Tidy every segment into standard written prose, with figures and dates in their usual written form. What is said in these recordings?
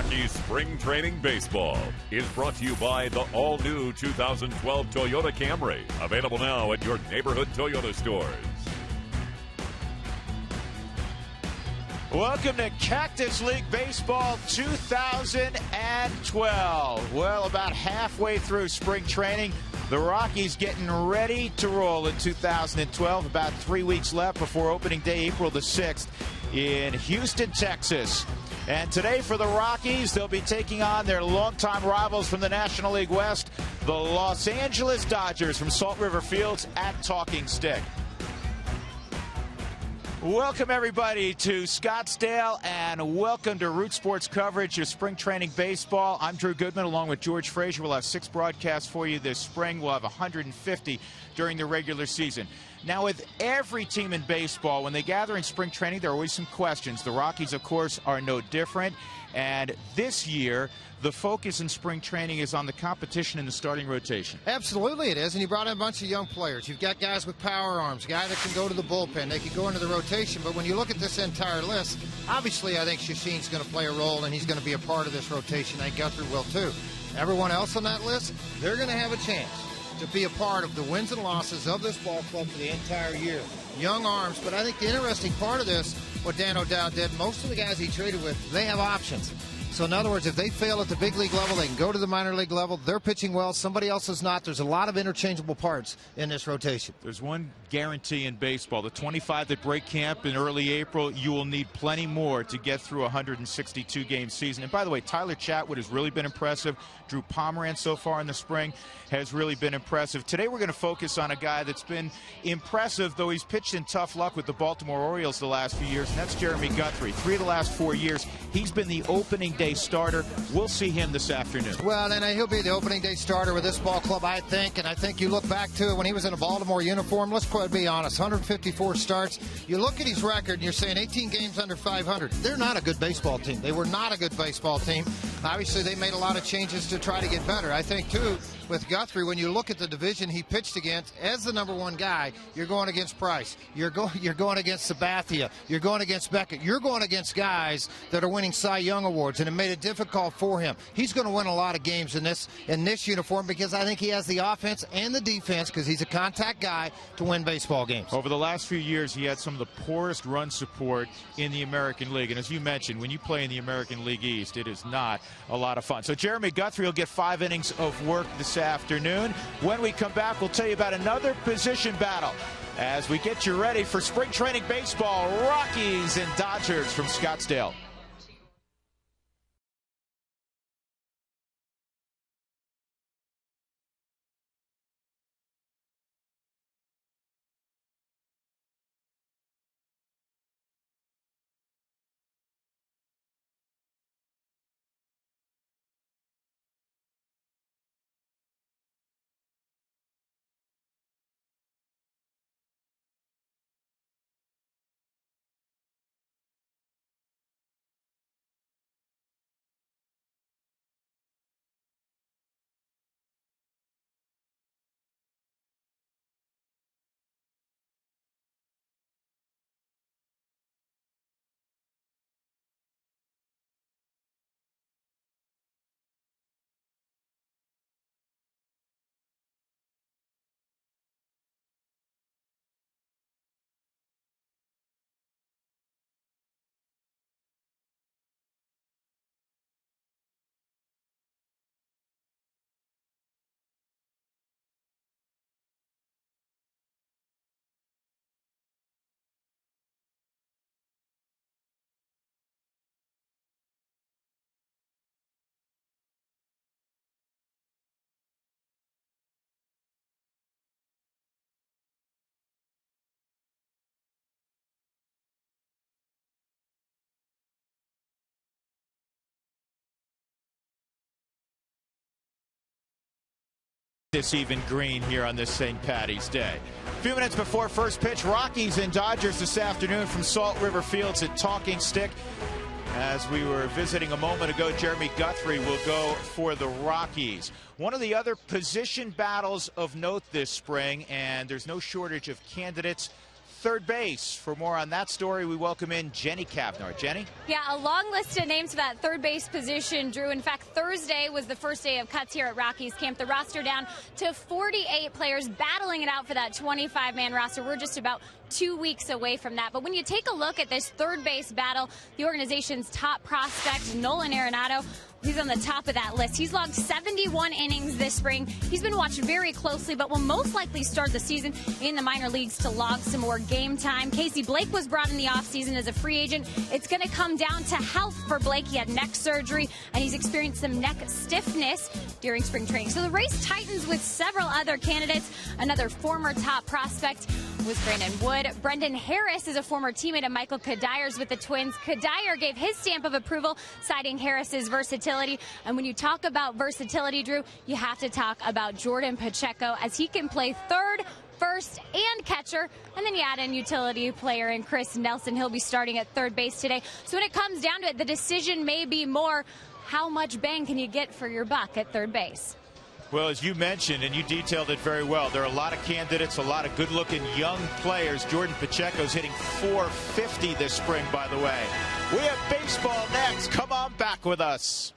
Rockies Spring Training Baseball is brought to you by the all-new 2012 Toyota Camry. Available now at your neighborhood Toyota stores. Welcome to Cactus League Baseball 2012. Well, about halfway through spring training, the Rockies getting ready to roll in 2012. About 3 weeks left before opening day, April the 6th in Houston, Texas. And today for the Rockies, they'll be taking on their longtime rivals from the National League West, the Los Angeles Dodgers from Salt River Fields at Talking Stick. Welcome, everybody, to Scottsdale, and welcome to Root Sports coverage of spring training baseball. I'm Drew Goodman, along with George Frazier. We'll have 6 broadcasts for you this spring. We'll have 150 during the regular season. Now, with every team in baseball, when they gather in spring training, there are always some questions. The Rockies, of course, are no different. And this year, the focus in spring training is on the competition in the starting rotation. Absolutely it is, and you brought in a bunch of young players. You've got guys with power arms, guys that can go to the bullpen, they can go into the rotation. But when you look at this entire list, obviously I think Shashin's going to play a role, and he's going to be a part of this rotation. I think Guthrie will too. Everyone else on that list, they're going to have a chance to be a part of the wins and losses of this ball club for the entire year. Young arms, but I think the interesting part of this, what Dan O'Dowd did, most of the guys he traded with, they have options. So in other words, if they fail at the big league level, they can go to the minor league level. They're pitching well. Somebody else is not. There's a lot of interchangeable parts in this rotation. There's one guarantee in baseball. The 25 that break camp in early April, you will need plenty more to get through a 162-game season. And by the way, Tyler Chatwood has really been impressive. Drew Pomeranz so far in the spring has really been impressive. Today we're going to focus on a guy that's been impressive, though he's pitched in tough luck with the Baltimore Orioles the last few years, and that's Jeremy Guthrie. 3 of the last 4 years, he's been the opening day starter. We'll see him this afternoon. Well, then he'll be the opening day starter with this ball club, I think. And I think you look back to it when he was in a Baltimore uniform. Let's be honest, 154 starts. You look at his record and you're saying 18 games under 500. They're not a good baseball team. They were not a good baseball team. Obviously, they made a lot of changes to try to get better. I think, too, with Guthrie, when you look at the division he pitched against as the #1 guy, you're going against Price. You're going against Sabathia. You're going against Beckett. You're going against guys that are winning Cy Young awards, and it made it difficult for him. He's going to win a lot of games in this uniform because I think he has the offense and the defense, because he's a contact guy, to win baseball games. Over the last few years, he had some of the poorest run support in the American League. And as you mentioned, when you play in the American League East, it is not a lot of fun. So Jeremy Guthrie will get 5 innings of work this afternoon. When we come back, we'll tell you about another position battle as we get you ready for spring training baseball. Rockies and Dodgers from Scottsdale. This even green here on this St. Patty's Day. A few minutes before first pitch, Rockies and Dodgers this afternoon from Salt River Fields at Talking Stick. As we were visiting a moment ago, Jeremy Guthrie will go for the Rockies. One of the other position battles of note this spring, and there's no shortage of candidates. third base. For more on that story, we welcome in Jenny Cavnar. Jenny? Yeah, a long list of names for that third base position, Drew. In fact, Thursday was the first day of cuts here at Rockies camp. The roster down to 48 players battling it out for that 25-man roster. We're just about 2 weeks away from that. But when you take a look at this third base battle, the organization's top prospect, Nolan Arenado, he's on the top of that list. He's logged 71 innings this spring. He's been watched very closely, but will most likely start the season in the minor leagues to log some more game time. Casey Blake was brought in the offseason as a free agent. It's going to come down to health for Blake. He had neck surgery, and he's experienced some neck stiffness during spring training. So the race tightens with several other candidates. Another former top prospect was Brandon Wood. Brendan Harris is a former teammate of Michael Kadyr's with the Twins. Kadyer gave his stamp of approval, citing Harris's versatility. And when you talk about versatility, Drew, you have to talk about Jordan Pacheco, as he can play third, first, and catcher. And then you add in utility player and Chris Nelson. He'll be starting at third base today. So when it comes down to it, the decision may be more, how much bang can you get for your buck at third base? Well, as you mentioned, and you detailed it very well, there are a lot of candidates, a lot of good-looking young players. Jordan Pacheco's hitting .450 this spring, by the way. We have baseball next. Come on back with us.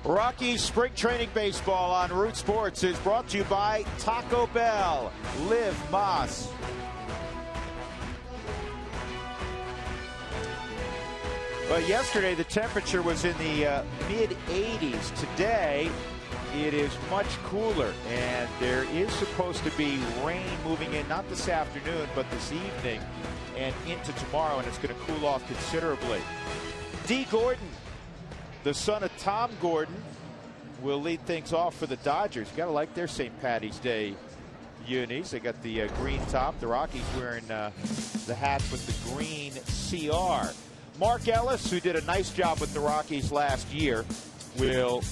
Rockies Spring Training Baseball on Root Sports is brought to you by Taco Bell. Live Mas. But yesterday the temperature was in the mid-80s. Today it is much cooler, and there is supposed to be rain moving in, not this afternoon, but this evening and into tomorrow, and it's going to cool off considerably. D. Gordon, the son of Tom Gordon, will lead things off for the Dodgers. You got to like their St. Patty's Day unis. They got the green top. The Rockies wearing the hats with the green CR. Mark Ellis, who did a nice job with the Rockies last year, will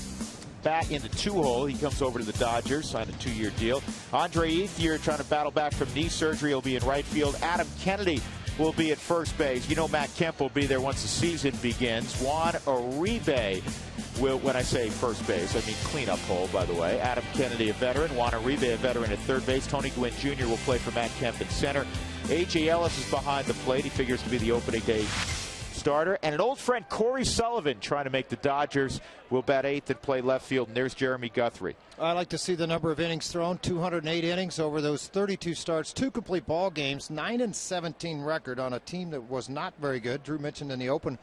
bat in the 2-hole. He comes over to the Dodgers, signed a 2-year deal. Andre Ethier trying to battle back from knee surgery. He'll be in right field. Adam Kennedy will be at first base. You know Matt Kemp will be there once the season begins. Juan Uribe will, when I say first base, I mean cleanup hole, by the way. Adam Kennedy, a veteran. Juan Uribe, a veteran at third base. Tony Gwynn Jr. will play for Matt Kemp in center. A.J. Ellis is behind the plate. He figures to be the opening day starter. And an old friend, Corey Sullivan, trying to make the Dodgers, will bat eighth and play left field. And there's Jeremy Guthrie. I like to see the number of innings thrown. 208 innings over those 32 starts, 2 complete ball games, 9-17 record on a team that was not very good. Drew mentioned in the open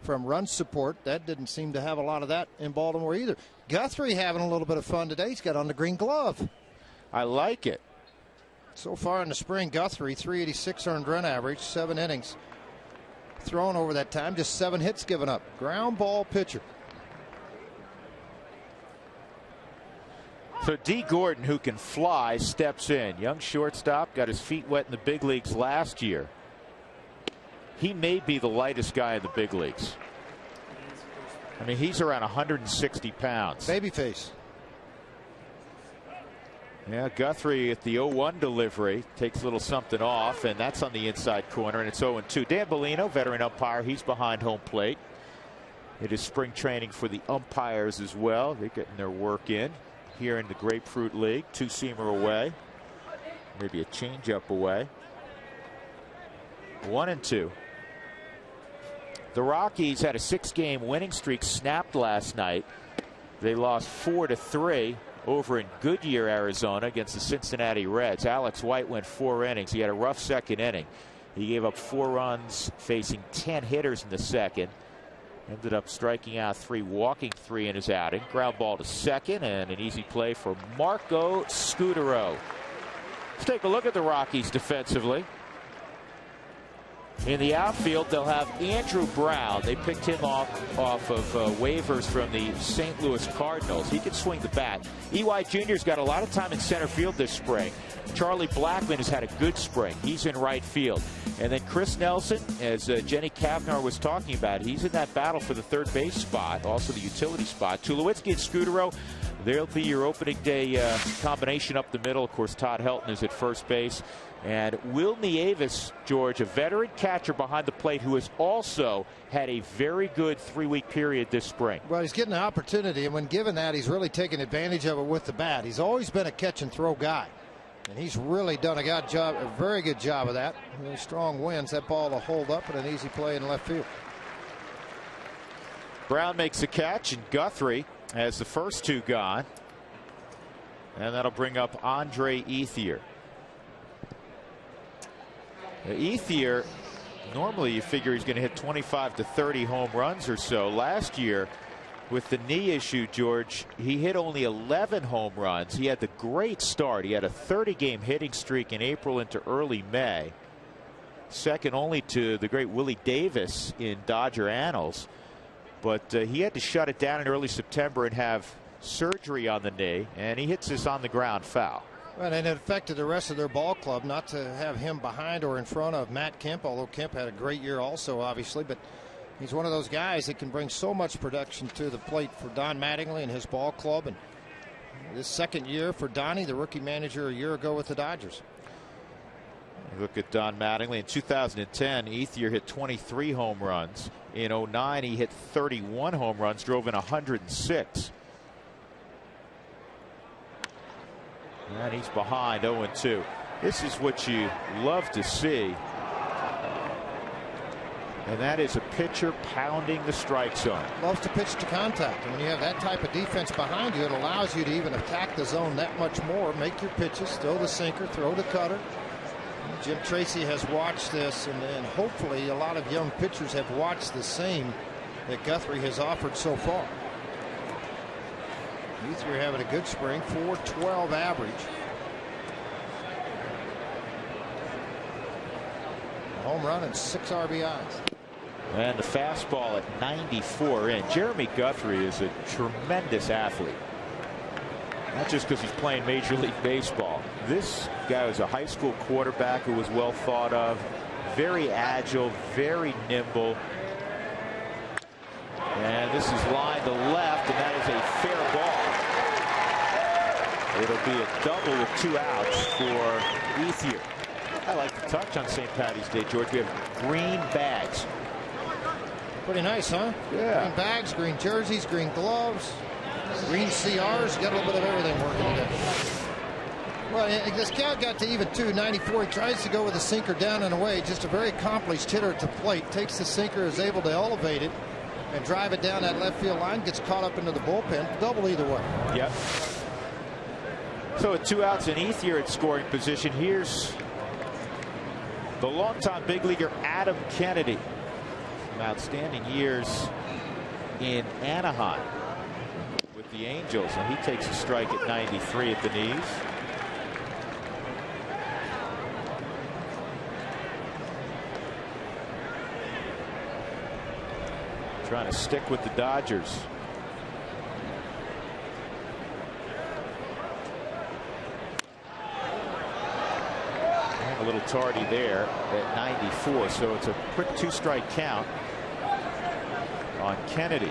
from run support. That didn't seem to have a lot of that in Baltimore either. Guthrie having a little bit of fun today. He's got on the green glove. I like it. So far in the spring, Guthrie, 386 earned run average, 7 innings thrown over that time, just 7 hits given up. Ground ball pitcher. So D. Gordon, who can fly, steps in. Young shortstop, got his feet wet in the big leagues last year. He may be the lightest guy in the big leagues. I mean, he's around 160 pounds. Babyface. Yeah, Guthrie at the 0-1 delivery takes a little something off, and that's on the inside corner, and it's 0-2. Dan Bellino, veteran umpire, he's behind home plate. It is spring training for the umpires as well. They're getting their work in here in the Grapefruit League. 2-seamer away, maybe a changeup away. 1-2. The Rockies had a 6-game winning streak snapped last night. They lost 4-3 over in Goodyear, Arizona against the Cincinnati Reds. Alex White went 4 innings. He had a rough second inning. He gave up 4 runs facing 10 hitters in the second. Ended up striking out 3, walking 3 in his outing. Ground ball to second and an easy play for Marco Scutaro. Let's take a look at the Rockies defensively. In the outfield, they'll have Andrew Brown. They picked him off of waivers from the St. Louis Cardinals. He can swing the bat. E.Y. Jr.'s got a lot of time in center field this spring. Charlie Blackmon has had a good spring. He's in right field. And then Chris Nelson, as Jenny Kavnar was talking about, he's in that battle for the third base spot, also the utility spot. Tulowitzki and Scutaro, they'll be your opening day combination up the middle. Of course, Todd Helton is at first base. And Will Nieves, George, a veteran catcher behind the plate who has also had a very good 3-week period this spring. Well, he's getting an opportunity, and when given that, he's really taken advantage of it with the bat. He's always been a catch and throw guy, and he's really done a very good job of that. Really strong winds. That ball will hold up and an easy play in left field. Brown makes a catch, and Guthrie has the first 2 gone. And that'll bring up Andre Ethier. Ethier, normally you figure he's going to hit 25 to 30 home runs or so. Last year, with the knee issue, George, he hit only 11 home runs. He had the great start. He had a 30-game hitting streak in April into early May, second only to the great Willie Davis in Dodger annals. But he had to shut it down in early September and have surgery on the knee, and he hits this on the ground foul. Well, and it affected the rest of their ball club not to have him behind or in front of Matt Kemp, although Kemp had a great year also, obviously. But he's one of those guys that can bring so much production to the plate for Don Mattingly and his ball club. And this second year for Donnie, the rookie manager a year ago with the Dodgers. Look at Don Mattingly. In 2010, Ethier hit 23 home runs. In 2009, he hit 31 home runs, drove in 106. And he's behind 0-2. This is what you love to see. And that is a pitcher pounding the strike zone. Loves to pitch to contact. And when you have that type of defense behind you, it allows you to even attack the zone that much more. Make your pitches, throw the sinker, throw the cutter. Jim Tracy has watched this, and hopefully a lot of young pitchers have watched the same that Guthrie has offered so far. Ethier having a good spring, 4.12 average. A home run and 6 RBIs. And the fastball at 94 in. Jeremy Guthrie is a tremendous athlete. Not just because he's playing Major League Baseball. This guy was a high school quarterback who was well thought of. Very agile, very nimble. And this is lined to left, and that is a fair ball. It'll be a double with 2 outs for Ethier. I like the touch on St. Patty's Day, George. We have green bags. Pretty nice, huh? Yeah. Green bags, green jerseys, green gloves, green CRs. You got a little bit of everything working today. Well, this guy got to even 294. He tries to go with the sinker down and away. Just a very accomplished hitter at the plate. Takes the sinker, is able to elevate it and drive it down that left field line. Gets caught up into the bullpen. Double either way. Yep. So with 2 outs and Ethier at scoring position, here's the longtime big leaguer Adam Kennedy. Some outstanding years in Anaheim with the Angels, and he takes a strike at 93 at the knees. Trying to stick with the Dodgers. And a little tardy there at 94, so it's a quick 2-strike count on Kennedy.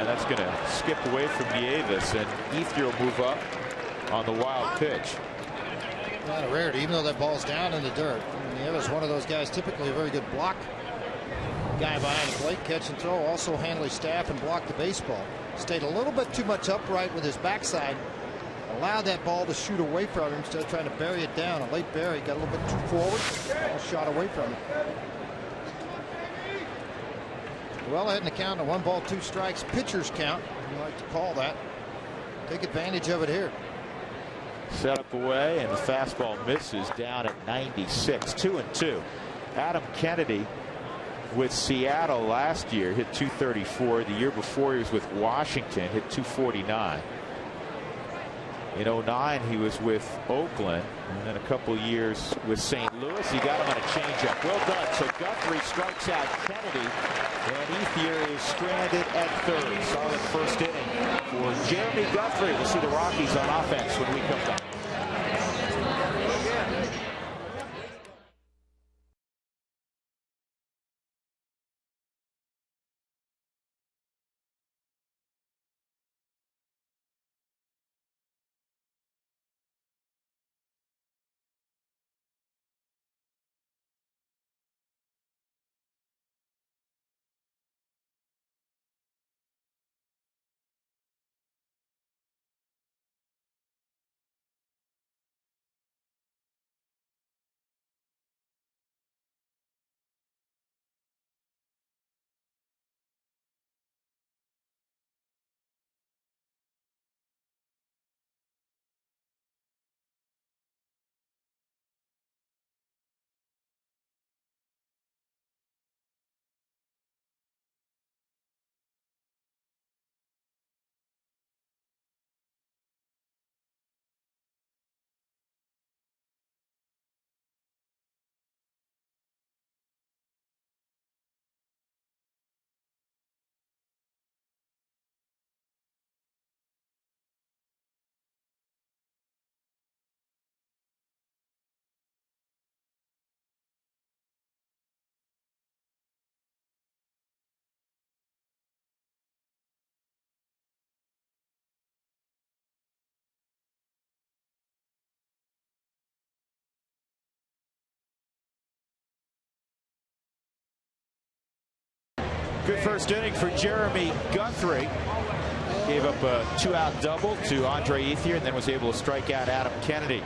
That's going to skip away from Nieves, and Ethier will move up on the wild pitch. Not a rarity, even though that ball's down in the dirt. Nieves is one of those guys, typically a very good block guy behind the plate, catch and throw, also handle his staff and block the baseball. Stayed a little bit too much upright with his backside. Allowed that ball to shoot away from him instead of trying to bury it down. A late bury, got a little bit too forward. Ball shot away from him. Well ahead in the count, a 1 ball 2 strikes pitcher's count. You like to call that. Take advantage of it here. Set up away, and the fastball misses down at 96. 2-2. Adam Kennedy with Seattle last year hit 234. The year before he was with Washington, hit 249. In 09 he was with Oakland, and then a couple years with St. Louis. He got him on a changeup. Well done. So Guthrie strikes out Kennedy, and Ethier is stranded at third. Solid first inning for Jeremy Guthrie. We'll see the Rockies on offense when we come back. Good first inning for Jeremy Guthrie. Gave up a 2-out double to Andre Ethier, and then was able to strike out Adam Kennedy.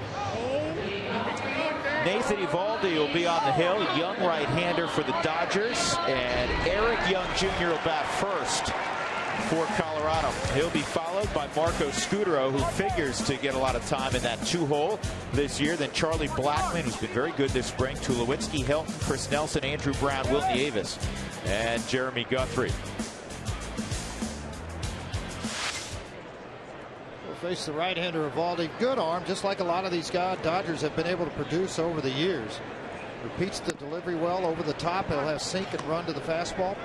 Nathan Eovaldi will be on the hill, young right-hander for the Dodgers, and Eric Young Jr. will bat first for Colorado. He'll be followed by Marco Scutero, who figures to get a lot of time in that 2-hole this year. Then Charlie Blackmon, who's been very good this spring. Tulowitzki, Hilton, Chris Nelson, Andrew Brown, Will Nieves, and Jeremy Guthrie. We'll face the right-hander Eovaldi. Good arm, just like a lot of these guys Dodgers have been able to produce over the years. Repeats the delivery well over the top. He'll have sink and run to the fastball.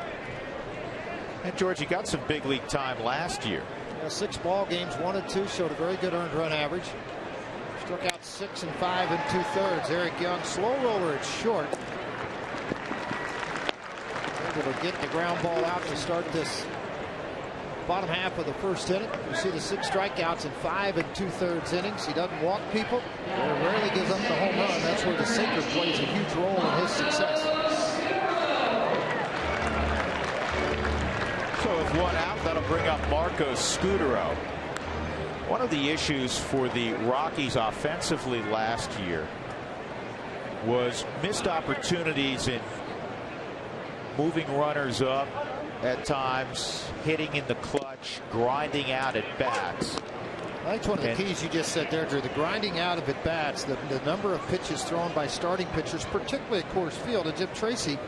And George, he got some big league time last year. Yeah, 6 ball games, 1 and 2, showed a very good earned run average. Struck out 6 5 2/3. Eric Young, slow roller, it's short. Able to get the ground ball out to start this bottom half of the first inning. You see the 6 strikeouts in 5 2/3 innings. He doesn't walk people. He rarely gives up the home run. That's where the sinker plays a huge role in his success. So with 1 out, that'll bring up Marco Scutaro. One of the issues for the Rockies offensively last year was missed opportunities in moving runners up at times, hitting in the clutch, grinding out at bats. I think one of the keys you just said there, Drew, the grinding out of at bats, the number of pitches thrown by starting pitchers, particularly at Coors Field. And Jim Tracy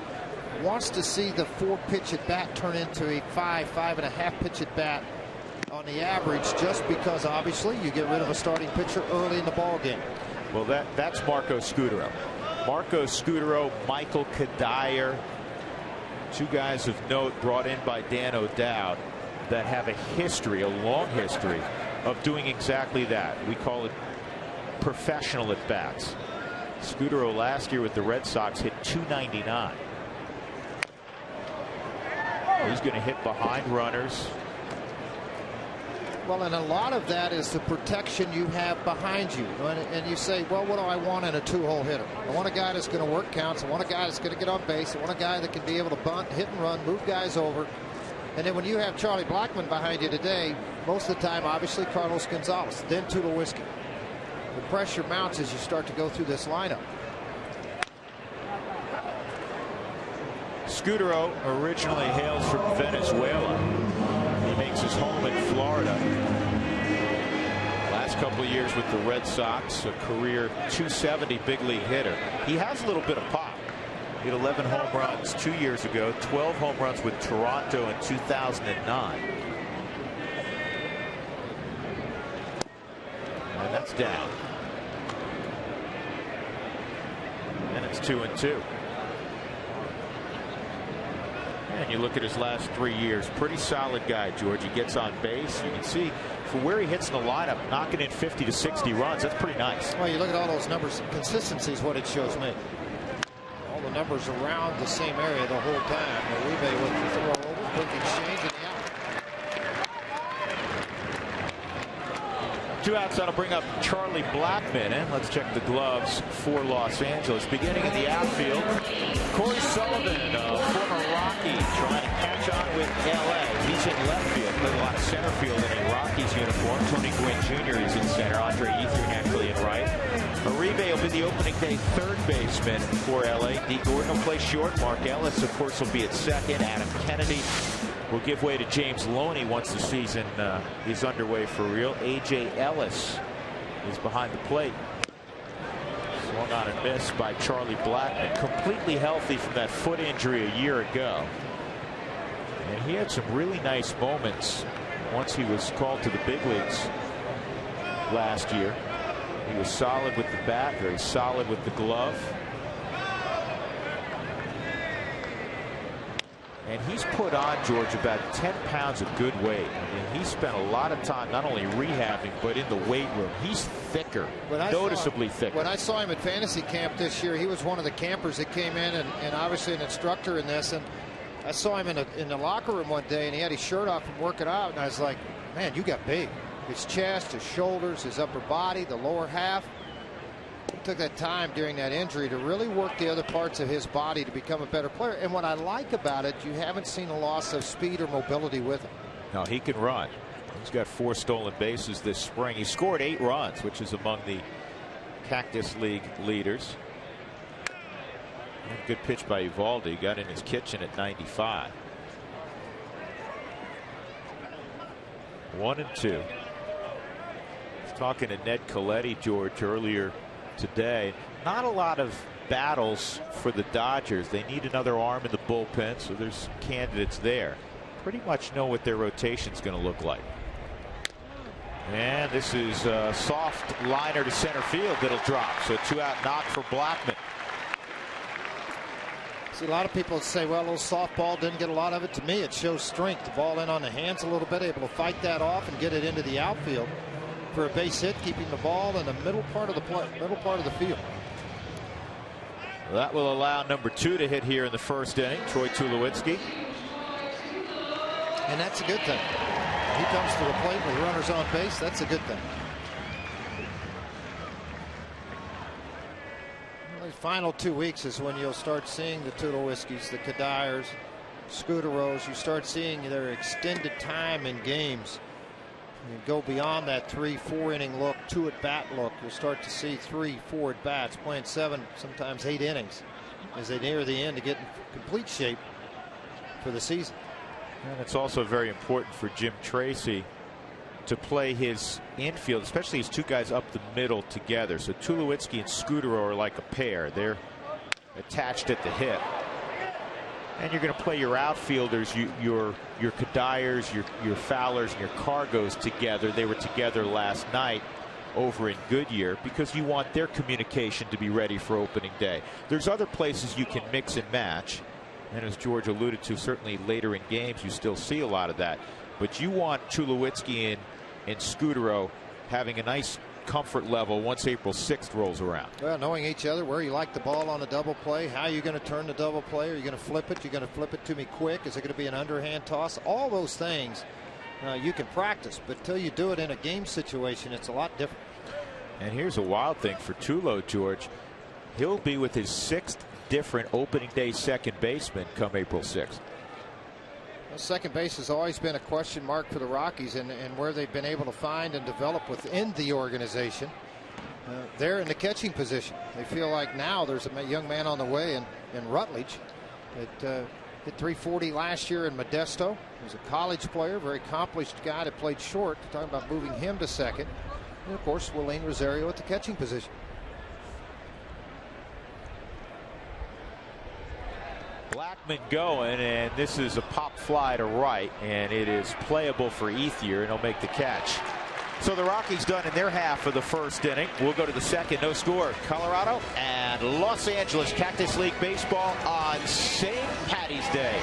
wants to see the 4-pitch at bat turn into a 5.5 pitch at bat on the average, just because obviously you get rid of a starting pitcher early in the ball game. Well, that's Marco Scutaro. Marco Scutaro, Michael Kadire, 2 guys of note brought in by Dan O'Dowd that have a history, a long history of doing exactly that. We call it professional at bats. Scutaro last year with the Red Sox hit .299. He's going to hit behind runners. Well, and a lot of that is the protection you have behind you. And you say, well, what do I want in a 2-hole hitter? I want a guy that's going to work counts. I want a guy that's going to get on base. I want a guy that can be able to bunt, hit and run, move guys over. And then when you have Charlie Blackmon behind you today, most of the time, obviously, Carlos Gonzalez, then Tulowitzki. The pressure mounts as you start to go through this lineup. Scutaro originally hails from Venezuela. He makes his home in Florida. Last couple of years with the Red Sox, a career .270 big league hitter. He has a little bit of pop. He had 11 home runs 2 years ago, 12 home runs with Toronto in 2009. And that's down. And it's 2-2. And you look at his last 3 years, pretty solid guy, George. He gets on base. You can see for where he hits in the lineup, knocking in 50 to 60 runs. That's pretty nice. Well, you look at all those numbers. Consistency is what it shows me. All the numbers around the same area the whole time. Uribe with the throw over, quick exchange, and the out. 2 outs, that'll bring up Charlie Blackmon. And let's check the gloves for Los Angeles. Beginning in the outfield, Corey Sullivan, former Rocky, trying to catch on with LA. He's in left field, played a lot of center field in a Rockies uniform. Tony Gwynn Jr. is in center. Andre Ethier naturally in right. Uribe will be the opening day 3rd baseman for LA. D. Gordon will play short. Mark Ellis, of course, will be at 2nd. Adam Kennedy will give way to James Loney once the season is underway for real. A.J. Ellis is behind the plate. Swung on and missed by Charlie Blackmon. Completely healthy from that foot injury a year ago. And he had some really nice moments once he was called to the big leagues last year. He was solid with the bat, very solid with the glove. And he's put on, George, about 10 pounds of good weight. I mean, he spent a lot of time not only rehabbing, but in the weight room. He's thicker, noticeably thicker. When I saw him at fantasy camp this year, he was one of the campers that came in and obviously an instructor in this. And I saw him in the locker room one day, and he had his shirt off from working out. And I was like, man, you got big. His chest, his shoulders, his upper body, the lower half. He took that time during that injury to really work the other parts of his body to become a better player. And what I like about it, you haven't seen a loss of speed or mobility with him. No, he can run. He's got 4 stolen bases this spring. He scored 8 runs, which is among the Cactus League leaders. Good pitch by Eovaldi. Got in his kitchen at 95. 1-2. Talking to Ned Colletti, George, earlier today. Not a lot of battles for the Dodgers. They need another arm in the bullpen, so there's candidates there. Pretty much know what their rotation's going to look like. And this is a soft liner to center field that'll drop. So 2-out knock for Blackmon. See, a lot of people say, well, a little softball didn't get a lot of it. To me, it shows strength. The ball in on the hands a little bit, able to fight that off and get it into the outfield. for a base hit, keeping the ball in the middle part of the field. Well, that will allow number 2 to hit here in the first inning, Troy Tulowitzki. And that's a good thing. He comes to the plate with runners on base. That's a good thing. The final 2 weeks is when you'll start seeing the Tulowitzkis, the Kadires, Scuderos. You start seeing their extended time in games. You go beyond that 3-4 inning look, 2 at bat look. You'll start to see 3-4 at bats, playing 7, sometimes 8 innings as they near the end to get in complete shape for the season. And it's also very important for Jim Tracy to play his infield, especially his 2 guys up the middle together. So Tulowitzki and Scudero are like a pair. They're attached at the hip. And you're going to play your outfielders, your Kadires, your Fowlers, and your Cargos together. They were together last night over in Goodyear because you want their communication to be ready for opening day. There's other places you can mix and match. And as George alluded to, certainly later in games you still see a lot of that. But you want Tulowitzki and Scudero having a nice comfort level once April 6th rolls around. Well, knowing each other, where you like the ball on a double play, how you're going to turn the double play, are you going to flip it? You're going to flip it to me quick? Is it going to be an underhand toss? All those things you can practice, but until you do it in a game situation, it's a lot different. And here's a wild thing for Tulo, George. He'll be with his 6th different opening day second baseman come April 6th. Well, second base has always been a question mark for the Rockies, and where they've been able to find and develop within the organization. They're in the catching position. They feel like now there's a young man on the way in Rutledge that hit 340 last year in Modesto. He was a college player, very accomplished guy that played short. They're talking about moving him to second. And of course, Willeen Rosario at the catching position. Blackman going, and this is a pop fly to right, and it is playable for Ethier, and he'll make the catch. So the Rockies done in their half of the first inning. We'll go to the second. No score. Colorado and Los Angeles Cactus League baseball on St. Patty's Day.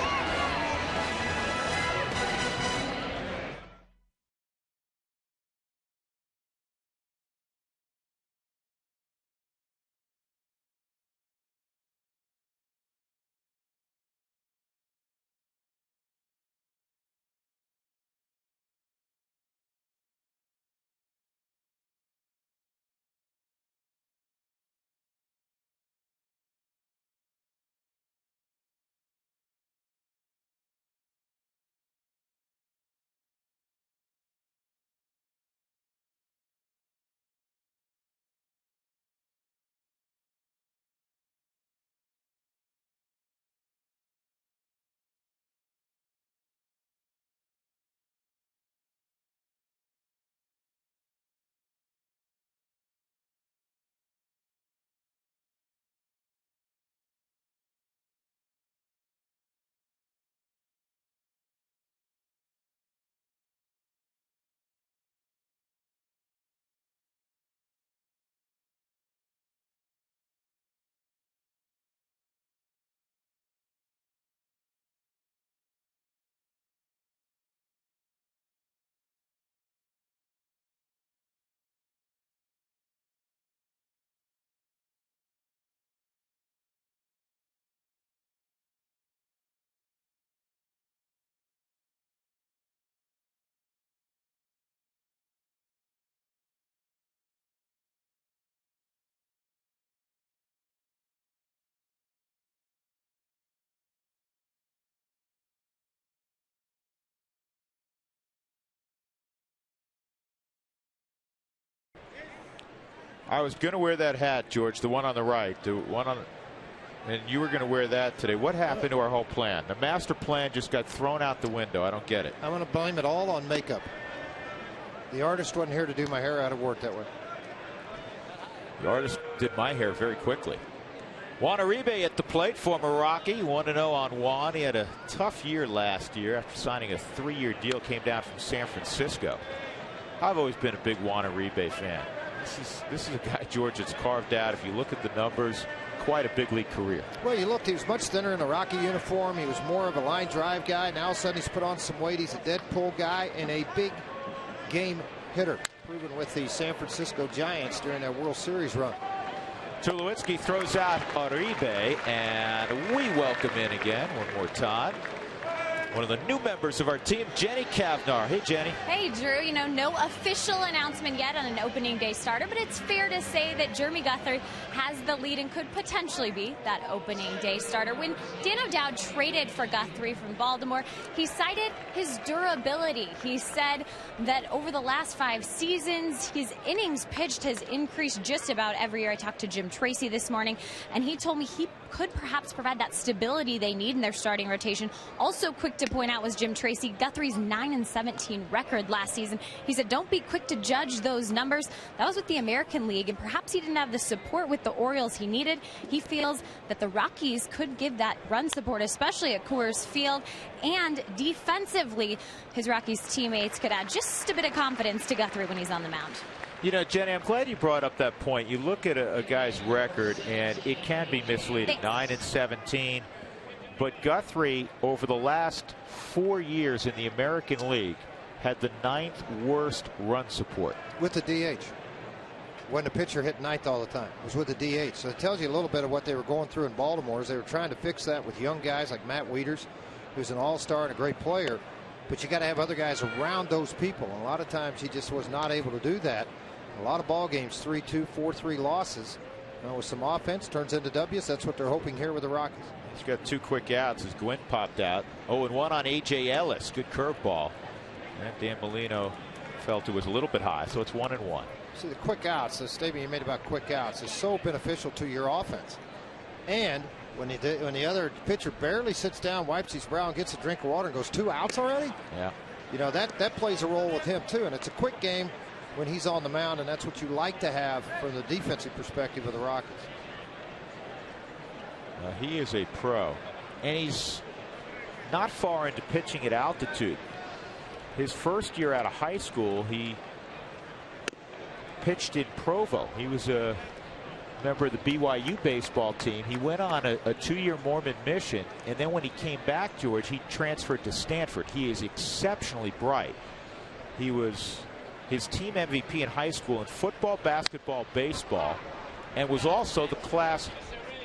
I was going to wear that hat, George, the one on the right, the one on, and you were going to wear that today. What happened to our whole plan? The master plan just got thrown out the window. I don't get it. I'm going to blame it all on makeup. The artist wasn't here to do my hair. I'd have worked that way. The artist did my hair very quickly. Juan Uribe at the plate, former Rocky. 1-0 on Juan. He had a tough year last year after signing a 3-year deal. Came down from San Francisco. I've always been a big Juan Uribe fan. This is a guy, George, that's carved out. If you look at the numbers, quite a big league career. Well, you looked, he was much thinner in a Rocky uniform. He was more of a line drive guy. Now all of a sudden he's put on some weight. He's a dead pull guy and a big game hitter. Proven with the San Francisco Giants during their World Series run. Tulowitzki throws out Uribe, and we welcome in again one more time one of the new members of our team, Jenny Cavnar. Hey, Jenny. Hey, Drew. You know, no official announcement yet on an opening day starter, but it's fair to say that Jeremy Guthrie has the lead and could potentially be that opening day starter. When Dan O'Dowd traded for Guthrie from Baltimore, he cited his durability. He said that over the last 5 seasons, his innings pitched has increased just about every year. I talked to Jim Tracy this morning, and he told me he could perhaps provide that stability they need in their starting rotation. Also quick to point out was Jim Tracy, Guthrie's 9-17 record last season. He said, don't be quick to judge those numbers. That was with the American League, and perhaps he didn't have the support with the Orioles he needed. He feels that the Rockies could give that run support, especially at Coors Field, and defensively, his Rockies teammates could add just a bit of confidence to Guthrie when he's on the mound. You know, Jenny, I'm glad you brought up that point. You look at a guy's record, and it can be misleading. 9-17. But Guthrie, over the last 4 years in the American League, had the 9th worst run support. With the DH. When the pitcher hit 9th all the time. It was with the DH. So it tells you a little bit of what they were going through in Baltimore as they were trying to fix that with young guys like Matt Wieters, who's an all-star and a great player. But you got to have other guys around those people. And a lot of times he just was not able to do that. A lot of ball games, 3-2, 4-3 losses. With some offense, turns into W's. That's what they're hoping here with the Rockies. He's got 2 quick outs as Gwynn popped out. 0-1 on A.J. Ellis. Good curveball. And Dan Molino felt it was a little bit high, so it's 1-1. See, the quick outs, the statement you made about quick outs is so beneficial to your offense. And when the other pitcher barely sits down, wipes his brow, and gets a drink of water and goes 2 outs already, yeah, you know, that plays a role with him too. And it's a quick game when he's on the mound, and that's what you like to have from the defensive perspective of the Rockies. He is a pro, and he's not far into pitching at altitude. His first year out of high school, he pitched in Provo. He was a member of the BYU baseball team. He went on a 2-year Mormon mission, and then when he came back, George, he transferred to Stanford. He is exceptionally bright. He was his team MVP in high school in football, basketball, baseball, and was also the class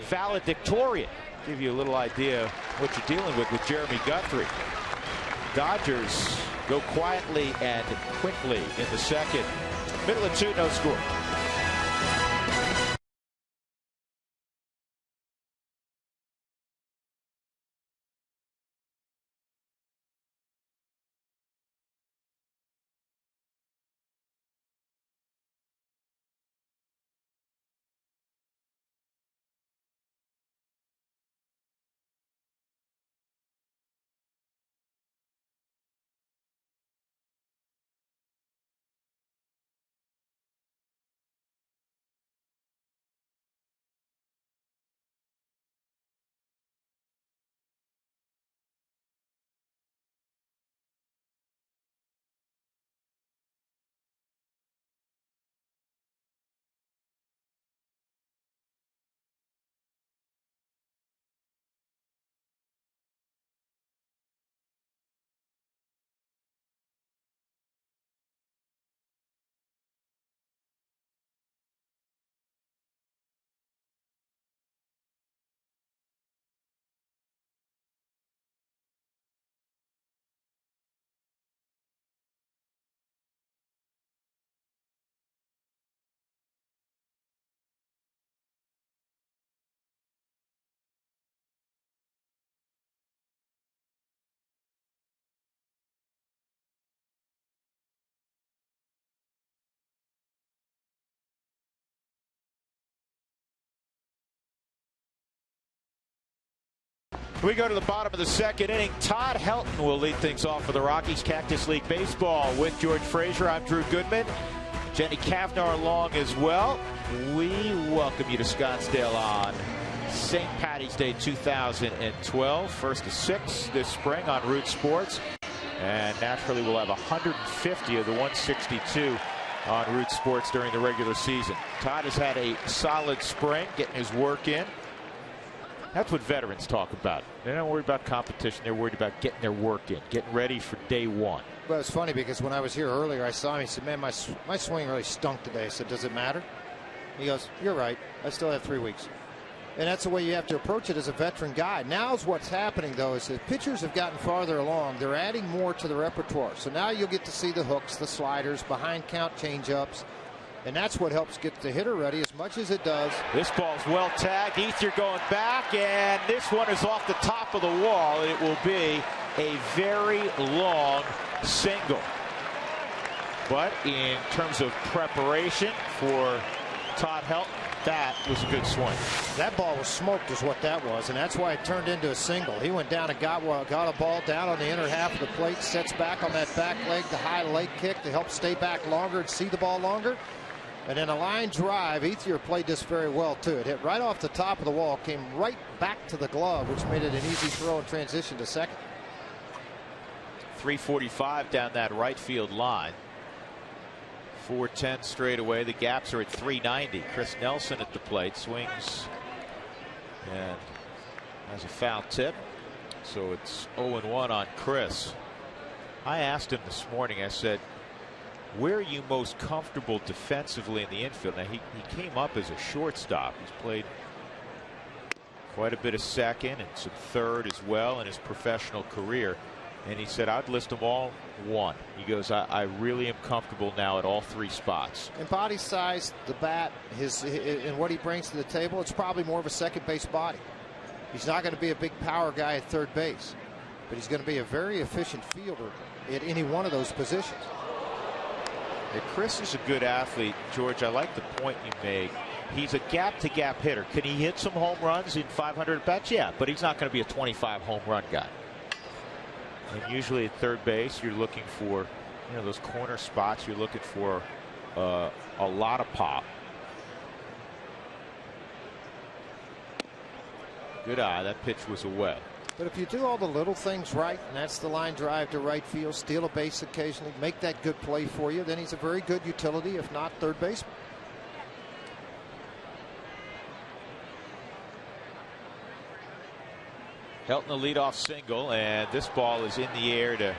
valedictorian. Give you a little idea of what you're dealing with Jeremy Guthrie. Dodgers go quietly and quickly in the second. Middle of 2, no score. We go to the bottom of the second inning. Todd Helton will lead things off for the Rockies. Cactus League Baseball with George Frazier. I'm Drew Goodman. Jenny Cavnar along as well. We welcome you to Scottsdale on St. Patty's Day 2012. First to 6 this spring on Root Sports. And naturally we'll have 150 of the 162 on Root Sports during the regular season. Todd has had a solid spring, getting his work in. That's what veterans talk about. They're not worried about competition. They're worried about getting their work in, getting ready for day one. Well, it's funny because when I was here earlier, I saw him. He said, man, my swing really stunk today. I said, does it matter? He goes, you're right. I still have 3 weeks. And that's the way you have to approach it as a veteran guy. Now's what's happening, though, is that pitchers have gotten farther along. They're adding more to the repertoire. So now you'll get to see the hooks, the sliders, behind count changeups. And that's what helps get the hitter ready as much as it does. This ball's well tagged. Ethier going back, and this one is off the top of the wall. It will be a very long single. But in terms of preparation for Todd Helton, that was a good swing. That ball was smoked is what that was, and that's why it turned into a single. He went down and got a ball down on the inner half of the plate, sets back on that back leg, the high leg kick to help stay back longer and see the ball longer. And then a line drive. Ethier played this very well, too. It hit right off the top of the wall, came right back to the glove, which made it an easy throw and transition to second. 345 down that right field line. 410 straight away. The gaps are at 390. Chris Nelson at the plate swings and has a foul tip. So it's 0-1 on Chris. I asked him this morning, I said, where are you most comfortable defensively in the infield? Now, he came up as a shortstop. He's played quite a bit of second and some third as well in his professional career. And he said, I'd list them all one. He goes, I really am comfortable now at all 3 spots. In body size, the bat, and what he brings to the table, it's probably more of a second base body. He's not going to be a big power guy at third base, but he's going to be a very efficient fielder at any one of those positions. Hey, Chris is a good athlete, George. I like the point you make. He's a gap-to-gap hitter. Can he hit some home runs in 500 at-bats? Yeah, but he's not going to be a 25 home run guy. And usually at third base, you're looking for, those corner spots. You're looking for a lot of pop. Good eye. That pitch was away. But if you do all the little things right, and that's the line drive to right field, steal a base occasionally, make that good play for you, then he's a very good utility, if not third baseman. Helton, the leadoff single, and this ball is in the air to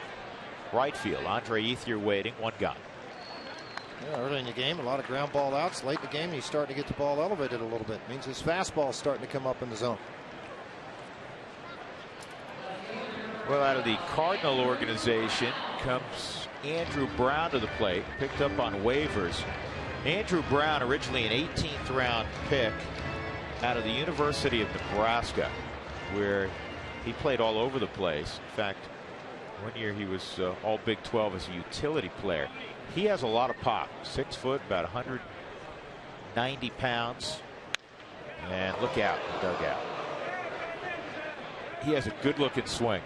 right field. Andre Ethier waiting, 1 gone. Yeah, early in the game, a lot of ground ball outs. Late in the game, he's starting to get the ball elevated a little bit. Means his fastball is starting to come up in the zone. Well, out of the Cardinal organization comes Andrew Brown to the plate, picked up on waivers. Andrew Brown, originally an 18th round pick out of the University of Nebraska, where he played all over the place. In fact, one year he was all Big 12 as a utility player. He has a lot of pop. 6 foot, about 190 pounds. And look out, the dugout. He has a good looking swing.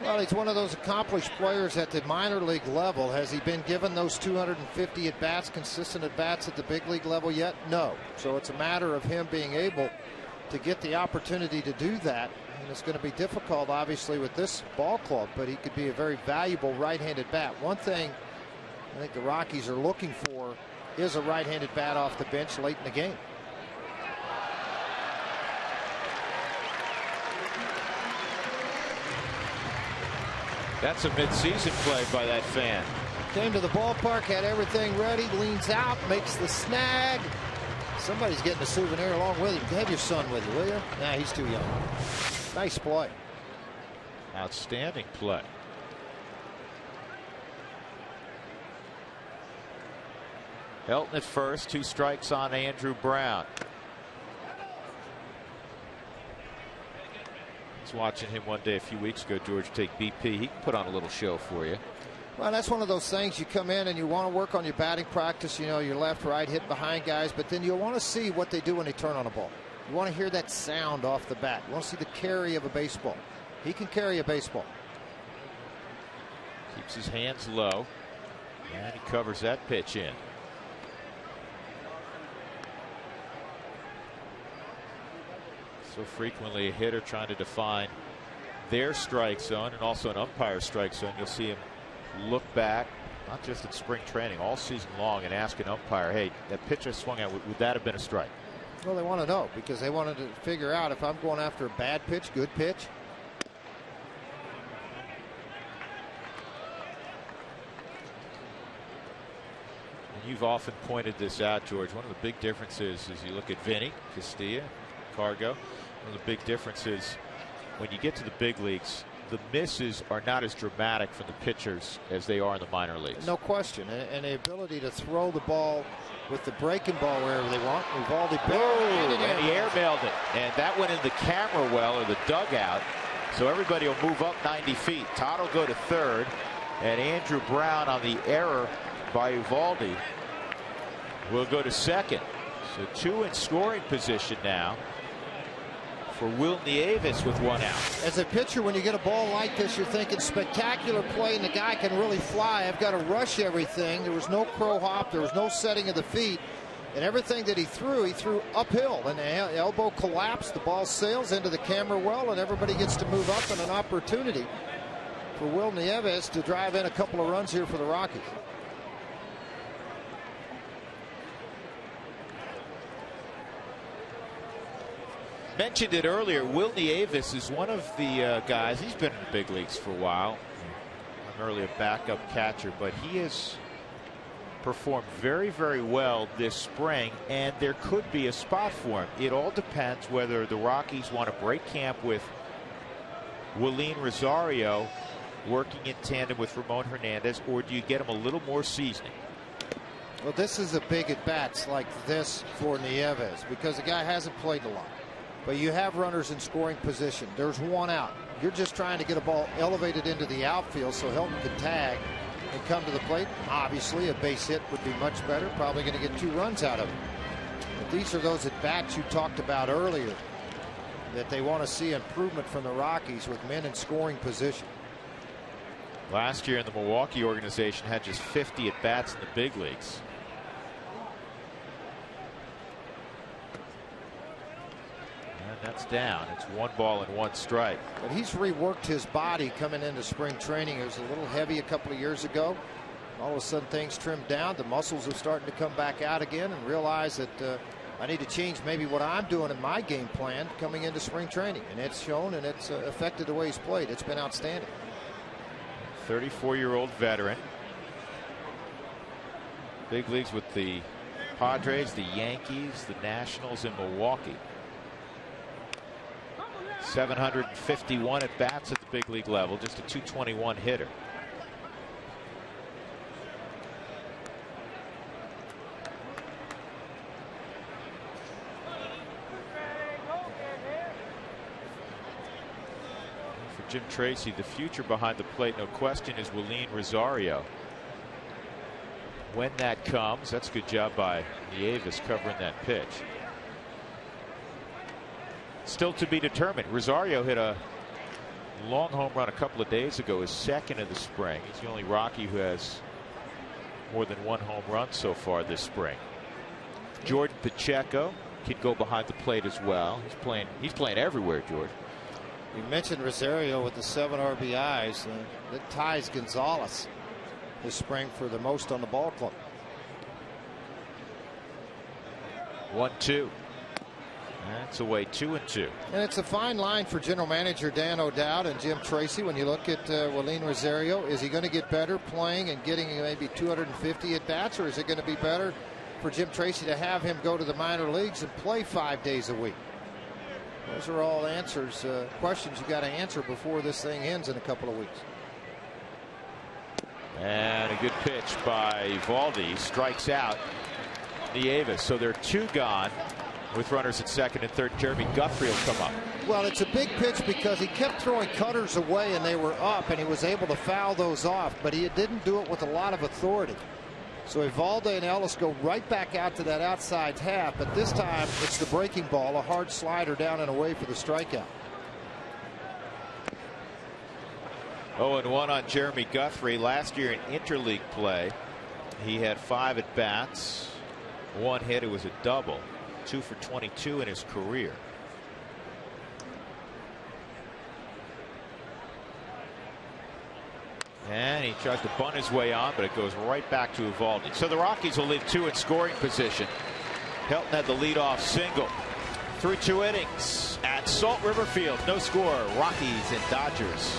Well, he's one of those accomplished players at the minor league level. Has he been given those 250 at-bats, consistent at-bats at the big league level yet? No. So it's a matter of him being able to get the opportunity to do that. And it's going to be difficult, obviously, with this ball club, but he could be a very valuable right-handed bat. One thing I think the Rockies are looking for is a right-handed bat off the bench late in the game. That's a midseason play by that fan. Came to the ballpark, had everything ready, leans out, makes the snag. Somebody's getting a souvenir along with him. Have your son with you, will you? Nah, he's too young. Nice play. Outstanding play. Helton at first, 2 strikes on Andrew Brown. I was watching him one day a few weeks ago, George, take BP. He can put on a little show for you. Well, that's one of those things. You come in and you want to work on your batting practice, your left, right, hit behind guys, but then you want to see what they do when they turn on a ball. You want to hear that sound off the bat. You want to see the carry of a baseball. He can carry a baseball. Keeps his hands low, and he covers that pitch in. So frequently a hitter trying to define their strike zone and also an umpire's strike zone. You'll see him look back, not just in spring training, all season long, and ask an umpire, hey, that pitch I swung at, would that have been a strike? Well, they want to know because they wanted to figure out if I'm going after a bad pitch, good pitch. You've often pointed this out, George. One of the big differences is you look at Vinny, Castilla, Cargo. One of the big differences when you get to the big leagues, the misses are not as dramatic for the pitchers as they are in the minor leagues. No question. And the ability to throw the ball with the breaking ball wherever they want. Eovaldi, and he airmailed it. And that went in the camera well, or the dugout. So everybody will move up 90 feet. Todd will go to third. And Andrew Brown on the error by Eovaldi will go to second. So 2 in scoring position now for Will Nieves with 1 out. As a pitcher, when you get a ball like this, you're thinking spectacular play, and the guy can really fly. I've got to rush everything. There was no crow hop. There was no setting of the feet. And everything that he threw uphill. And the elbow collapsed. The ball sails into the camera well, and everybody gets to move up, and an opportunity for Will Nieves to drive in a couple of runs here for the Rockies. Mentioned it earlier, Will Nieves is one of the guys, he's been in the big leagues for a while, primarily a backup catcher, but he has performed very, very well this spring, and there could be a spot for him. It all depends whether the Rockies want to break camp with Willeen Rosario working in tandem with Ramon Hernandez, or do you get him a little more seasoning? Well, this is a big at bats like this for Nieves because the guy hasn't played a lot. But you have runners in scoring position. There's 1 out. You're just trying to get a ball elevated into the outfield so Hilton can tag and come to the plate. Obviously, a base hit would be much better. Probably going to get 2 runs out of it. But these are those at bats you talked about earlier that they want to see improvement from the Rockies with men in scoring position. Last year in the Milwaukee organization had just 50 at bats in the big leagues. And that's down. It's 1 ball and 1 strike. But he's reworked his body coming into spring training. It was a little heavy a couple of years ago. All of a sudden things trimmed down. The muscles are starting to come back out again, and realize that I need to change maybe what I'm doing in my game plan coming into spring training. And it's shown, and it's affected the way he's played. It's been outstanding. 34-year-old veteran. Big leagues with the Padres, the Yankees, the Nationals, and Milwaukee. 751 at bats at the big league level, just a .221 hitter. For Jim Tracy, the future behind the plate, no question, is Willeen Rosario. When that comes, that's a good job by Nieves covering that pitch. Still to be determined. Rosario hit a long home run a couple of days ago, his second of the spring. He's the only Rocky who has more than 1 home run so far this spring. Jordan Pacheco can go behind the plate as well. He's playing everywhere, George. You mentioned Rosario with the 7 RBIs. That ties Gonzalez this spring for the most on the ball club. 1-2. That's away 2-2. And it's a fine line for general manager Dan O'Dowd and Jim Tracy. When you look at Willeen Rosario, is he going to get better playing and getting maybe 250 at bats, or is it going to be better for Jim Tracy to have him go to the minor leagues and play 5 days a week? Those are all answers, questions you got to answer before this thing ends in a couple of weeks. And a good pitch by Eovaldi, strikes out Nieves. So there are 2 gone. With runners at second and third, Jeremy Guthrie will come up. Well, it's a big pitch because he kept throwing cutters away and they were up, and he was able to foul those off, but he didn't do it with a lot of authority. So Eovaldi and Ellis go right back out to that outside half, but this time it's the breaking ball, a hard slider down and away for the strikeout. 0-1 on Jeremy Guthrie. Last year in interleague play, he had 5 at bats, 1 hit. It was a double. 2 for 22 in his career. And he tries to bunt his way on, but it goes right back to Eovaldi. So the Rockies will leave 2 in scoring position. Helton had the leadoff single through 2 innings at Salt River Field. No score. Rockies and Dodgers.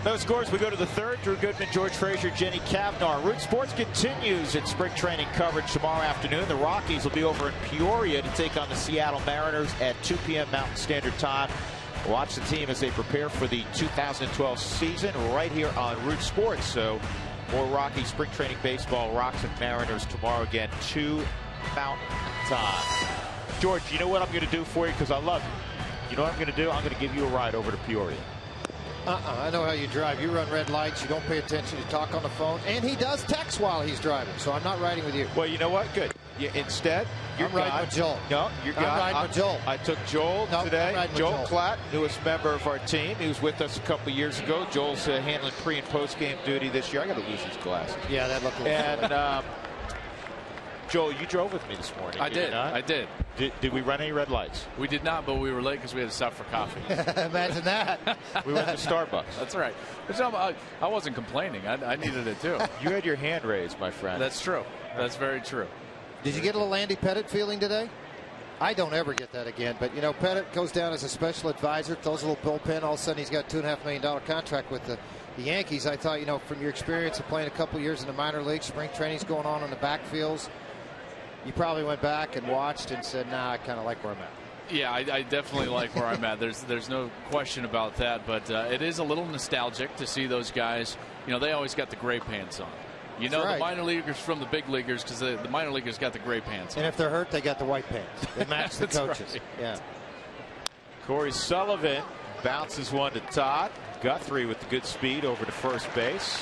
Those scores, we go to the third. Drew Goodman, George Frazier, Jenny Kavnar. Root Sports continues its spring training coverage tomorrow afternoon. The Rockies will be over in Peoria to take on the Seattle Mariners at 2 p.m. Mountain Standard Time. Watch the team as they prepare for the 2012 season right here on Root Sports. So more Rockies spring training baseball, Rocks and Mariners tomorrow again, 2 Mountain Time. George, you know what I'm going to do for you because I love you. You know what I'm going to do? I'm going to give you a ride over to Peoria. I know how you drive. You run red lights. You don't pay attention. You talk on the phone. And he does text while he's driving. So I'm not riding with you. Well, you know what? Good. Instead, I'm riding with Joel. No, you're riding with Joel. I took Joel today. Joel Klatt, newest member of our team. He was with us a couple of years ago. Joel's handling pre- and post-game duty this year. I got to lose his glasses. Yeah, that looked. And Joel, you drove with me this morning. I did. I did. Did we run any red lights? We did not, but we were late because we had to stop for coffee. Imagine that. We went to Starbucks. That's right. I wasn't complaining. I needed it too. You had your hand raised, my friend. That's true. That's very true. Did you get a little Andy Pettit feeling today? I don't ever get that again. But, you know, Pettit goes down as a special advisor, throws a little bullpen. All of a sudden, he's got a $2.5 million contract with the Yankees. I thought, you know, from your experience of playing a couple years in the minor leagues, spring training's going on in the backfields, you probably went back and watched and said, nah, I kind of like where I'm at. Yeah, I definitely like where I'm at. There's no question about that. But it is a little nostalgic to see those guys. You know, they always got the gray pants on. You know, the minor leaguers from the big leaguers because the minor leaguers got the gray pants on. And if they're hurt, they got the white pants. They match the coaches. Right. Yeah. Corey Sullivan bounces one to Todd. Guthrie with the good speed over to first base.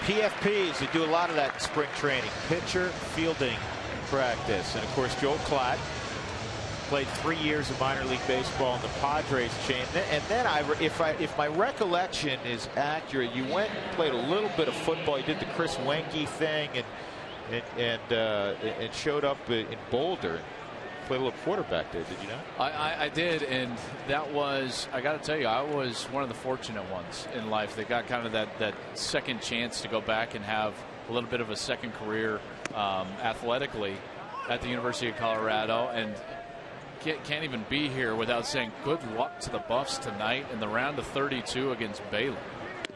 PFPs, they do a lot of that in spring training. Pitcher, fielding practice. And, of course, Joel Klatt played 3 years of minor league baseball in the Padres chain. And then, if my recollection is accurate, you went and played a little bit of football. You did the Chris Wenke thing and showed up in Boulder. Played a little quarterback there, did you not? I did, and that was, I got to tell you, I was one of the fortunate ones in life that got kind of that second chance to go back and have a little bit of a second career athletically at the University of Colorado, and can't even be here without saying good luck to the Buffs tonight in the round of 32 against Baylor.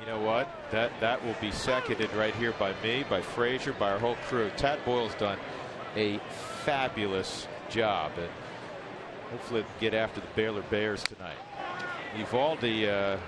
You know what? That will be seconded right here by me, by Frazier, by our whole crew. Tad Boyle's done a fabulous job, and hopefully get after the Baylor Bears tonight. Evaldi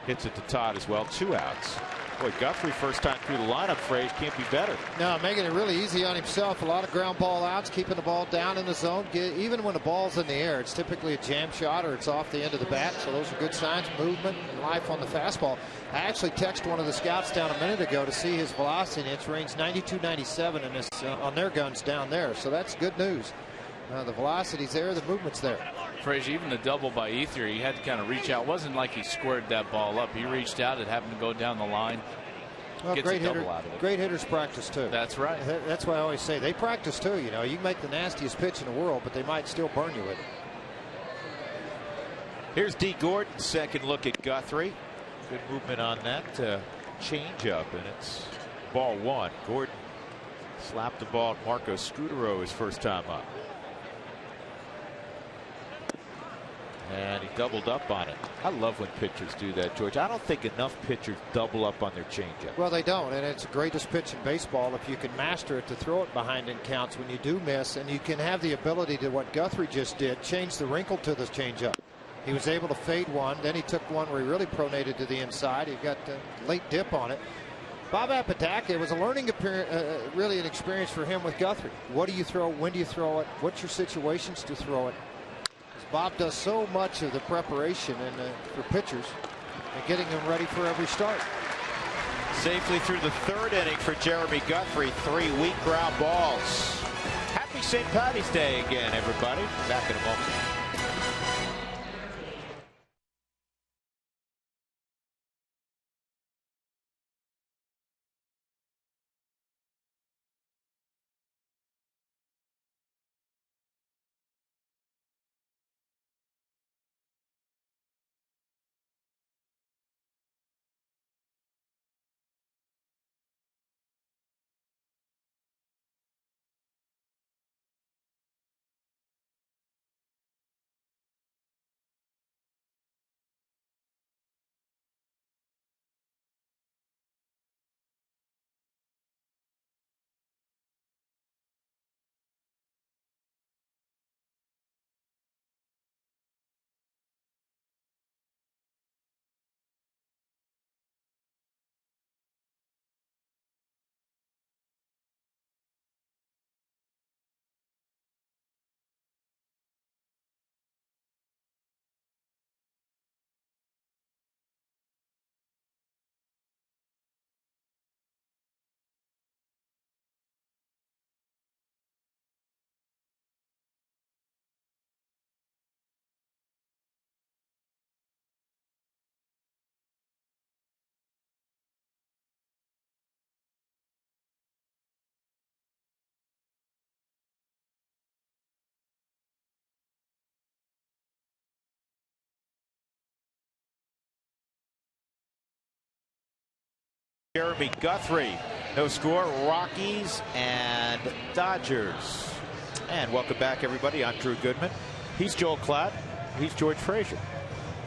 hits it to Todd as well. 2 outs. Boy, Guthrie first time through the lineup. Frazier can't be better. No, making it really easy on himself. A lot of ground ball outs, keeping the ball down in the zone. Even when the ball's in the air, it's typically a jam shot or it's off the end of the bat. So those are good signs. Movement and life on the fastball. I actually texted one of the scouts down a minute ago to see his velocity. It's range 92-97 and it's on their guns down there. So that's good news. The velocity's there, the movement's there. Frazier, even the double by Ether, he had to kind of reach out. It wasn't like he squared that ball up. He reached out. It happened to go down the line. Well, Gets great a double hitter, out of it. great hitters practice too. That's right. That's why I always say they practice too. You know, you can make the nastiest pitch in the world, but they might still burn you with it. Here's D. Gordon, second look at Guthrie. Good movement on that changeup, and it's ball 1. Gordon slapped the ball at Marco Scudero his first time up. And he doubled up on it. I love when pitchers do that, George. I don't think enough pitchers double up on their changeup. Well, they don't, and it's the greatest pitch in baseball if you can master it to throw it behind in counts when you do miss, and you can have the ability to, what Guthrie just did, change the wrinkle to the changeup. He was able to fade one, then he took one where he really pronated to the inside. He got a late dip on it. Bob Apodaca, it was a learning really an experience for him with Guthrie. What do you throw? When do you throw it? What's your situations to throw it? Bob does so much of the preparation for pitchers and getting them ready for every start. Safely through the third inning for Jeremy Guthrie. 3 weak ground balls. Happy St. Patty's Day again, everybody. Back in a moment. Jeremy Guthrie. No score, Rockies and Dodgers. And welcome back, everybody. I'm Drew Goodman. He's Joel Klatt. He's George Frazier.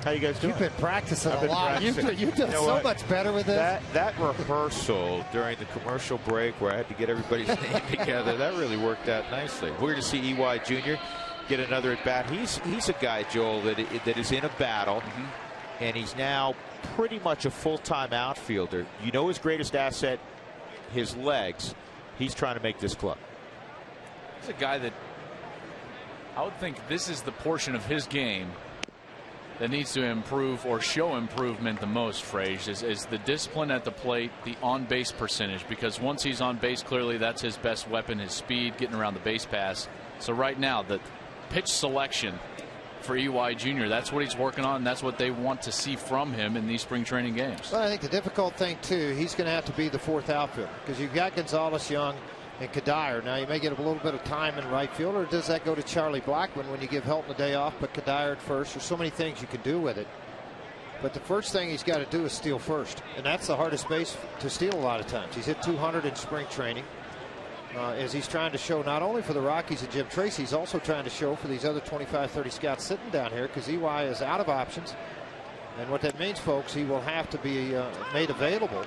How you guys doing? You've been practicing a lot. Practicing. You've done so much better with this. That rehearsal during the commercial break where I had to get everybody's name together, that really worked out nicely. We're going to see EY Jr. get another at bat. He's a guy, Joel, that is in a battle, and he's now pretty much a full-time outfielder. You know his greatest asset, his legs. He's trying to make this club. He's a guy that I would think this is the portion of his game that needs to improve or show improvement the most, Frage, is the discipline at the plate, the on-base percentage, because once he's on base, clearly that's his best weapon, his speed, getting around the base pass. So right now, the pitch selection for EY Jr., that's what he's working on, and that's what they want to see from him in these spring training games. Well, I think the difficult thing, too, he's going to have to be the fourth outfielder, because you've got Gonzalez, Young, and Kadire. Now, you may get a little bit of time in right field, or does that go to Charlie Blackmon when you give Helton a day off, but Kadire at first? There's so many things you can do with it. But the first thing he's got to do is steal first, and that's the hardest base to steal a lot of times. He's hit 200 in spring training. As he's trying to show not only for the Rockies and Jim Tracy, he's also trying to show for these other 25, 30 scouts sitting down here, because EY is out of options. And what that means, folks, he will have to be made available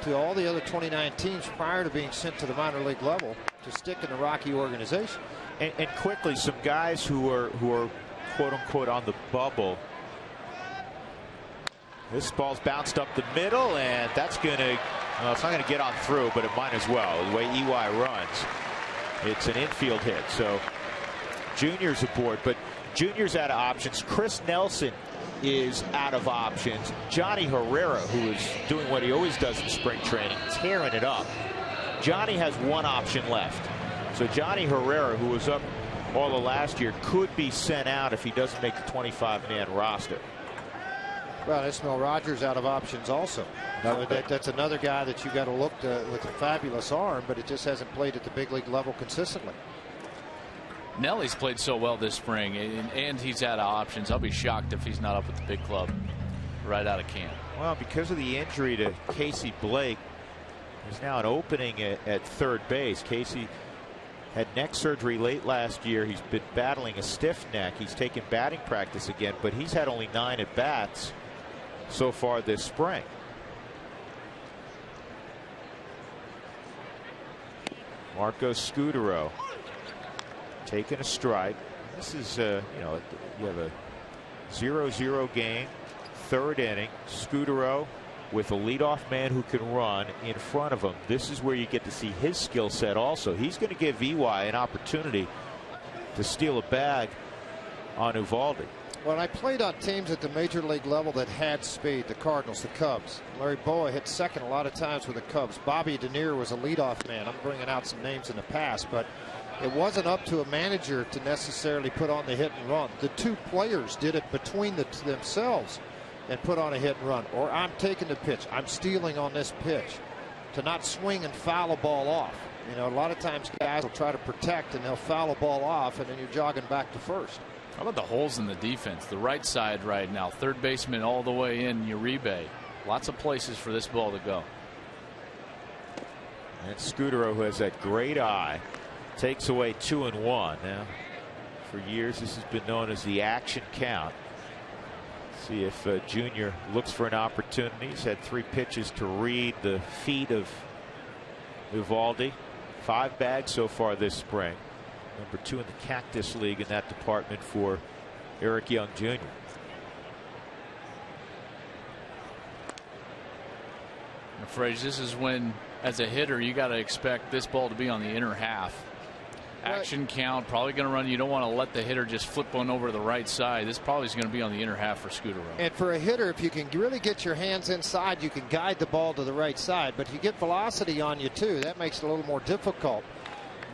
to all the other 29 teams prior to being sent to the minor league level to stick in the Rocky organization. And quickly, some guys who are quote unquote on the bubble. This ball's bounced up the middle, and that's going to, it's not going to get on through, but it might as well. The way EY runs, it's an infield hit. So Junior's aboard, but Junior's out of options. Chris Nelson is out of options. Johnny Herrera, who is doing what he always does in spring training, tearing it up. Johnny has one option left. So Johnny Herrera, who was up all of last year, could be sent out if he doesn't make the 25-man roster. Well, Ismail Rogers out of options also. That's another guy that you got to look to, with a fabulous arm, but it just hasn't played at the big league level consistently. Nelly's played so well this spring, and he's out of options. I'll be shocked if he's not up with the big club right out of camp. Well, because of the injury to Casey Blake, there's now an opening at third base. Casey had neck surgery late last year. He's been battling a stiff neck. He's taken batting practice again, but he's had only 9 at-bats so far this spring. Marco Scudero taking a strike. This is you know, you have a 0-0 game, third inning. Scudero with a leadoff man who can run in front of him. This is where you get to see his skill set also. He's going to give EY an opportunity to steal a bag on Uvalde. Well, I played on teams at the major league level that had speed. The Cardinals, the Cubs. Larry Boa hit second a lot of times with the Cubs. Bobby Denier was a leadoff man. I'm bringing out some names in the past, but it wasn't up to a manager to necessarily put on the hit and run. The two players did it between themselves and put on a hit and run. Or I'm taking the pitch. I'm stealing on this pitch. To not swing and foul a ball off. You know, a lot of times guys will try to protect and they'll foul a ball off, and then you're jogging back to first. How about the holes in the defense? The right side right now. Third baseman all the way in Uribe. Lots of places for this ball to go. And Scudero, who has that great eye, takes away 2-1. Now, for years, this has been known as the action count. See if Junior looks for an opportunity. He's had 3 pitches to read the feet of Uvalde. 5 bags so far this spring. Number 2 in the Cactus League in that department for Eric Young Jr. I'm afraid this is when, as a hitter, you got to expect this ball to be on the inner half. Action count, probably going to run. You don't want to let the hitter just flip one over to the right side. This probably is going to be on the inner half for Scudero. And for a hitter, if you can really get your hands inside, you can guide the ball to the right side. But you get velocity on you, too. That makes it a little more difficult.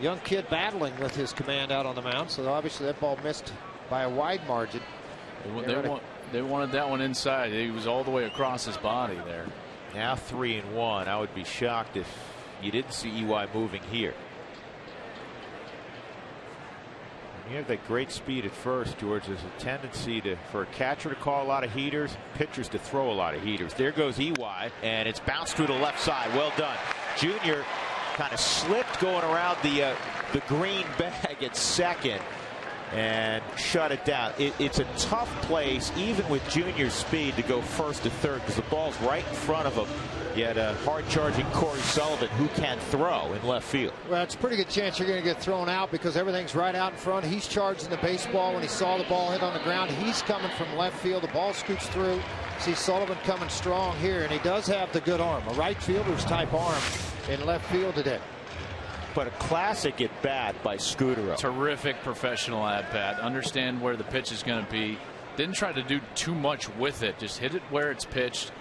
Young kid battling with his command out on the mound, so obviously that ball missed by a wide margin. They wanted that one inside. He was all the way across his body there. Now 3-1. I would be shocked if you didn't see EY moving here. You have that great speed at first, George. There's a tendency for a catcher to call a lot of heaters, pitchers to throw a lot of heaters. There goes EY, and it's bounced through the left side. Well done. Junior kind of slipped going around the green bag at second and shut it down. It's a tough place, even with Junior's speed, to go first to third because the ball's right in front of him. Yet a hard-charging Corey Sullivan who can throw in left field. Well, it's a pretty good chance you're going to get thrown out because everything's right out in front. He's charging the baseball. When he saw the ball hit on the ground, he's coming from left field. The ball scoots through. See Sullivan coming strong here, and he does have the good arm, a right fielder's type arm in left field today. But a classic at bat by Scudero. Terrific professional at bat. Understand where the pitch is going to be. Didn't try to do too much with it. Just hit it where it's pitched.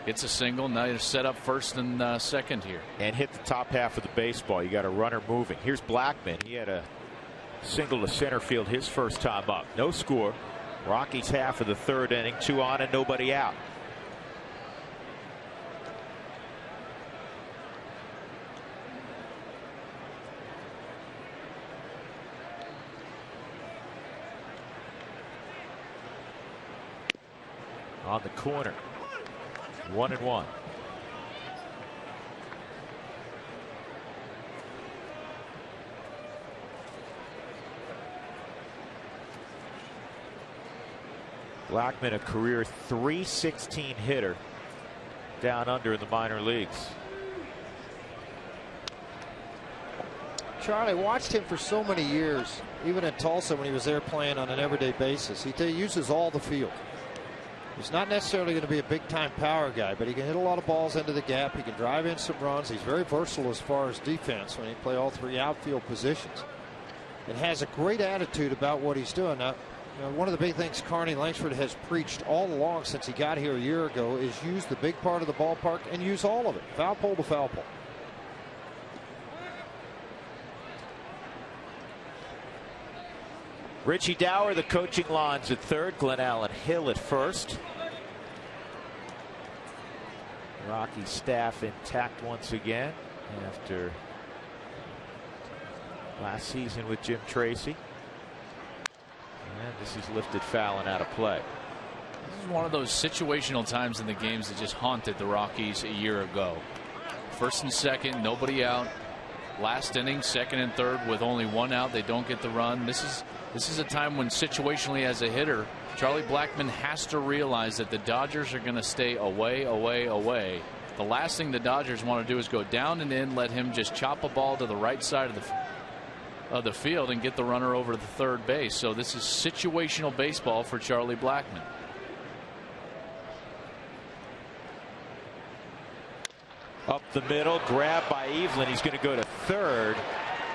It's a single. Now you're set up first and second here. And hit the top half of the baseball. You got a runner moving. Here's Blackman. He had a single to center field his first time up. No score. Rockies half of the third inning. 2 on and nobody out. On the corner. 1-1. Blackman, a career .316 hitter down under in the minor leagues. Charlie, watched him for so many years, even in Tulsa when he was there playing on an everyday basis. He uses all the field. He's not necessarily going to be a big-time power guy, but he can hit a lot of balls into the gap. He can drive in some runs. He's very versatile as far as defense when he play all 3 outfield positions, and has a great attitude about what he's doing. Now, one of the big things Carney Langsford has preached all along since he got here a year ago is use the big part of the ballpark and use all of it, foul pole to foul pole. Richie Dower, the coaching lines at third. Glenn Allen Hill at first. Rocky staff intact once again after last season with Jim Tracy. And this is lifted foul and out of play. This is one of those situational times in the games that just haunted the Rockies a year ago. First and second, nobody out. Last inning, second and third with only 1 out. They don't get the run. This is a time when situationally as a hitter, Charlie Blackman has to realize that the Dodgers are going to stay away, away, away. The last thing the Dodgers want to do is go down and in, let him just chop a ball to the right side of the field and get the runner over to the third base. So this is situational baseball for Charlie Blackman. Up the middle, grab by Evelyn. He's going to go to third.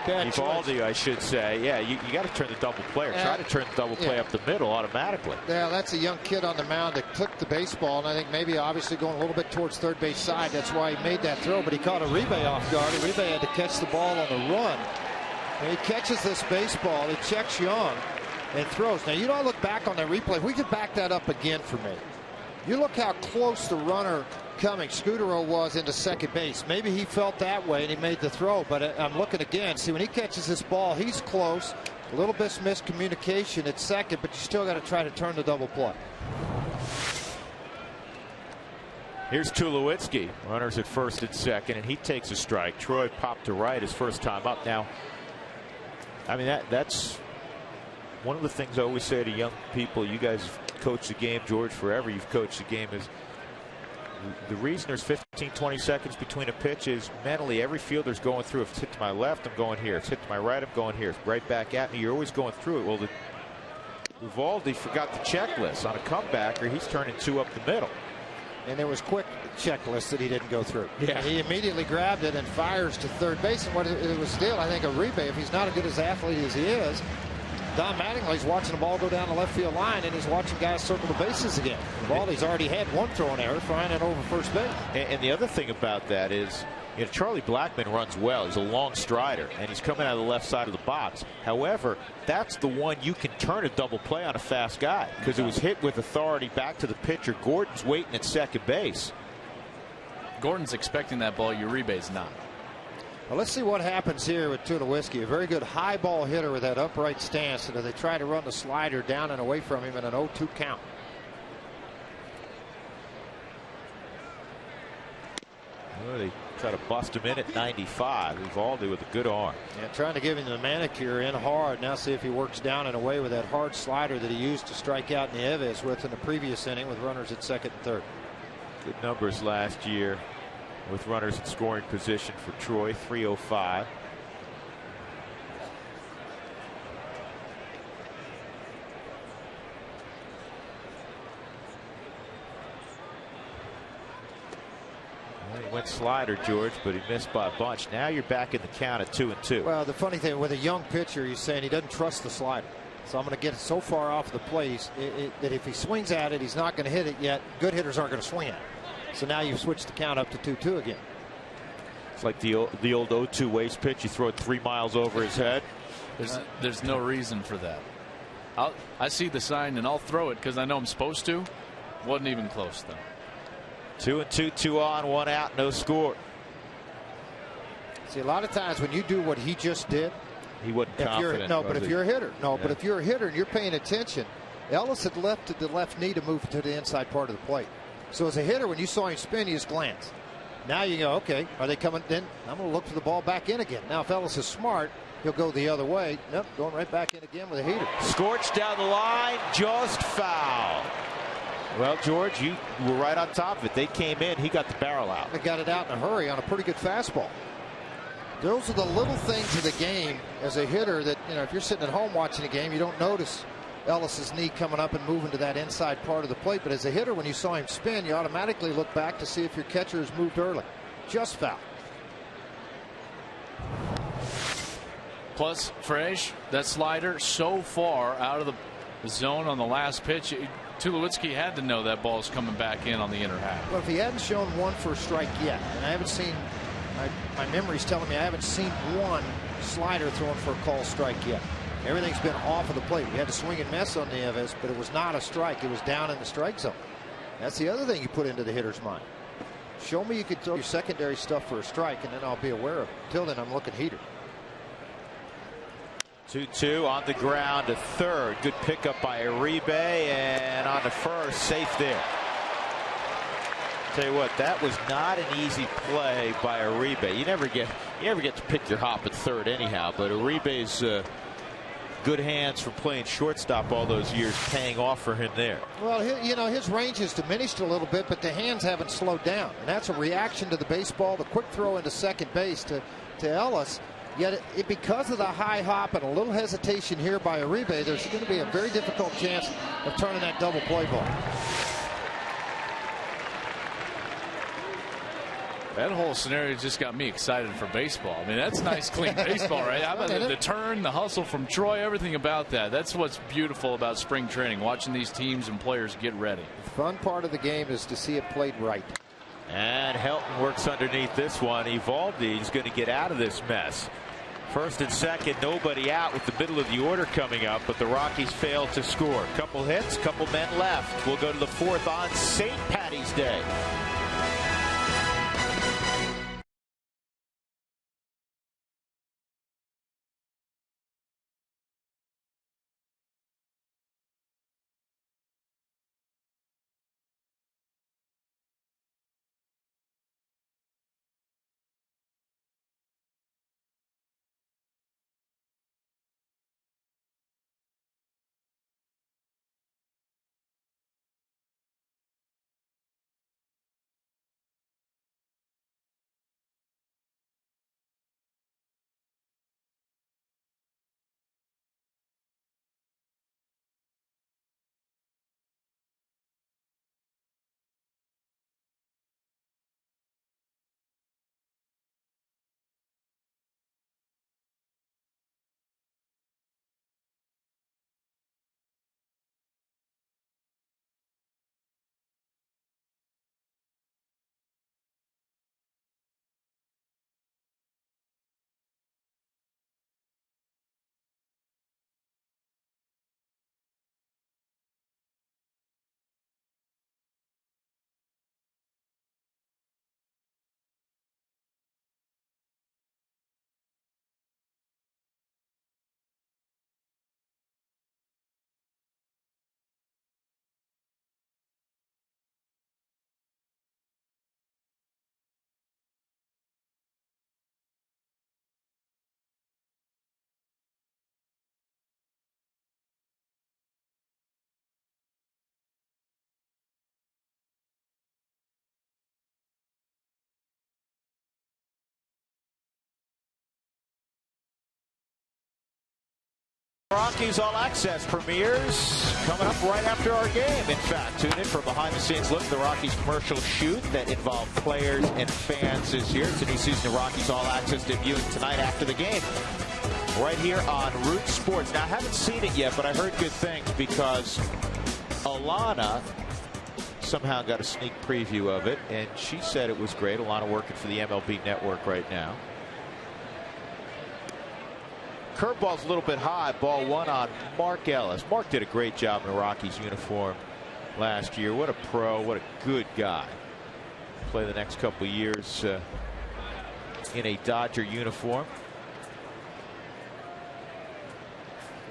Evaldi, I should say. Yeah, you got to turn the double play, or try to turn the double play up the middle automatically. Yeah, that's a young kid on the mound that took the baseball, and I think maybe obviously going a little bit towards third base side. That's why he made that throw, but he caught Uribe off guard. Uribe had to catch the ball on the run. And he catches this baseball, he checks Young, and throws. Now, you don't look back on that replay. We could back that up again for me. You look how close the runner coming Scudero was into second base. Maybe he felt that way and he made the throw, but I'm looking again. See, when he catches this ball, he's close. A little bit miscommunication at second, but you still got to try to turn the double play. Here's Tulowitzki, runners at first and second, and he takes a strike. Troy popped to right his first time up. Now, I mean, that's one of the things I always say to young people. You guys have coached the game, George, forever. You've coached the game. Is the reason there's 15-20 seconds between a pitch is mentally every fielder's going through. If it's hit to my left, I'm going here. If it's hit to my right, I'm going here. It's right back at me. You're always going through it. Well, Evaldi forgot the checklist on a comeback, or he's turning 2 up the middle. And there was quick checklist that he didn't go through. Yeah. He immediately grabbed it and fires to third base. And what it was still, I think, Uribe, if he's not as good as athlete as he is, Don Mattingly's watching the ball go down the left field line, and he's watching guys circle the bases again. Evaldi's already had one throwing error, flying it over first base. And the other thing about that is, you know, Charlie Blackman runs well. He's a long strider, and he's coming out of the left side of the box. However, that's the one you can turn a double play on a fast guy, because it was hit with authority back to the pitcher. Gordon's waiting at second base. Gordon's expecting that ball. Uribe's not. Well, let's see what happens here with Tulowitzki. A very good high ball hitter with that upright stance. And they try to run the slider down and away from him in an 0-2 count. Well, they try to bust him in at 95. Uvalde with a good arm. Yeah, trying to give him the manicure in hard. Now see if he works down and away with that hard slider that he used to strike out Nieves with in the previous inning with runners at second and third. Good numbers last year with runners in scoring position for Troy. 305. Well, he went slider, George, but he missed by a bunch. Now you're back in the count at 2-2. Well, the funny thing with a young pitcher, he's saying he doesn't trust the slider. So I'm going to get it so far off the plate that if he swings at it, he's not going to hit it yet. Good hitters aren't going to swing at it. So now you've switched the count up to 2-2 again. It's like the old 0-2 waste pitch. You throw it 3 miles over his head. There's no reason for that. I see the sign and I'll throw it because I know I'm supposed to. Wasn't even close though. 2-2, 2 on, 1 out, no score. See, a lot of times when you do what he just did, he wasn't confident. But if you're a hitter, but if you're a hitter and you're paying attention, Ellis had lifted the left knee to move to the inside part of the plate. So as a hitter, when you saw him spin, you just glance. Now you go, okay, are they coming? Then I'm going to look for the ball back in again. Now, if Ellis is smart, he'll go the other way. Nope, going right back in again with a heater. Scorched down the line, just foul. Well, George, you were right on top of it. They came in. He got the barrel out. They got it out in a hurry on a pretty good fastball. Those are the little things of the game as a hitter that, if you're sitting at home watching a game, you don't notice Ellis's knee coming up and moving to that inside part of the plate. But as a hitter, when you saw him spin, you automatically look back to see if your catcher has moved early. Just foul. Plus, Fresh, that slider so far out of the zone on the last pitch. Tulowitzki had to know that ball's coming back in on the inner half. Well, if he hadn't shown one for a strike yet, and I haven't seen, my memory's telling me I haven't seen one slider thrown for a call strike yet. Everything's been off of the plate. We had to swing and miss on Nieves, but it was not a strike. It was down in the strike zone. That's the other thing you put into the hitter's mind. Show me you could throw your secondary stuff for a strike, and then I'll be aware of it. Till then, I'm looking heater. 2-2 on the ground to third. Good pickup by Uribe, and on to first, safe there. Tell you what, that was not an easy play by Uribe. You never get to pick your hop at third anyhow, but Uribe's good hands for playing shortstop all those years paying off for him there. Well, his range has diminished a little bit, but the hands haven't slowed down, and that's a reaction to the baseball. The quick throw into second base to Ellis. Yet, because of the high hop and a little hesitation here by Uribe, there's going to be a very difficult chance of turning that double play ball. That whole scenario just got me excited for baseball. I mean, that's nice, clean baseball, right? How about the turn, the hustle from Troy, everything about that? That's what's beautiful about spring training, watching these teams and players get ready. The fun part of the game is to see it played right. And Helton works underneath this one. Evalde is going to get out of this mess. First and second, nobody out with the middle of the order coming up, but the Rockies fail to score. Couple hits, couple men left. We'll go to the fourth on St. Patty's Day. Rockies All Access premieres coming up right after our game. In fact, tune in for a behind-the-scenes look at the Rockies commercial shoot that involved players and fans this year. It's a new season of Rockies All Access debuting tonight after the game, right here on Root Sports. Now, I haven't seen it yet, but I heard good things because Alana somehow got a sneak preview of it, and she said it was great. Alana working for the MLB Network right now. Curveball's a little bit high. Ball one on Mark Ellis. Mark did a great job in a Rockies uniform last year. What a pro. What a good guy. Play the next couple of years in a Dodger uniform.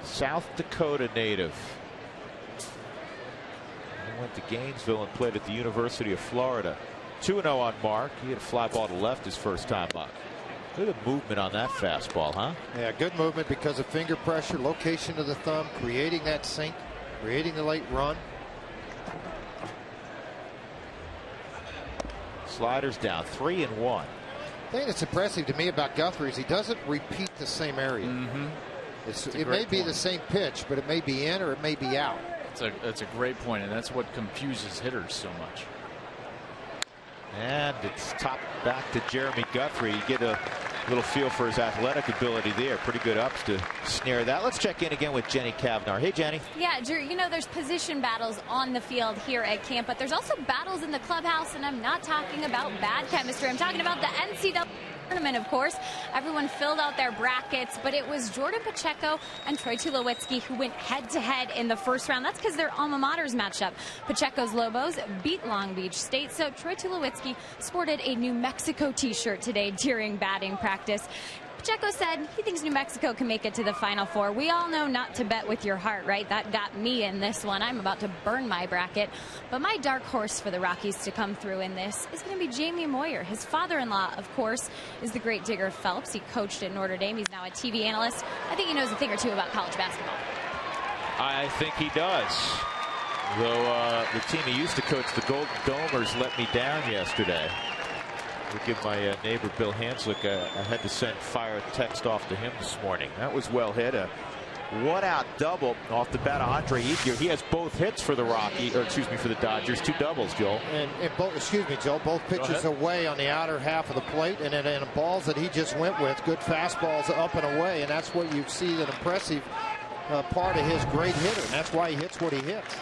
South Dakota native. He went to Gainesville and played at the University of Florida. 2-0 on Mark. He had a fly ball to left his first time up. Look at the movement on that fastball, huh? Yeah, good movement because of finger pressure, location of the thumb, creating that sink, creating the late run. Sliders down 3-1. The thing that's impressive to me about Guthrie is he doesn't repeat the same area. It may be the same pitch, but it may be in or it may be out. That's a great point, and that's what confuses hitters so much. And it's topped back to Jeremy Guthrie. You get a little feel for his athletic ability there. Pretty good ups to snare that. Let's check in again with Jenny Kavnar. Hey, Jenny. Yeah, Drew, you know, there's position battles on the field here at camp, but there's also battles in the clubhouse, and I'm not talking about bad chemistry. I'm talking about the NCAA tournament, of course. Everyone filled out their brackets, but it was Jordan Pacheco and Troy Tulowitzki who went head-to-head in the first round. That's because their alma maters matched up. Pacheco's Lobos beat Long Beach State, so Troy Tulowitzki sported a New Mexico t-shirt today during batting practice. Pacheco said he thinks New Mexico can make it to the Final Four. We all know not to bet with your heart, right? That got me in this one. I'm about to burn my bracket. But my dark horse for the Rockies to come through in this is going to be Jamie Moyer. His father-in-law, of course, is the great Digger Phelps. He coached at Notre Dame. He's now a TV analyst. I think he knows a thing or two about college basketball. I think he does. Though the team he used to coach, the Golden Domers, let me down yesterday. We'll give my neighbor Bill Hanslick I had to send fire text off to him this morning. That was well hit. A one-out double off the bat of Andre Ethier. He has both hits for the for the Dodgers. 2 doubles, Joel. And both, Joe, both pitches away on the outer half of the plate, and then balls that he just went with, good fastballs up and away, and that's what you see, an impressive part of his great hitter, and that's why he hits what he hits.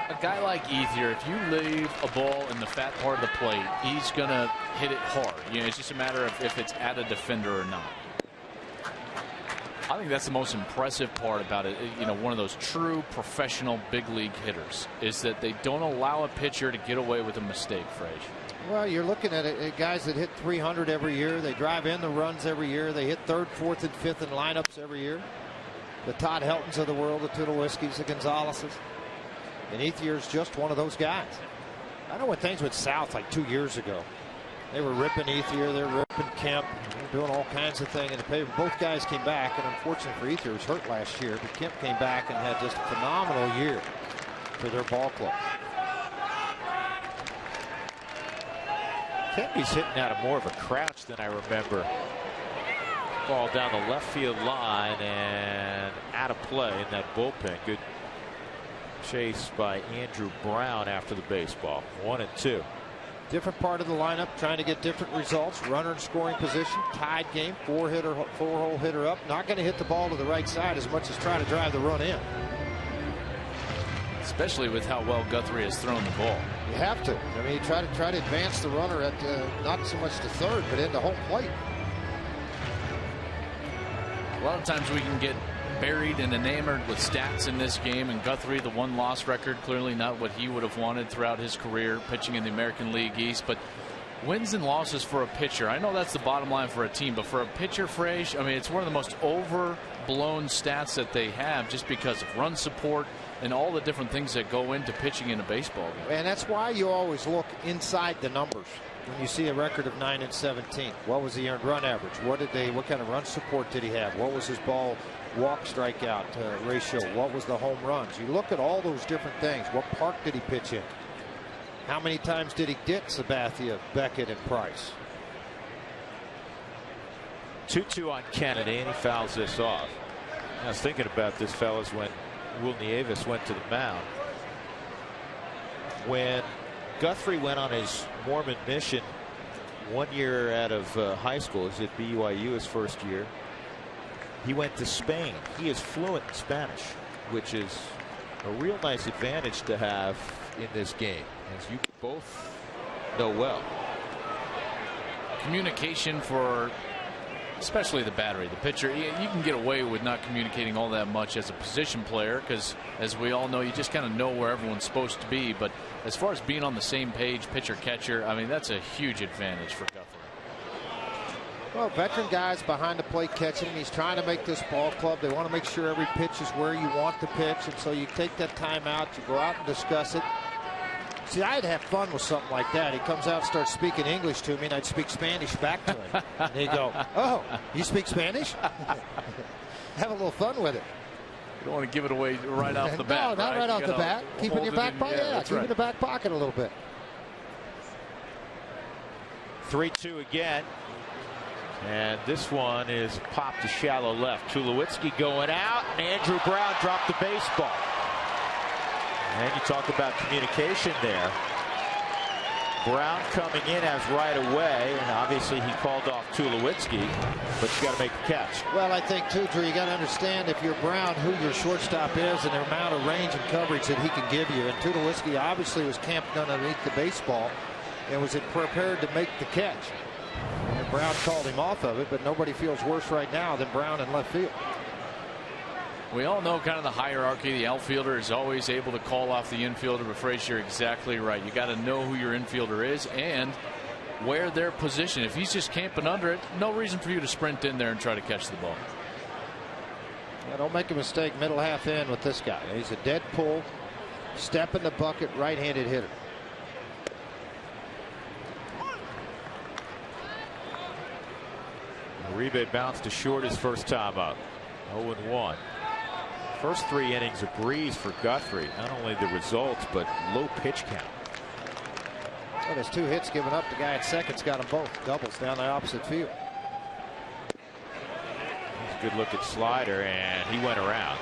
A guy like Ethier, if you leave a ball in the fat part of the plate, he's going to hit it hard. You know, it's just a matter of if it's at a defender or not. I think that's the most impressive part about it. You know, one of those true professional big league hitters is that they don't allow a pitcher to get away with a mistake, Frage. Well, you're looking at guys that hit 300 every year. They drive in the runs every year. They hit 3rd, 4th, and 5th in lineups every year. The Todd Heltons of the world, the Tulowitzkis, the Gonzaleses. And Ethier's just one of those guys. I know when things went south like 2 years ago. They were ripping Ethier, they were ripping Kemp, they were doing all kinds of things in the paper. Both guys came back, and unfortunately for Ethier, he was hurt last year. But Kemp came back and had just a phenomenal year for their ball club. Kempy's hitting out of more of a crouch than I remember. Ball down the left field line and out of play in that bullpen. Good chase by Andrew Brown after the baseball. 1-2. Different part of the lineup, trying to get different results. Runner in scoring position, tied game, 4-hole hitter up. Not going to hit the ball to the right side as much as try to drive the run in. Especially with how well Guthrie has thrown the ball. You have to. I mean, you try to advance the runner at not so much to third, but into home plate. A lot of times we can get buried and enamored with stats in this game, and Guthrie, the 1-loss record, clearly not what he would have wanted throughout his career pitching in the American League East. But wins and losses for a pitcher, I know that's the bottom line for a team, but for a pitcher, Frage, I mean, it's one of the most overblown stats that they have just because of run support and all the different things that go into pitching in a baseball game. And that's why you always look inside the numbers when you see a record of 9-17. What was the earned run average? What kind of run support did he have? What was his ball walk strikeout ratio? What was the home runs? You look at all those different things. What park did he pitch in? How many times did he get Sabathia, Beckett, and Price? 2-2 on Kennedy, and he fouls this off. I was thinking about this, fellas, when Will Nieves went to the mound. When Guthrie went on his Mormon mission 1 year out of high school, is at BYU his first year, he went to Spain. He is fluent in Spanish, which is a real nice advantage to have in this game, as you both know well. Communication for especially the battery, the pitcher. You can get away with not communicating all that much as a position player, because as we all know, you just kind of know where everyone's supposed to be. But as far as being on the same page, pitcher catcher, I mean, that's a huge advantage for Guthrie. Well, veteran guys behind the plate catching him. He's trying to make this ball club. They want to make sure every pitch is where you want the pitch, and so you take that time out, you go out and discuss it. See, I'd have fun with something like that. He comes out and starts speaking English to me, and I'd speak Spanish back to him. And he'd go, "Oh, you speak Spanish?" Have a little fun with it. You don't want to give it away right off the bat. No, not right off the bat. Keep it in your back pocket. Yeah, keep it in the back pocket a little bit. 3-2 again. And this one is popped to shallow left. Tulowitzki going out. Andrew Brown dropped the baseball. And you talk about communication there. Brown coming in as right away, and obviously he called off Tulowitzki, but you got to make the catch. Well, I think too, Drew, you got to understand if you're Brown, who your shortstop is and the amount of range and coverage that he can give you. And Tulowitzki obviously was camped underneath the baseball and was prepared to make the catch. And Brown called him off of it, but nobody feels worse right now than Brown in left field. We all know kind of the hierarchy. The outfielder is always able to call off the infielder, but Frazier, you're exactly right. You got to know who your infielder is and where they're positioned. If he's just camping under it, no reason for you to sprint in there and try to catch the ball. Yeah, don't make a mistake middle half in with this guy. He's a dead pull, step in the bucket, right-handed hitter. Uribe bounced to short his first time up. 0-1. First 3 innings a breeze for Guthrie. Not only the results, but low pitch count. Well, there's 2 hits given up. The guy at second's got them both. Doubles down the opposite field. That's a good look at slider, and he went around.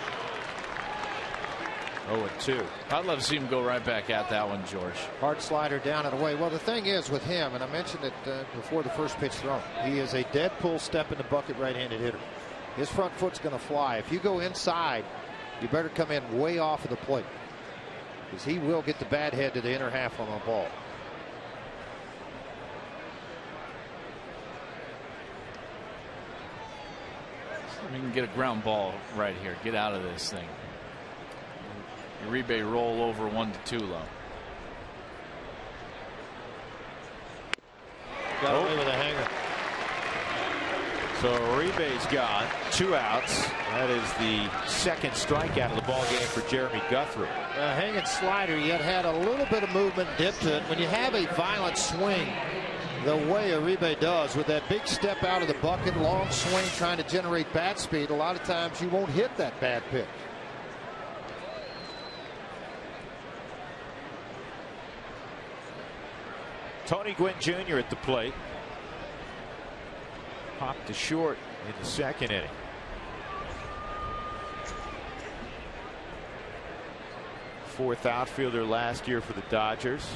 0-2. I'd love to see him go right back at that one, George. Hard slider down and away. Well, the thing is with him, and I mentioned it before the first pitch thrown, he is a dead pull, step in the bucket, right-handed hitter. His front foot's going to fly. If you go inside, you better come in way off of the plate, because he will get the bad head to the inner half on the ball. We can get a ground ball right here. Get out of this thing. Uribe roll over 1-2 low. Got away with a hanger. So Uribe's gone. 2 outs. That is the second strikeout of the ball game for Jeremy Guthrie. Hanging slider, yet had a little bit of movement, dip to it. When you have a violent swing the way Uribe does, with that big step out of the bucket, long swing trying to generate bat speed, a lot of times you won't hit that bad pitch. Tony Gwynn Jr. at the plate. Popped to short in the second inning. Fourth outfielder last year for the Dodgers.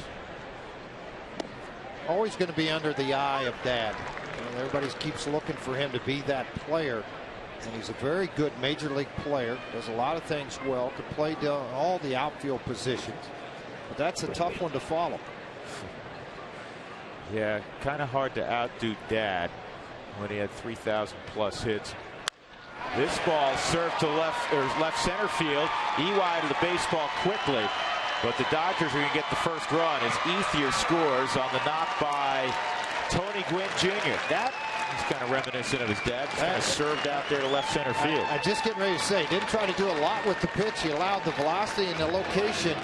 Always going to be under the eye of Dad. Everybody keeps looking for him to be that player. And he's a very good major league player. Does a lot of things well. Can play down all the outfield positions. But that's a tough one to follow. Yeah, kind of hard to outdo Dad when he had 3,000 plus hits. This ball served to left center field. Ewide to the baseball quickly, but the Dodgers are going to get the first run as Ethier scores on the knock by Tony Gwynn Jr. That is kind of reminiscent of his dad. Just kind of served out there to left center field. I just getting ready to say, didn't try to do a lot with the pitch. He allowed the velocity and the location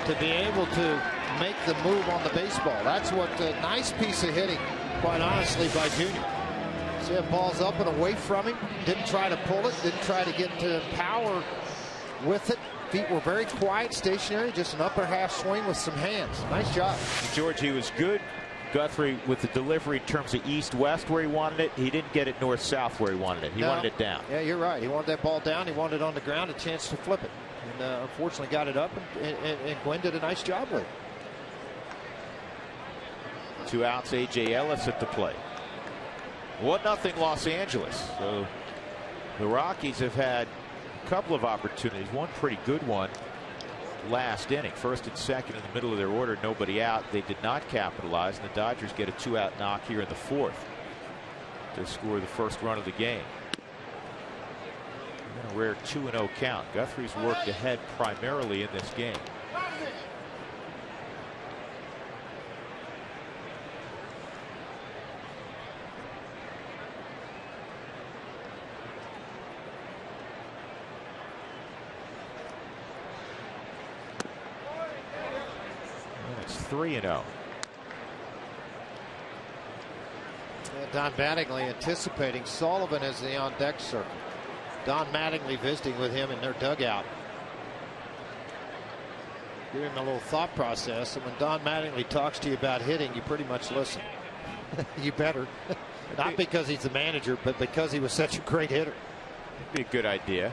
to be able to make the move on the baseball. That's what a nice piece of hitting, quite honestly, by Junior. See that ball's up and away from him. Didn't try to pull it. Didn't try to get to power with it. Feet were very quiet, stationary. Just an upper half swing with some hands. Nice job. George, he was good Guthrie with the delivery in terms of east-west where he wanted it. He didn't get it north-south where he wanted it. He wanted it down. Yeah, you're right. He wanted that ball down. He wanted it on the ground, a chance to flip it. And unfortunately got it up, and Gwynn did a nice job with it. 2 outs, A.J. Ellis at the plate. 1-0 Los Angeles. So the Rockies have had a couple of opportunities. One pretty good one last inning. First and second in the middle of their order, nobody out. They did not capitalize, and the Dodgers get a 2-out knock here in the 4th to score the first run of the game. A rare 2-0 count. Guthrie's worked ahead primarily in this game. It's 3-0. Don Mattingly anticipating Sullivan as the on-deck circle. Don Mattingly visiting with him in their dugout. Give him a little thought process, and when Don Mattingly talks to you about hitting, you pretty much listen. You better. Not because he's the manager, but because he was such a great hitter. Be a good idea.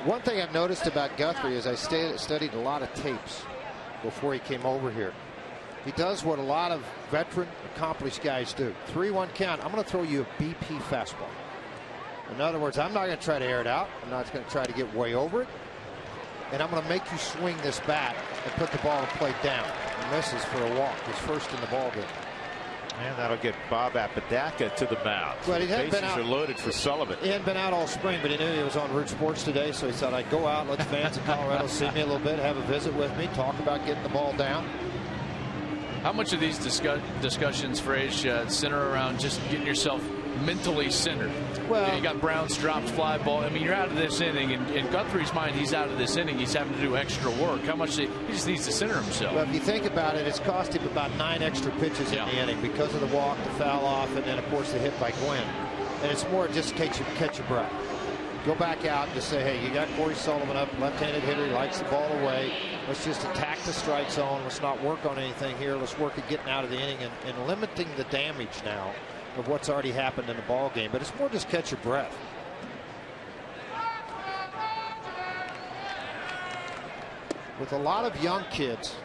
One thing I've noticed about Guthrie is I studied a lot of tapes before he came over here. He does what a lot of veteran, accomplished guys do. 3-1 count. I'm going to throw you a BP fastball. In other words, I'm not going to try to air it out. I'm not going to try to get way over it. And I'm going to make you swing this bat and put the ball to plate down. He misses for a walk. His first in the ball game. And that'll get Bob Apodaca to the mound. But he the hadn't bases been out. Are loaded for Sullivan. He hadn't been out all spring, but he knew he was on Root Sports today, so he said, I'd go out, let the fans in Colorado see me a little bit, have a visit with me, talk about getting the ball down. How much of these discussions, Frage, center around just getting yourself mentally centered? Well, you got Brown's dropped fly ball. I mean, you're out of this inning, and in Guthrie's mind, he's out of this inning. He's having to do extra work. How much he just needs to center himself. Well, if you think about it, it's cost him about 9 extra pitches in the inning because of the walk, the foul off, and then, of course, the hit by Gwynn. And it's more just catch your breath. Go back out and just say, hey, you got Corey Sullivan up, left-handed hitter. He likes the ball away. Let's just attack the strike zone. Let's not work on anything here. Let's work at getting out of the inning and limiting the damage now of what's already happened in the ball game. But it's more just catch your breath. With a lot of young kids,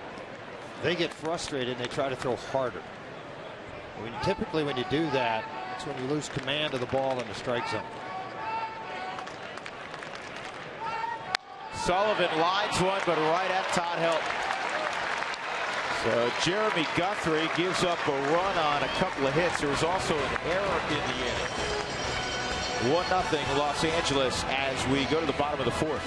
they get frustrated and they try to throw harder. Typically when you do that, that's when you lose command of the ball in the strike zone. Sullivan lines one, but right at Todd Helton. So Jeremy Guthrie gives up a run on a couple of hits. There was also an error in the inning. 1-0 Los Angeles as we go to the bottom of the 4th.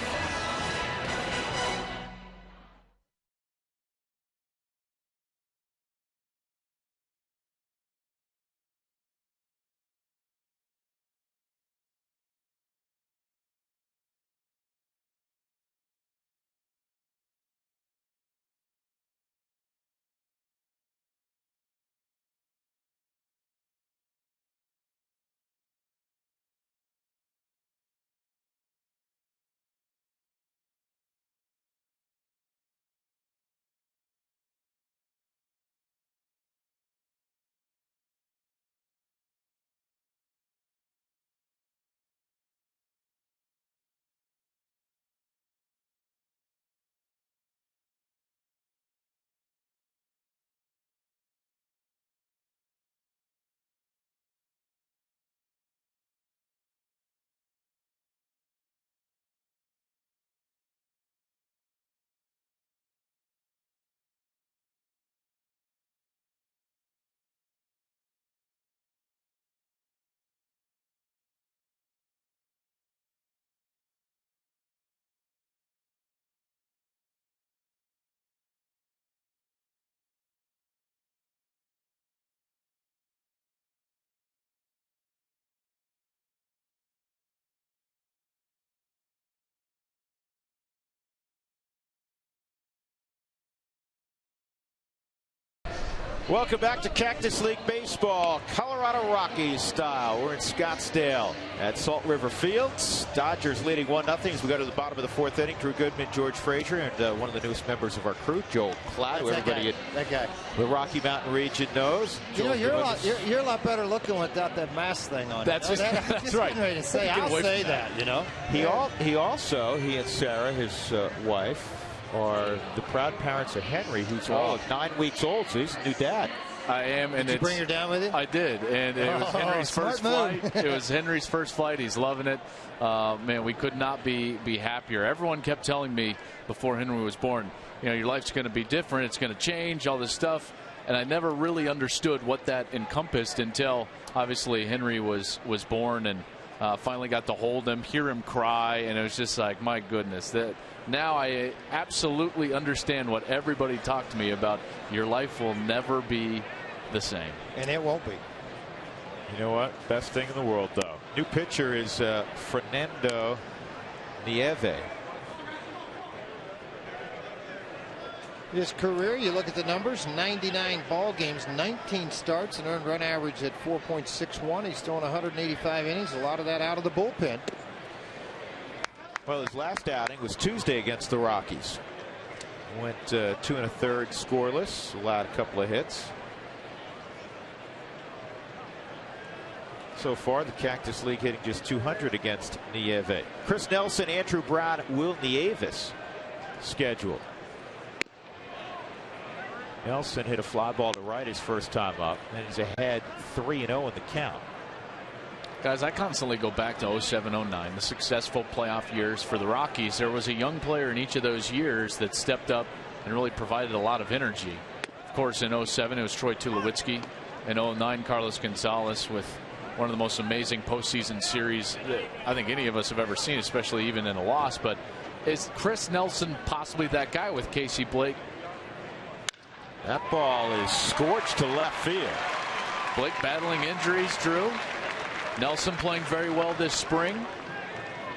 Welcome back to Cactus League Baseball, Colorado Rockies style. We're in Scottsdale at Salt River Fields. Dodgers leading 1-0 as we go to the bottom of the fourth inning. Drew Goodman, George Frazier, and one of the newest members of our crew, Joel Klatt, who everybody that guy. The Rocky Mountain region knows. You know, you're a lot better looking without that mask thing on. That's you know? that's right. Ready to say, I'll say that. You know. He and Sarah, his wife, are the proud parents of Henry, who's 9 weeks old, so he's a new dad. I am, and did you bring her down with you? I did, and it was Henry's first flight. It was Henry's first flight. He's loving it. Man, we could not be happier. Everyone kept telling me before Henry was born, you know, your life's going to be different. It's going to change, all this stuff. And I never really understood what that encompassed until obviously Henry was born, and finally got to hold him, hear him cry, and it was just like, my goodness, that. Now I absolutely understand what everybody talked to me about. Your life will never be the same. And it won't be. You know what? Best thing in the world, though. New pitcher is Fernando Nieve. His career, you look at the numbers, 99 ball games, 19 starts, an earned run average at 4.61. He's thrown 185 innings, a lot of that out of the bullpen. Well, his last outing was Tuesday against the Rockies. Went 2 1/3 scoreless, allowed a couple of hits. So far, the Cactus League hitting just 200 against Nieve. Chris Nelson, Andrew Brown, Will Nieves scheduled. Nelson hit a fly ball to right his first time up, and he's ahead 3-0 in the count. Guys, I constantly go back to 07-09, the successful playoff years for the Rockies. There was a young player in each of those years that stepped up and really provided a lot of energy. Of course, in 07, it was Troy Tulowitzki. In 09, Carlos Gonzalez, with one of the most amazing postseason series that I think any of us have ever seen, especially even in a loss. But is Chris Nelson possibly that guy with Casey Blake? That ball is scorched to left field. Blake battling injuries, Drew. Nelson playing very well this spring.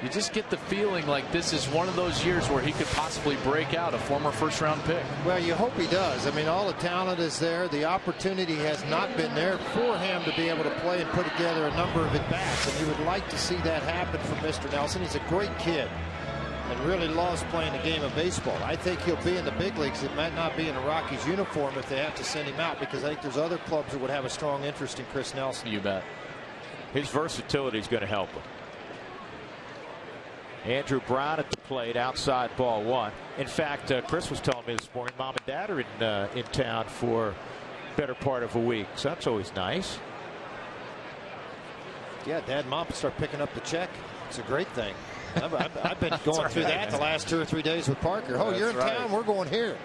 You just get the feeling like this is one of those years where he could possibly break out, a former first-round pick. Well, you hope he does. I mean, all the talent is there. The opportunity has not been there for him to be able to play and put together a number of at-bats, and you would like to see that happen from Mr. Nelson. He's a great kid and really loves playing the game of baseball. I think he'll be in the big leagues. It might not be in a Rockies uniform if they have to send him out, because I think there's other clubs that would have a strong interest in Chris Nelson. You bet. His versatility is going to help him. Andrew Brown at the plate, outside ball one. In fact, Chris was telling me this morning, Mom and Dad are in town for better part of a week, so that's always nice. Yeah, Dad and Mom start picking up the check. It's a great thing. I've been going through that the last 2 or 3 days with Parker. Oh, you're in town, we're going here.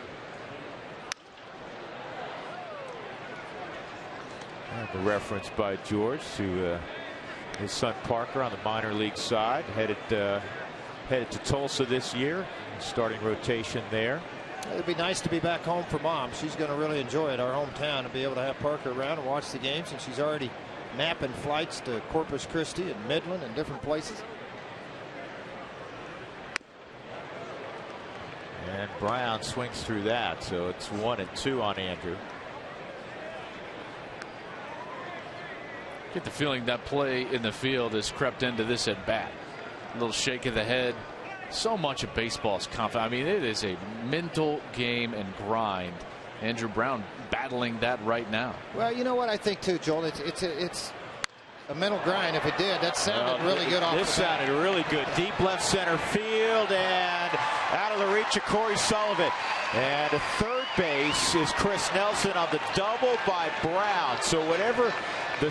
And the reference by George to his son Parker on the minor league side, headed to Tulsa this year, starting rotation there. It'd be nice to be back home for Mom. She's going to really enjoy it, our hometown, and be able to have Parker around and watch the games. And she's already mapping flights to Corpus Christi and Midland and different places. And Brown swings through that, so it's 1-2 on Andrew. Get the feeling that play in the field has crept into this at bat. A little shake of the head. So much of baseball is confident. I mean, it is a mental game and grind. Andrew Brown battling that right now. Well, you know what I think too, Joel. It's a mental grind. If it did, that sounded really good off. This sounded really good. Deep left center field and out of the reach of Corey Sullivan. And at third base is Chris Nelson on the double by Brown. So whatever the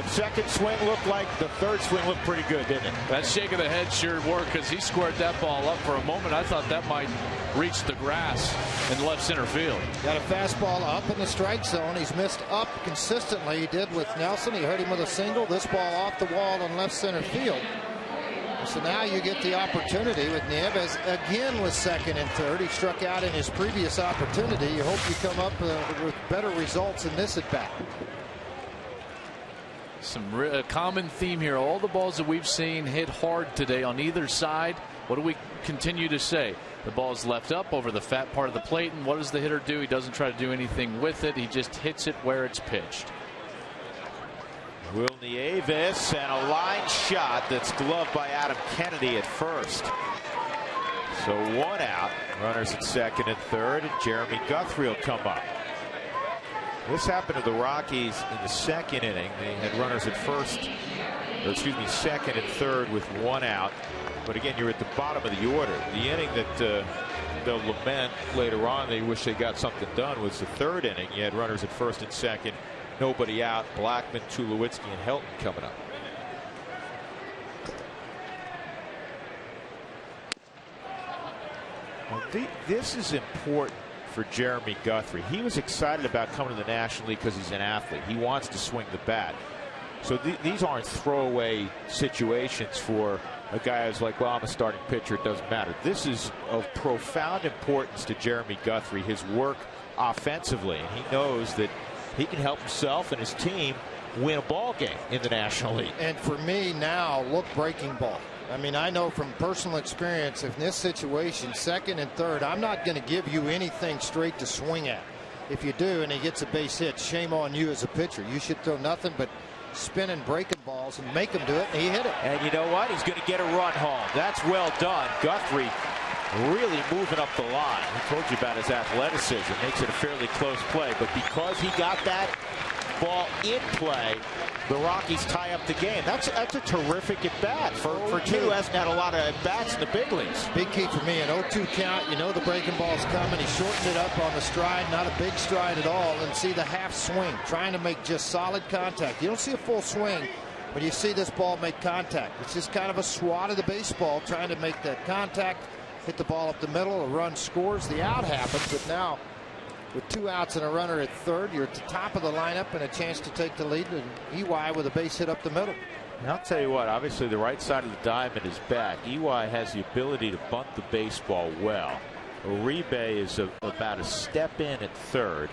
second swing looked like, the third swing looked pretty good, didn't it? That shake of the head sure worked, because he squared that ball up. For a moment, I thought that might reach the grass in left center field. Got a fastball up in the strike zone. He's missed up consistently. He did with Nelson. He hurt him with a single. This ball off the wall in left center field. So now you get the opportunity with Nieves again with second and third. He struck out in his previous opportunity. You hope you come up with better results in this at bat. A common theme here. All the balls that we've seen hit hard today on either side. What do we continue to say? The ball is left up over the fat part of the plate, and what does the hitter do? He doesn't try to do anything with it. He just hits it where it's pitched. Will Nieves, and a line shot that's gloved by Adam Kennedy at first. So 1 out. Runners at second and third, and Jeremy Guthrie will come up. This happened to the Rockies in the second inning. They had runners at second and third with 1 out. But again, you're at the bottom of the order. The inning that they'll lament later on, they wish they got something done, was the third inning. You had runners at first and second, nobody out. Blackman, Tulowitzki, and Helton coming up. Well, this is important for Jeremy Guthrie. He was excited about coming to the National League because he's an athlete. He wants to swing the bat. So these aren't throwaway situations for a guy who's like, well, I'm a starting pitcher, it doesn't matter. This is of profound importance to Jeremy Guthrie, his work offensively, and he knows that he can help himself and his team win a ball game in the National League. And for me now, look, breaking ball. I mean, I know from personal experience, in this situation, second and third, I'm not going to give you anything straight to swing at. If you do and he gets a base hit, shame on you as a pitcher. You should throw nothing but spinning, breaking balls and make him do it, and he hit it. And you know what? He's going to get a run home. That's well done. Guthrie really moving up the line. I told you about his athleticism. Makes it a fairly close play, but because he got that ball in play, the Rockies tie up the game. That's a terrific at bat for a kid who hasn't had a lot of at bats in the big leagues. Big key for me, an 0-2 count. You know the breaking ball's coming. He shortened it up on the stride, not a big stride at all, and see the half swing, trying to make just solid contact. You don't see a full swing, but you see this ball make contact. It's just kind of a swat of the baseball, trying to make that contact, hit the ball up the middle. A run scores, the out happens, but now with 2 outs and a runner at third, you're at the top of the lineup and a chance to take the lead, and EY with a base hit up the middle. And I'll tell you what, obviously the right side of the diamond is back. EY has the ability to bunt the baseball well. Uribe is about a step in at third.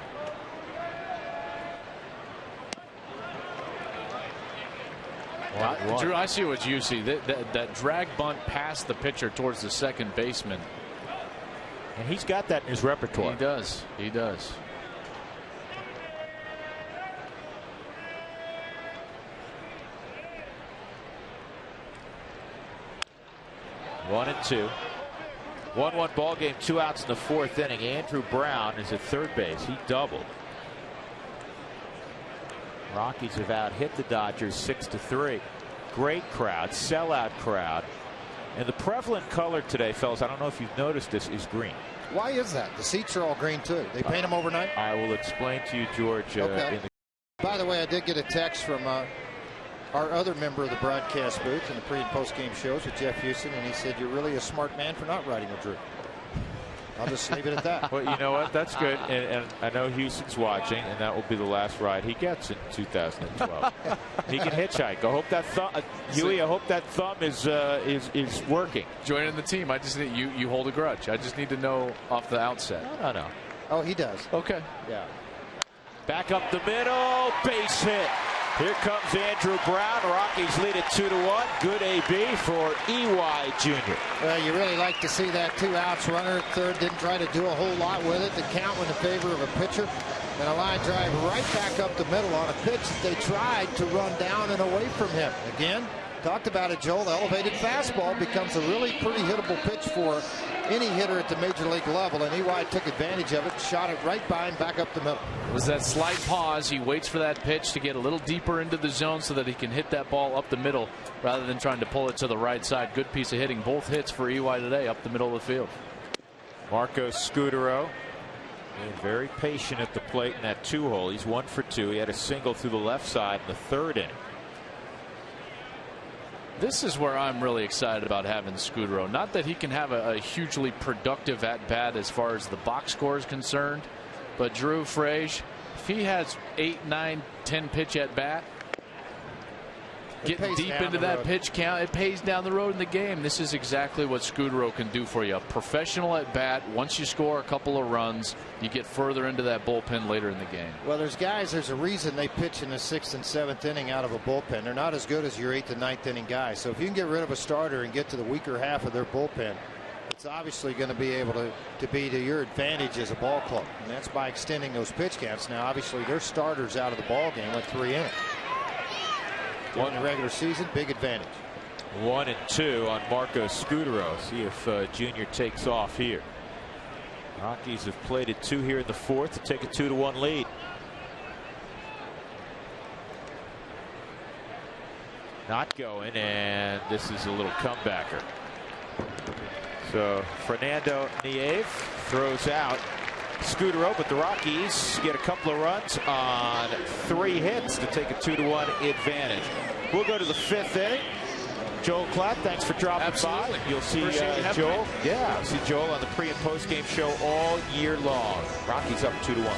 Drew, I see what you see. That drag bunt past the pitcher towards the second baseman. And he's got that in his repertoire. He does. He does. One and two. 1-1 ball game, 2 outs in the fourth inning. Andrew Brown is at third base. He doubled. Rockies have out hit the Dodgers 6-3. Great crowd, sellout crowd. And the prevalent color today, fellas, I don't know if you've noticed this, is green. Why is that? The seats are all green too. They paint them overnight? I will explain to you, George. Okay. By the way, I did get a text from our other member of the broadcast booth in the pre and post game shows with Jeff Houston, and he said, you're really a smart man for not riding with Drew. I'll just leave it at that. Well, you know what? That's good. And I know Houston's watching, and that will be the last ride he gets in 2012. He can hitchhike. I hope that thumb, Huey, I hope that thumb is working. Joining the team. I just need you hold a grudge. I just need to know off the outset. No. Oh, he does. Okay. Yeah. Back up the middle, base hit. Here comes Andrew Brown. Rockies lead it 2-1. Good AB for EY Jr. Well, you really like to see that 2 outs. Runner at third didn't try to do a whole lot with it. The count went in favor of a pitcher. And a line drive right back up the middle on a pitch that they tried to run down and away from him. Again, talked about it, Joel. The elevated fastball becomes a really pretty hittable pitch for any hitter at the major league level, and EY took advantage of it, shot it right by him, back up the middle. It was that slight pause. He waits for that pitch to get a little deeper into the zone so that he can hit that ball up the middle rather than trying to pull it to the right side. Good piece of hitting. Both hits for EY today up the middle of the field. Marco Scudero being very patient at the plate in that 2-hole. He's 1 for 2. He had a single through the left side in the third inning. This is where I'm really excited about having Scudero. Not that he can have a hugely productive at-bat as far as the box score is concerned, but Drew Frage, if he has 8, 9, 10 pitch at-bat, getting deep into that pitch count, it pays down the road in the game. This is exactly what Scudero can do for you. A professional at-bat, once you score a couple of runs, you get further into that bullpen later in the game. Well, there's a reason they pitch in the 6th and 7th inning out of a bullpen. They're not as good as your 8th and 9th inning guys. So if you can get rid of a starter and get to the weaker half of their bullpen, It's obviously going to be able to be to your advantage as a ball club, and that's by extending those pitch counts. Now, obviously, their starters out of the ball game went 3 innings. During the regular season, big advantage. 1-2 on Marco Scudero. See if Junior takes off here. Rockies have played at 2 here in the 4th to take a 2-1 lead. Not going, and this is a little comebacker. So Fernando Nieves throws out Scudero, but the Rockies get a couple of runs on 3 hits to take a 2-1 advantage. We'll go to the 5th inning. Joel Klatt, thanks for dropping by. You'll see Joel. Yeah, see Joel on the pre and post game show all year long. Rockies up 2-1.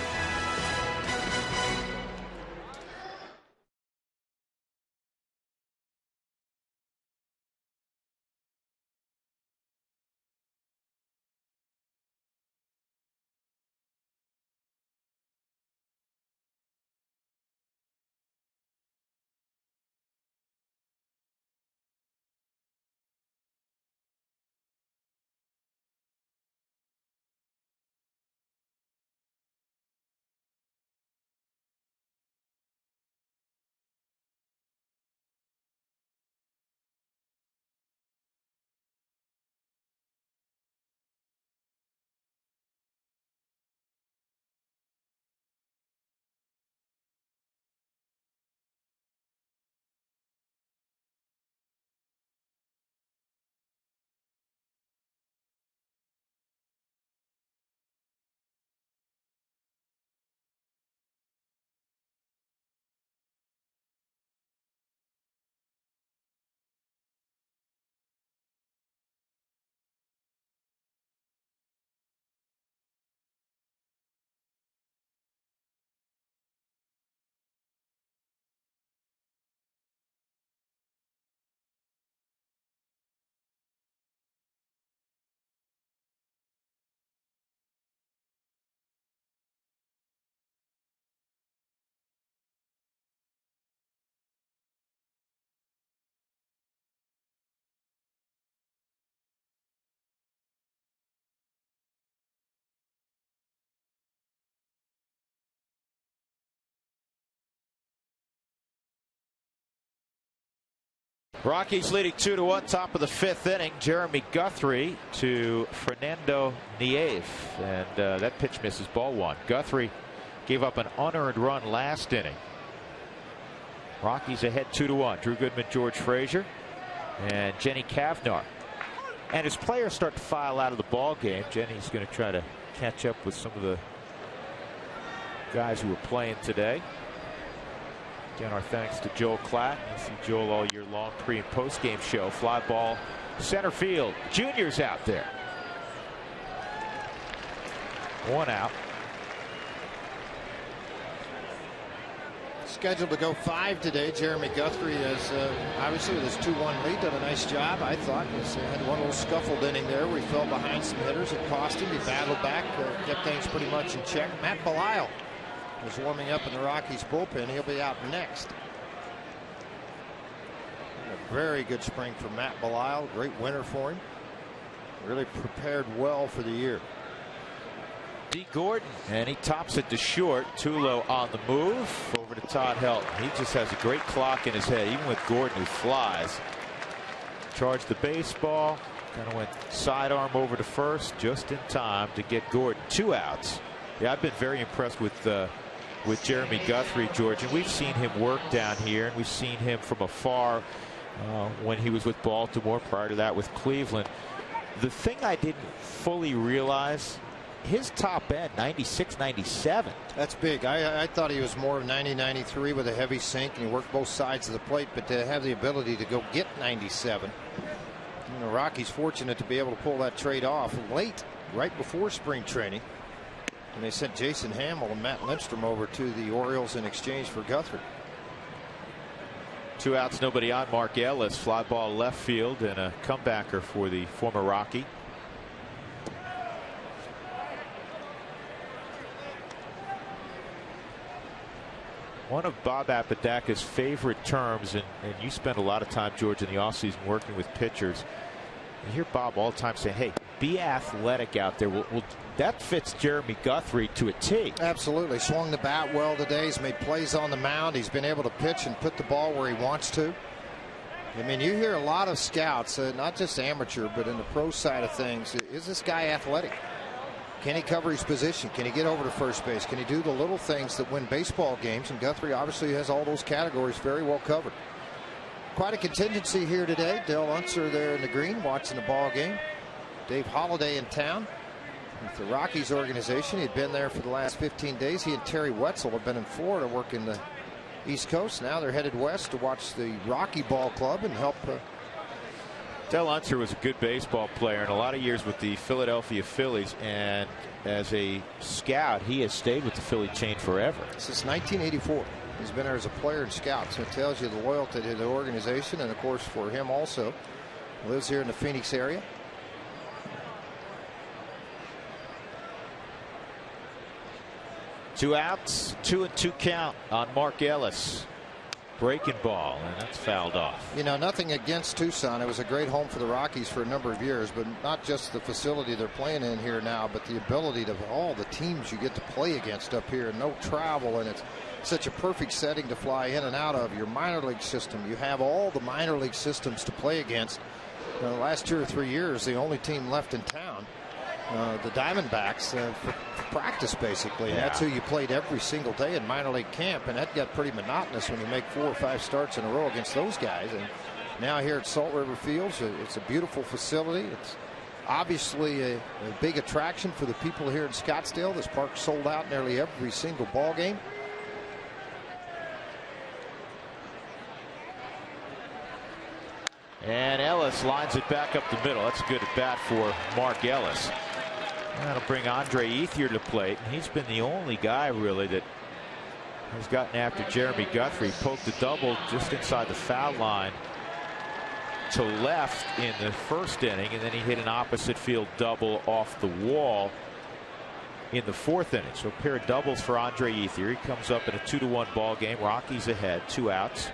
Rockies leading 2-1, top of the 5th inning. Jeremy Guthrie to Fernando Nieves, and that pitch misses, ball 1. Guthrie gave up an unearned run last inning. Rockies ahead 2-1. Drew Goodman, George Frazier, and Jenny Cavnar. And as players start to file out of the ball game, Jenny's going to try to catch up with some of the guys who are playing today. Again, our thanks to Joel Klatt. You see Joel all year long, pre and post game show. Fly ball center field. Junior's out there. 1 out. Scheduled to go 5 today. Jeremy Guthrie has obviously with his 2-1 lead done a nice job. I thought he had one little scuffled inning there where he fell behind some hitters. It cost him. He battled back, kept things pretty much in check. Matt Belisle is warming up in the Rockies bullpen. He'll be out next. A very good spring for Matt Belisle. Great winter for him. Really prepared well for the year. D. Gordon, and he tops it to short. Tulo on the move over to Todd Helton. He just has a great clock in his head, even with Gordon, who flies. Charged the baseball, kind of went sidearm over to first just in time to get Gordon. 2 outs. Yeah, I've been very impressed with Jeremy Guthrie, George, and we've seen him work down here, and we've seen him from afar when he was with Baltimore, prior to that with Cleveland. The thing I didn't fully realize, his top end 96, 97. That's big. I thought he was more of 90, 93 with a heavy sink, and he worked both sides of the plate, but to have the ability to go get 97. You know, Rocky's fortunate to be able to pull that trade off late, right before spring training. And they sent Jason Hamill and Matt Lindstrom over to the Orioles in exchange for Guthrie. 2 outs, nobody on. Mark Ellis, fly ball left field, and a comebacker for the former Rocky. One of Bob Apodaca's favorite terms, and you spend a lot of time, George, in the offseason working with pitchers. You hear Bob all the time say, hey, be athletic out there. That fits Jeremy Guthrie to a T. Absolutely. Swung the bat well today. He's made plays on the mound. He's been able to pitch and put the ball where he wants to. I mean, you hear a lot of scouts, not just amateur, but in the pro side of things. Is this guy athletic? Can he cover his position? Can he get over to first base? Can he do the little things that win baseball games? And Guthrie obviously has all those categories very well covered. Quite a contingency here today. Dale Unser there in the green watching the ball game. Dave Holliday in town with the Rockies organization. He had been there for the last 15 days. He and Terry Wetzel have been in Florida working the East Coast. Now they're headed west to watch the Rocky Ball Club and help. Dale Unser was a good baseball player in a lot of years with the Philadelphia Phillies, and as a scout he has stayed with the Philly chain forever. Since 1984 he's been there as a player and scout, so it tells you the loyalty to the organization, and of course for him also. Lives here in the Phoenix area. Two outs, 2-2 count on Mark Ellis. Breaking ball, and that's fouled off. You know, nothing against Tucson. It was a great home for the Rockies for a number of years, but not just the facility they're playing in here now, but the ability to all the teams you get to play against up here. No travel, and it's such a perfect setting to fly in and out of. Your minor league system, you have all the minor league systems to play against. The last 2 or 3 years, the only team left in town, the Diamondbacks, for practice basically. Yeah. That's who you played every single day in minor league camp, and that got pretty monotonous when you make 4 or 5 starts in a row against those guys. And now here at Salt River Fields, it's a beautiful facility. It's obviously a big attraction for the people here in Scottsdale. This park sold out nearly every single ball game. And Ellis lines it back up the middle. That's a good at bat for Mark Ellis. That'll bring Andre Ethier to plate. And he's been the only guy really that has gotten after Jeremy Guthrie. Poked the double just inside the foul line to left in the first inning, and then he hit an opposite field double off the wall in the 4th inning. So a pair of doubles for Andre Ethier. He comes up in a 2-1 ball game. Rockies ahead, 2 outs.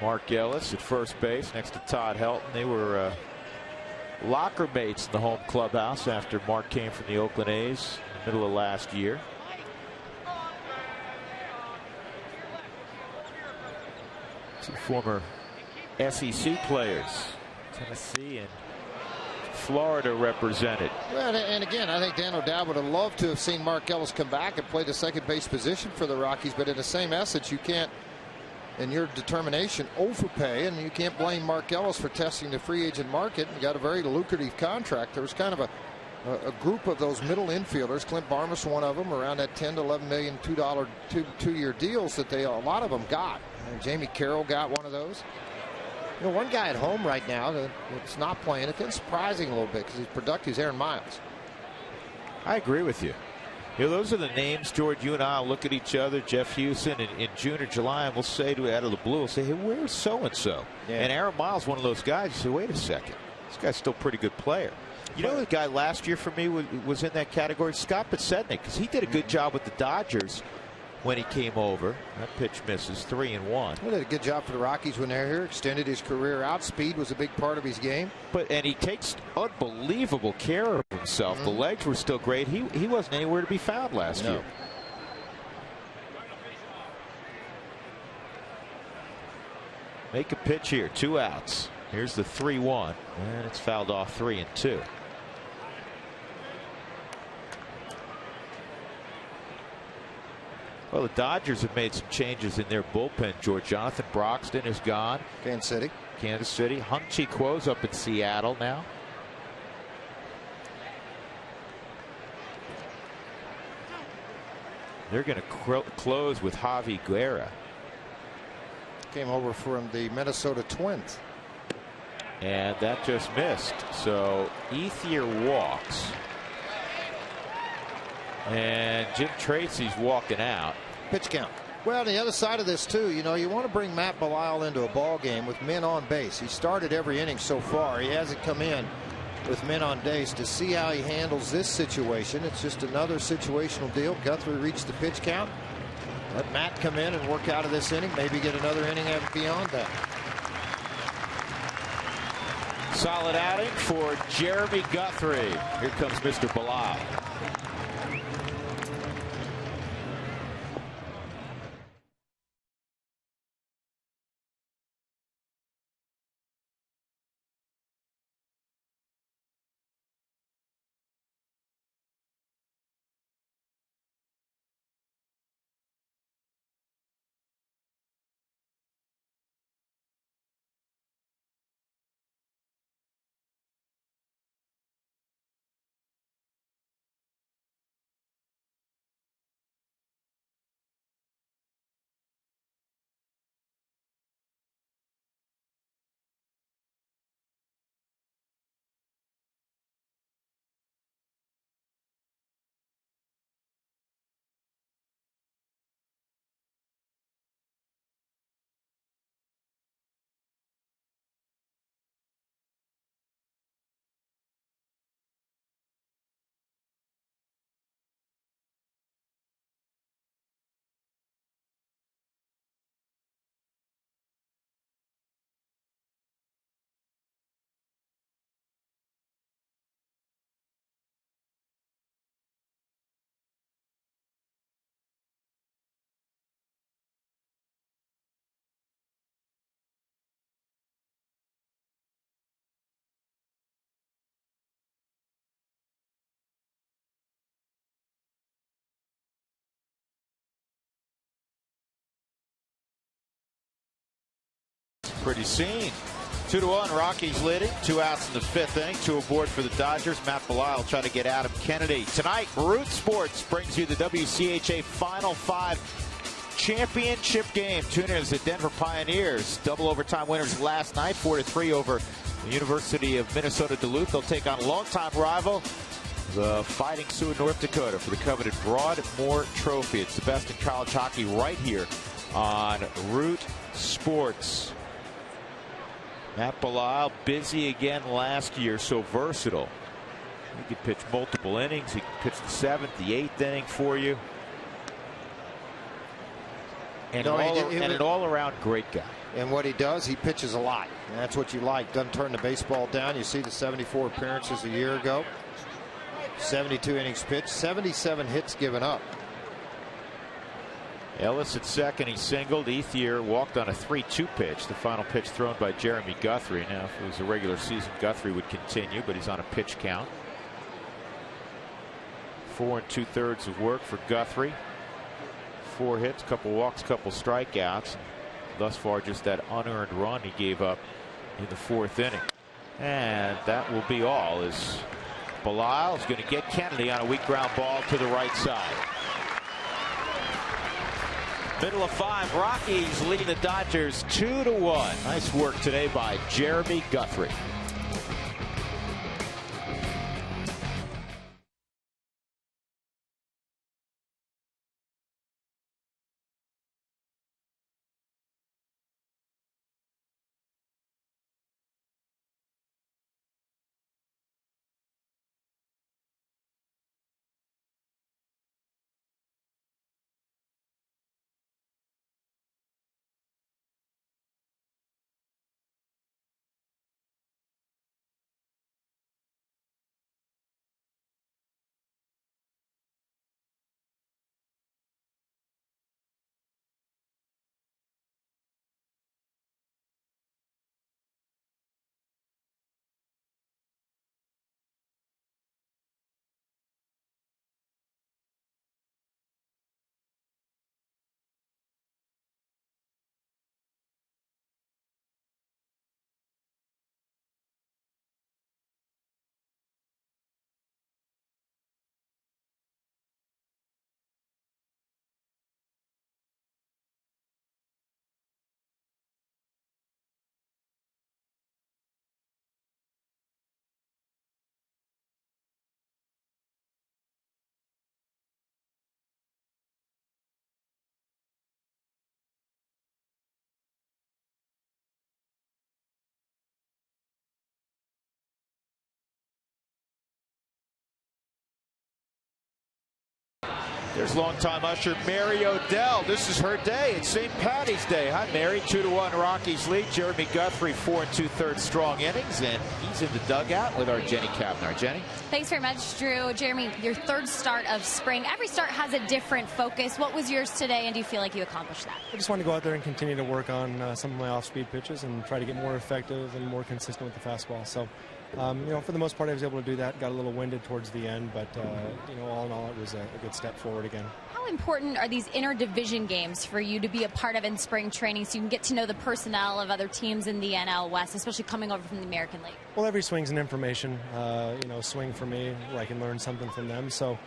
Mark Ellis at first base next to Todd Helton. They were locker mates in the home clubhouse after Mark came from the Oakland A's in the middle of last year. Two former SEC players, Tennessee and Florida represented. Well, and again, I think Dan O'Dowd would have loved to have seen Mark Ellis come back and play the second base position for the Rockies, but in the same essence, you can't, in your determination, overpay, and you can't blame Mark Ellis for testing the free agent market. He got a very lucrative contract. There was kind of a group of those middle infielders. Clint Barmas, one of them, around that $10 to $11 million two-year deals that a lot of them got. And Jamie Carroll got one of those. You know, one guy at home right now that's not playing, it's been surprising a little bit because he's productive, is Aaron Miles. I agree with you. You know, those are the names, George, you and I will look at each other, Jeff Hewson, in June or July, and we'll say to out of the blue, we'll say, hey, where's so-and-so? Yeah. And Aaron Miles, one of those guys, you say, wait a second, this guy's still a pretty good player. You know, the guy last year for me was in that category, Scott Podsednik, because he did a good job with the Dodgers when he came over. That pitch misses, 3-1. Well, did a good job for the Rockies when they're here. Extended his career out. Speed was a big part of his game. And he takes unbelievable care of himself. The legs were still great. He wasn't anywhere to be found last year. Make a pitch here. 2 outs. Here's the 3-1, and it's fouled off. 3-2. Well, the Dodgers have made some changes in their bullpen, George. Jonathan Broxton is gone. Kansas City. Hung-Chi Kuo's up in Seattle now. They're going to close with Javi Guerra. Came over from the Minnesota Twins. And that just missed. So Ethier walks. And Jim Tracy's walking out. Pitch count. Well, the other side of this, too, you know, you want to bring Matt Belisle into a ball game with men on base. He started every inning so far. He hasn't come in with men on base to see how he handles this situation. It's just another situational deal. Guthrie reached the pitch count. Let Matt come in and work out of this inning, maybe get another inning beyond that. Solid outing for Jeremy Guthrie. Here comes Mr. Belisle. Pretty scene. 2-1, Rockies leading. 2 outs in the 5th inning. 2 aboard for the Dodgers. Matt Belisle trying to get Adam Kennedy. Tonight, Root Sports brings you the WCHA Final 5 championship game. Tune in as the Denver Pioneers, double overtime winners last night, 4-3 over the University of Minnesota Duluth. They'll take on longtime rival, the Fighting Sioux of North Dakota, for the coveted Broadmoor Trophy. It's the best in college hockey right here on Root Sports. Matt Belisle, busy again last year, so versatile. He could pitch multiple innings. He could pitch the 7th, the 8th inning for you. And, an all-around great guy. And what he does, he pitches a lot. And that's what you like. Doesn't turn the baseball down. You see the 74 appearances a year ago. 72 innings pitched, 77 hits given up. Ellis at second, he singled. Ethier walked on a 3-2 pitch. The final pitch thrown by Jeremy Guthrie. Now, if it was a regular season, Guthrie would continue, but he's on a pitch count. 4 2/3 of work for Guthrie. 4 hits, couple walks, couple strikeouts. Thus far, just that unearned run he gave up in the 4th inning. And that will be all, as Belisle is going to get Kennedy on a weak ground ball to the right side. Middle of 5, Rockies leading the Dodgers 2-1. Nice work today by Jeremy Guthrie. There's longtime usher Mary Odell. This is her day. It's St. Patty's Day. Hi, Mary. 2-1 Rockies lead. Jeremy Guthrie, 4 2/3 strong innings, and he's in the dugout with our Jenny Kapner. Jenny? Thanks very much, Drew. Jeremy, your third start of spring. Every start has a different focus. What was yours today, and do you feel like you accomplished that? I just wanted to go out there and continue to work on some of my off-speed pitches and try to get more effective and more consistent with the fastball. So, for the most part, I was able to do that. Got a little winded towards the end, but, all in all, it was a good step forward again. How important are these interdivision games for you to be a part of in spring training so you can get to know the personnel of other teams in the NL West, especially coming over from the American League? Well, every swing's an information, swing for me where I can learn something from them. So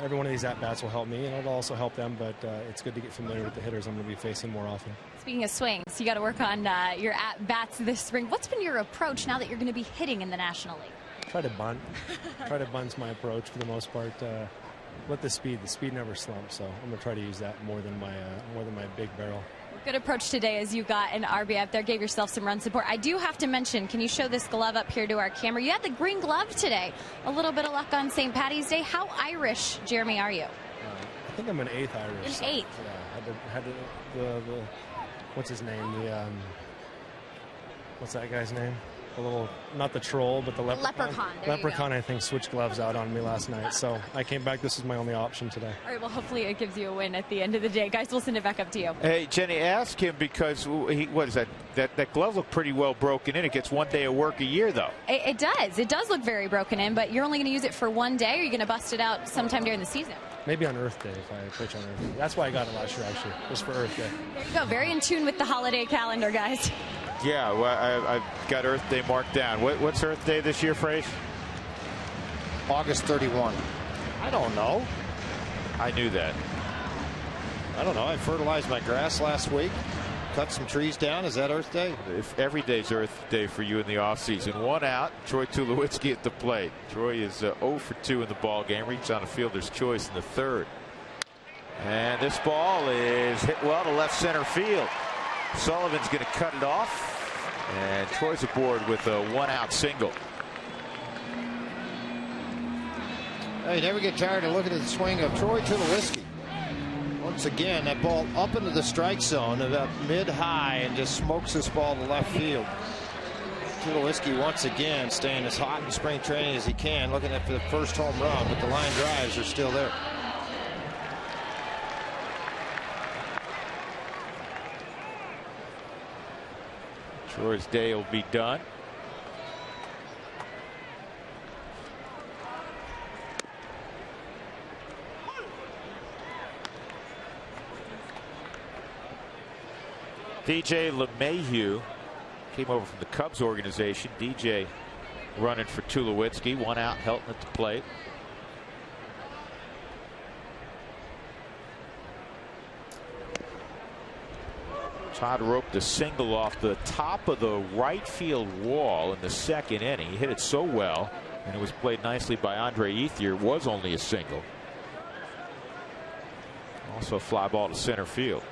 every one of these at-bats will help me, and it'll also help them, but it's good to get familiar with the hitters I'm going to be facing more often. Speaking of swings, you got to work on your at-bats this spring. What's been your approach now that you're going to be hitting in the National League? Try to bunt. Try to bunt's my approach for the most part. With the speed never slumps, so I'm going to try to use that more than my big barrel. Good approach today as you got an RBI up there, gave yourself some run support. I do have to mention, can you show this glove up here to our camera? You had the green glove today. A little bit of luck on St. Patty's Day. How Irish, Jeremy, are you? I think I'm an eighth Irish. An eighth? Yeah, had the what's his name? What's that guy's name? The little, not the troll, but the leprechaun. Leprechaun, I think, switched gloves out on me last night. So I came back. This is my only option today. All right, well, hopefully it gives you a win at the end of the day. Guys, we'll send it back up to you. Hey, Jenny, ask him because what is that? That glove looked pretty well broken in. It gets 1 day of work a year, though. It does. It does look very broken in, but you're only going to use it for 1 day, or you're going to bust it out sometime during the season? Maybe on Earth Day if I pitch on Earth Day. That's why I got it last year, actually. Just for Earth Day. There you go. Very in tune with the holiday calendar, guys. Yeah, well, I've got Earth Day marked down. What's Earth Day this year, Fraze? August 31. I don't know. I knew that. I don't know. I fertilized my grass last week. Cut some trees down. Is that Earth Day? If every day's Earth Day for you in the offseason. 1 out. Troy Tulowitzki at the plate. Troy is 0 for 2 in the ball game. Reaps on a fielder's choice in the third. And this ball is hit well to left center field. Sullivan's going to cut it off, and Troy's aboard with a 1-out single. Hey, never get tired of looking at the swing of Troy Tulowitzki. Once again, that ball up into the strike zone about mid-high and just smokes this ball to left field. Tulowitzki once again staying as hot in spring training as he can, looking at the first home run, but the line drives are still there. Troy's day will be done. DJ LeMahieu came over from the Cubs organization. DJ running for Tulowitzki. 1 out, Helton at the plate. Todd roped a single off the top of the right field wall in the second inning. He hit it so well, and it was played nicely by Andre Ethier. It was only a single. Also a fly ball to center field.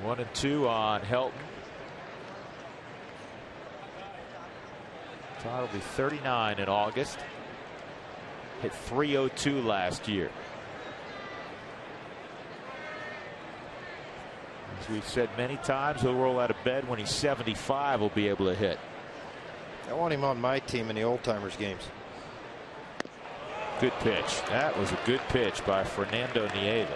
One and 2 on Helton. Todd will be 39 in August. Hit .302 last year. As we've said many times, he'll roll out of bed when he's 75. Will be able to hit. I want him on my team in the old timers games. Good pitch. That was a good pitch by Fernando Nieva.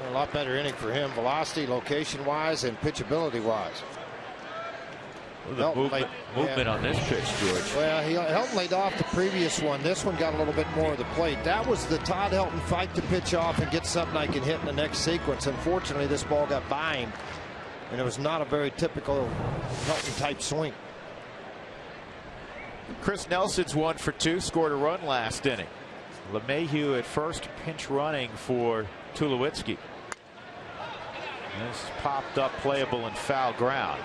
A lot better inning for him, velocity, location-wise, and pitchability-wise. The movement on this pitch, George. Well, Helton laid off the previous one. This one got a little bit more of the plate. That was the Todd Helton fight to pitch off and get something I can hit in the next sequence. Unfortunately, this ball got by him, and it was not a very typical Helton-type swing. Chris Nelson's 1 for 2, scored a run last inning. LeMahieu at first, pinch running for Tulowitzki. This popped up, playable and foul ground.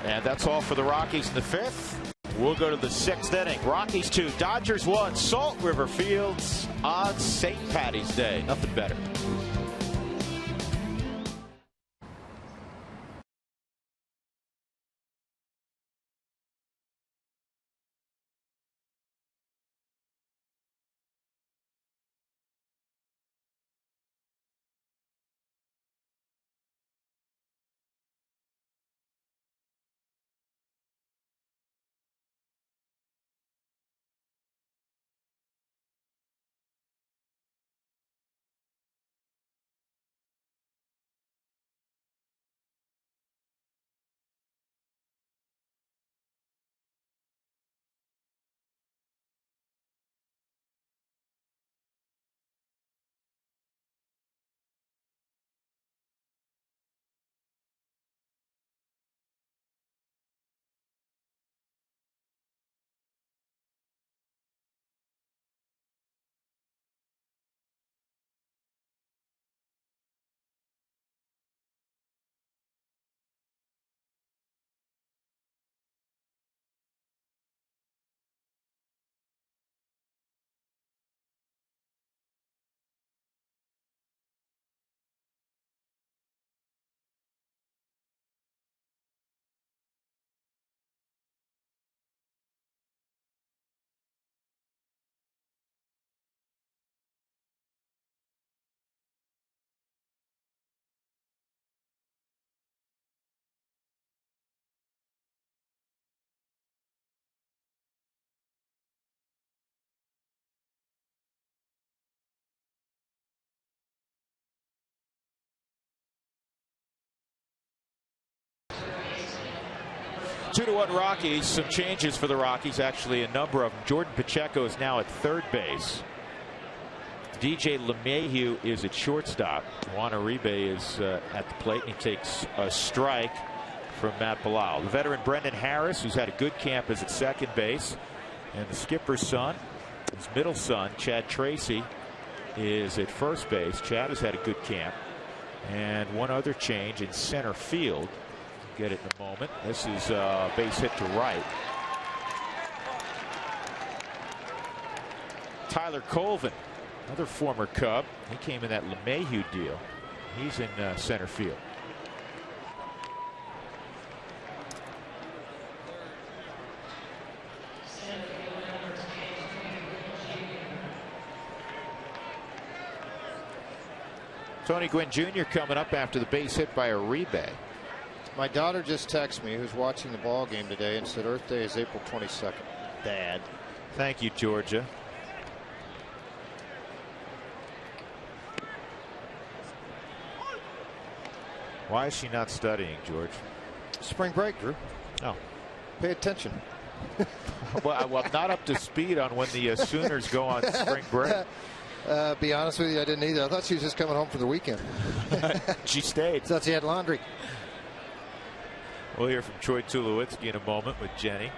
And that's all for the Rockies in the 5th. We'll go to the 6th inning. Rockies 2, Dodgers 1. Salt River Fields on St. Patty's Day. Nothing better. Two to 1 Rockies. Some changes for the Rockies, actually a number of them. Jordan Pacheco is now at third base. DJ LeMahieu is at shortstop. Juan Uribe is at the plate, and he takes a strike from Matt Belisle. The veteran Brendan Harris, who's had a good camp, is at second base. And the skipper's son, his middle son, Chad Tracy, is at first base. Chad has had a good camp. And one other change in center field. Get it in a moment. This is a base hit to right. Tyler Colvin, another former Cub. He came in that LeMahieu deal. He's in center field. Tony Gwynn Jr. coming up after the base hit by Uribe. My daughter just texted me, who's watching the ball game today, and said Earth Day is April 22nd. Dad. Thank you, Georgia. Why is she not studying, George? Spring break, Drew. Oh. Pay attention. Well, I'm not up to speed on when the Sooners go on spring break. Be honest with you, I didn't either. I thought she was just coming home for the weekend. She stayed. Thought she had laundry. We'll hear from Troy Tulowitzki in a moment with Jenny.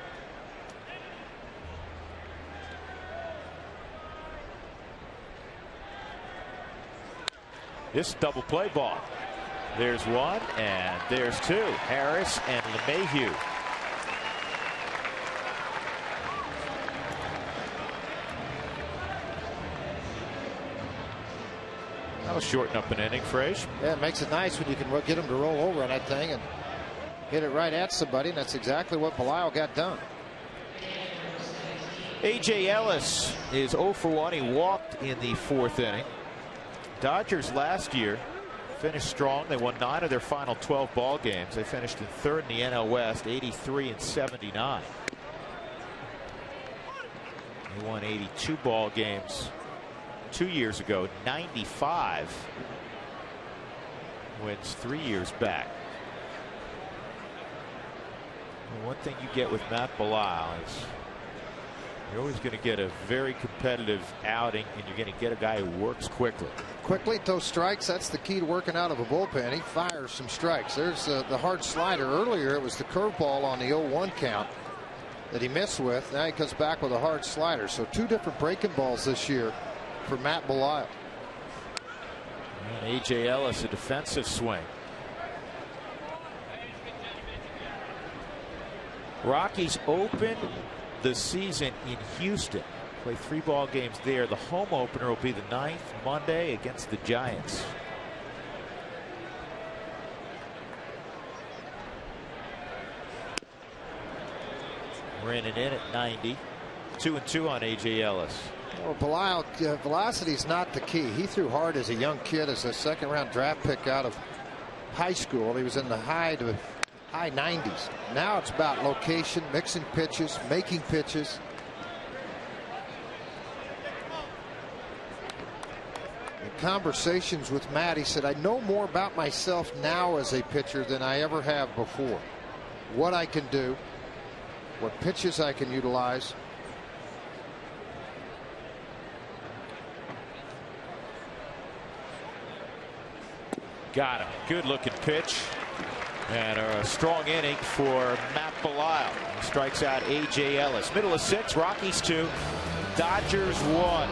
This double play ball. There's one and there's two. Harris and LeMahieu. That'll shorten up an inning, Frage. Yeah, it makes it nice when you can get them to roll over on that thing and hit it right at somebody, and that's exactly what Belisle got done. A.J. Ellis is 0 for 1. He walked in the 4th inning. Dodgers last year finished strong. They won 9 of their final 12 ball games. They finished in 3rd in the NL West, 83 and 79. They won 82 ball games 2 years ago, 95 wins 3 years back. And one thing you get with Matt Belisle is you're always going to get a very competitive outing, and you're going to get a guy who works quickly. Quickly, those strikes, that's the key to working out of a bullpen. He fires some strikes. There's the hard slider. Earlier, it was the curveball on the 0-1 count that he missed with. Now he comes back with a hard slider. So 2 different breaking balls this year for Matt Belisle. And A.J. Ellis, a defensive swing. Rockies open the season in Houston. Play 3 ball games there. The home opener will be the 9th, Monday, against the Giants. Running in at 90. 2-2 on A.J. Ellis. Well, Belial, velocity is not the key. He threw hard as a young kid, as a second-round draft pick out of high school. He was in the high 90s. Now it's about location, mixing pitches, making pitches. In conversations with Matt, he said, I know more about myself now as a pitcher than I ever have before. What I can do, what pitches I can utilize. Got him. Good looking pitch. And a strong inning for Matt Belial. He strikes out A.J. Ellis. Middle of 6, Rockies 2, Dodgers 1.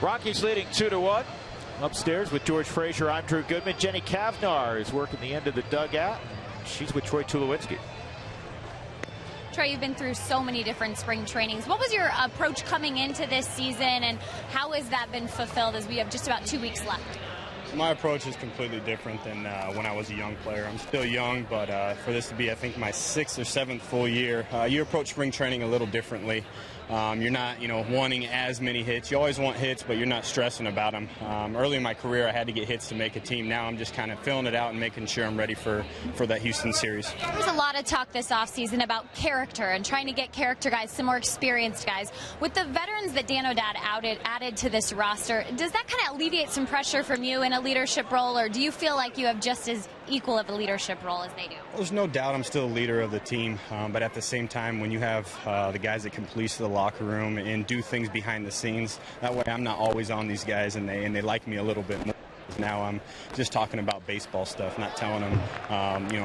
Rockies leading 2-1. Upstairs with George Frazier, I'm Drew Goodman. Jenny Kavnar is working the end of the dugout. She's with Troy Tulowitzki. Troy, you've been through so many different spring trainings. What was your approach coming into this season, and how has that been fulfilled as we have just about 2 weeks left? My approach is completely different than when I was a young player. I'm still young, but for this to be, I think, my 6th or 7th full year, you approach spring training a little differently. You're not, wanting as many hits. You always want hits, but you're not stressing about them. Early in my career, I had to get hits to make a team. Now I'm just kind of filling it out and making sure I'm ready for that Houston series. There's a lot of talk this offseason about character and trying to get character guys, some more experienced guys. With the veterans that Dan O'Dad added to this roster, does that kind of alleviate some pressure from you in a leadership role, or do you feel like you have just as equal of a leadership role as they do? Well, there's no doubt I'm still a leader of the team, but at the same time, when you have the guys that can police the locker room and do things behind the scenes, that way I'm not always on these guys, and they like me a little bit more. Now I'm just talking about baseball stuff, not telling them,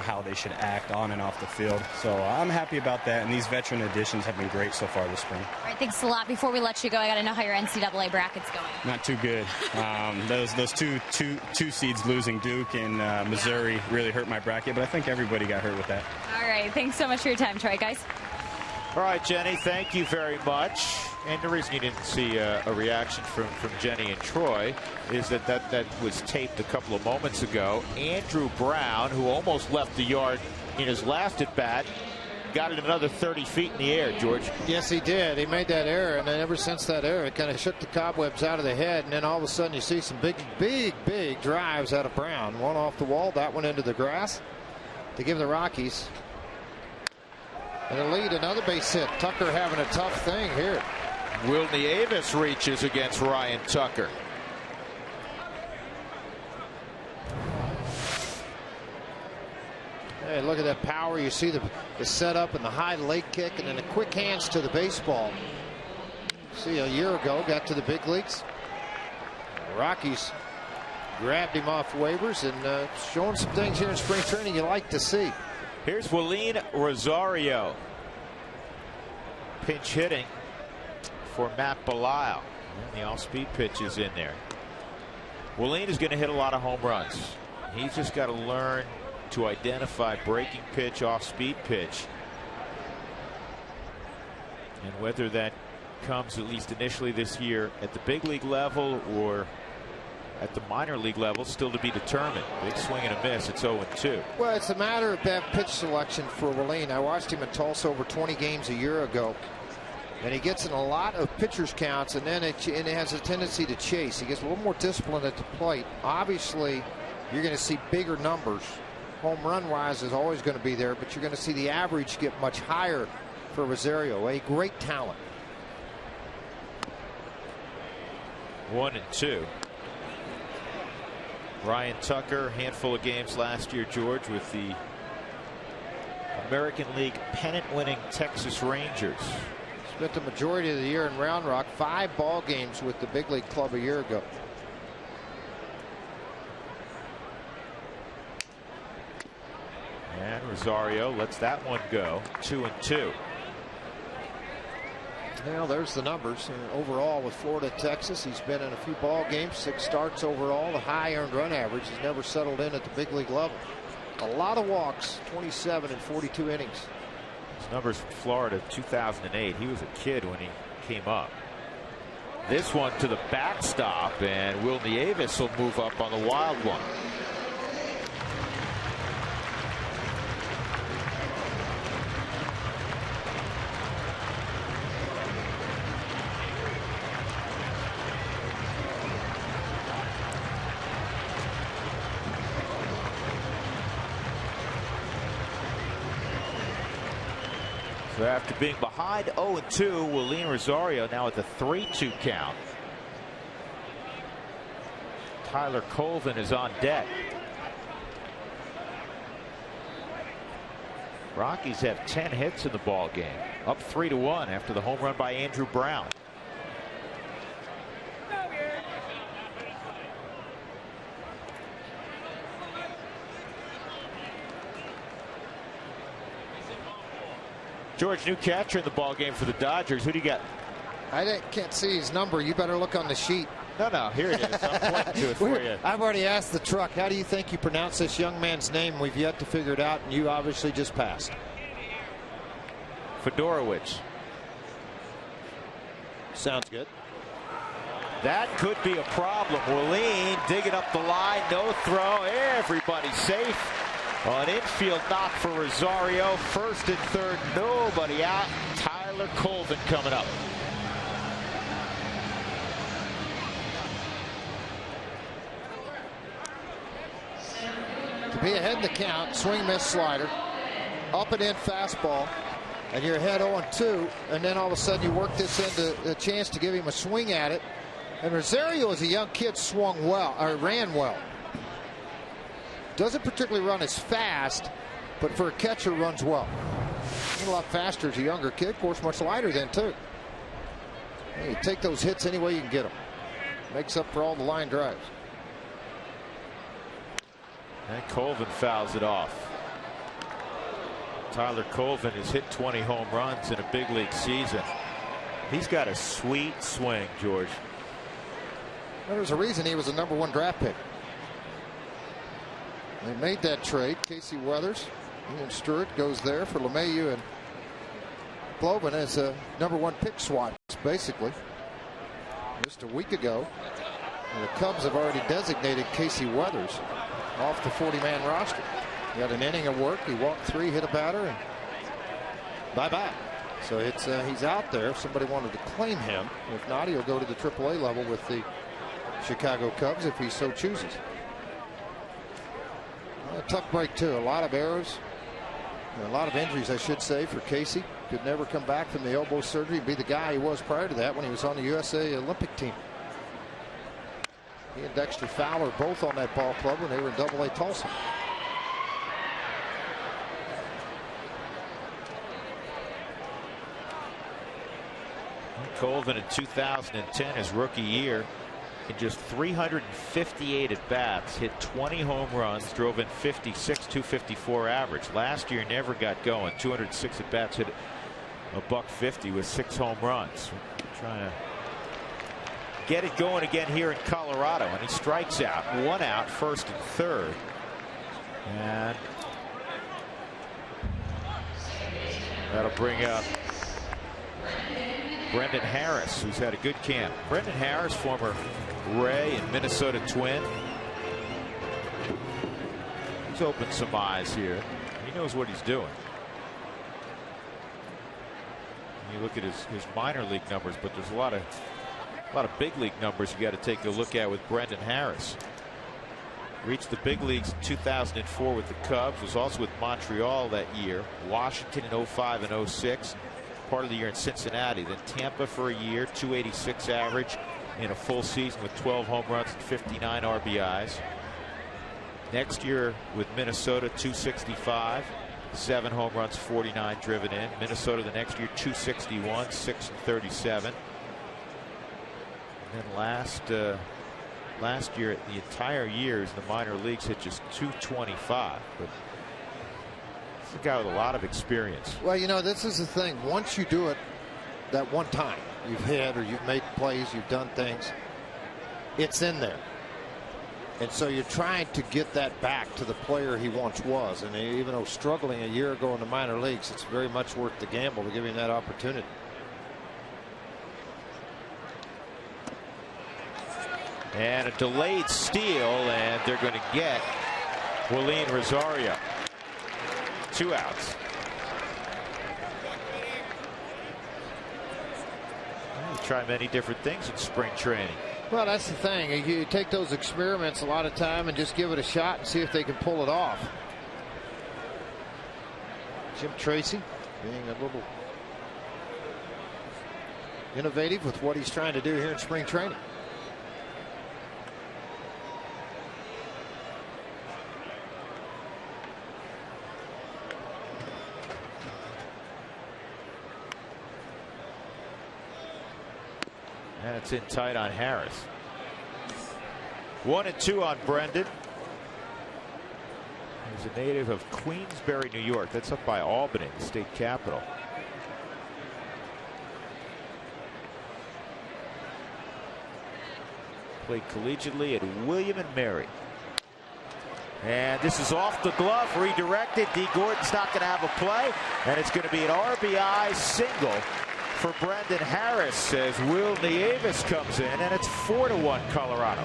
how they should act on and off the field. So I'm happy about that, and these veteran additions have been great so far this spring. All right, thanks a lot. Before we let you go, I got to know how your NCAA bracket's going. Not too good. Those two seeds losing, Duke and Missouri, really hurt my bracket, but I think everybody got hurt with that. All right, thanks so much for your time, Troy, guys. All right, Jenny, thank you very much. And the reason you didn't see a reaction from Jenny and Troy is that was taped a couple of moments ago. Andrew Brown, who almost left the yard in his last at bat, got it another 30 feet in the air, George. Yes, he did. He made that error, and then ever since that error, it kind of shook the cobwebs out of the head, and then all of a sudden you see some big drives out of Brown. One off the wall, that one into the grass to give the Rockies and a lead. Another base hit. Tucker having a tough thing here. Wilney Avis reaches against Ryan Tucker. Hey, look at that power. You see the setup and the high leg kick, and then the quick hands to the baseball. See, a year ago, got to the big leagues. The Rockies grabbed him off waivers and showing some things here in spring training you like to see. Here's Willeen Rosario. Pinch hitting for Matt Belisle. And the off-speed pitch is in there. Willeen is going to hit a lot of home runs. He's just got to learn to identify breaking pitch, off-speed pitch. And whether that comes, at least initially this year, at the big league level or at the minor league level, still to be determined. Big swing and a miss. It's 0-2. Well, it's a matter of bad pitch selection for Willeen. I watched him in Tulsa over 20 games a year ago. And he gets in a lot of pitcher's counts, and then it has a tendency to chase. He gets a little more discipline at the plate. Obviously, you're going to see bigger numbers. Home run wise is always going to be there, but you're going to see the average get much higher for Rosario. A great talent. 1-2. Ryan Tucker, handful of games last year, George, with the American League pennant-winning Texas Rangers. Spent the majority of the year in Round Rock. 5 ball games with the big league club a year ago. And Rosario lets that one go. 2-2. Well, there's the numbers. Overall with Florida, Texas, he's been in a few ball games, 6 starts overall. The high earned run average has never settled in at the big league level. A lot of walks, 27 in 42 innings. His numbers from Florida, 2008. He was a kid when he came up. This one to the backstop, and Will Nieves will move up on the wild one. So after being behind 0-2, Willeen Rosario now at the 3-2 count. Tyler Colvin is on deck. Rockies have 10 hits in the ball game, up 3-1 after the home run by Andrew Brown. George, new catcher in the ball game for the Dodgers. Who do you got? I can't see his number. You better look on the sheet. No, here it is. I'm pointing to it for you. I've already asked the truck. How do you think you pronounce this young man's name? We've yet to figure it out, and you obviously just passed. Fedorowicz. Sounds good. That could be a problem. Willeen digging up the line. No throw. Everybody safe. An infield knock for Rosario. First and third, nobody out. Tyler Colvin coming up. To be ahead in the count, swing, miss, slider, up and in fastball, and you're ahead 0-2, and then all of a sudden you work this into a chance to give him a swing at it. And Rosario, as a young kid, swung well, or ran well. Doesn't particularly run as fast, but for a catcher, runs well. A lot faster as a younger kid, of course, much lighter then too. You take those hits any way you can get them. Makes up for all the line drives. And Colvin fouls it off. Tyler Colvin has hit 20 home runs in a big league season. He's got a sweet swing, George. Well, there's a reason he was a #1 draft pick. They made that trade. Casey Weathers and Stewart goes there for LeMahieu and Cloven as a #1 pick swap, basically. Just a week ago, the Cubs have already designated Casey Weathers off the 40-man roster. He had an inning of work. He walked 3, hit a batter, and bye-bye. So it's he's out there if somebody wanted to claim him. If not, he'll go to the AAA level with the Chicago Cubs if he so chooses. A tough break, too. A lot of errors. A lot of injuries, I should say, for Casey. Could never come back from the elbow surgery and be the guy he was prior to that when he was on the USA Olympic team. He and Dexter Fowler both on that ball club when they were in AA Tulsa. Colvin in 2010, his rookie year, in just 358 at bats, hit 20 home runs, drove in 56, 254 average. Last year never got going. 206 at bats, hit a $150 with 6 home runs. Trying to get it going again here in Colorado, and he strikes out. 1 out, first and third. And that'll bring up Brendan Harris, who's had a good camp. Brendan Harris, former Ray and Minnesota Twin. He's opened some eyes here. He knows what he's doing. You look at his minor league numbers, but there's a lot of big league numbers you got to take a look at with Brendan Harris. Reached the big leagues in 2004 with the Cubs, was also with Montreal that year, Washington in 05 and 06, part of the year in Cincinnati, then Tampa for a year, 286 average in a full season with 12 home runs and 59 RBIs. Next year with Minnesota, 265, 7 home runs, 49 driven in. Minnesota the next year, 261, 6 and 37. And then last year, the entire years, the minor leagues hit just 225. But it's a guy with a lot of experience. Well, you know, this is the thing. Once you do it that one time, you've hit or you've made plays, you've done things, it's in there. And so you're trying to get that back to the player he once was. And even though struggling a year ago in the minor leagues, it's very much worth the gamble to give him that opportunity. And a delayed steal, and they're going to get Willeen Rosario. 2 outs. You try many different things in spring training. Well, that's the thing. You take those experiments a lot of time and just give it a shot and see if they can pull it off. Jim Tracy being a little innovative with what he's trying to do here in spring training. And it's in tight on Harris. 1-2 on Brendan. He's a native of Queensbury, New York. That's up by Albany, the state capital. Played collegiately at William and Mary. And this is off the glove, redirected. D. Gordon's not going to have a play, and it's going to be an RBI single for Brendan Harris as Will Nieves comes in, and it's 4-1 Colorado.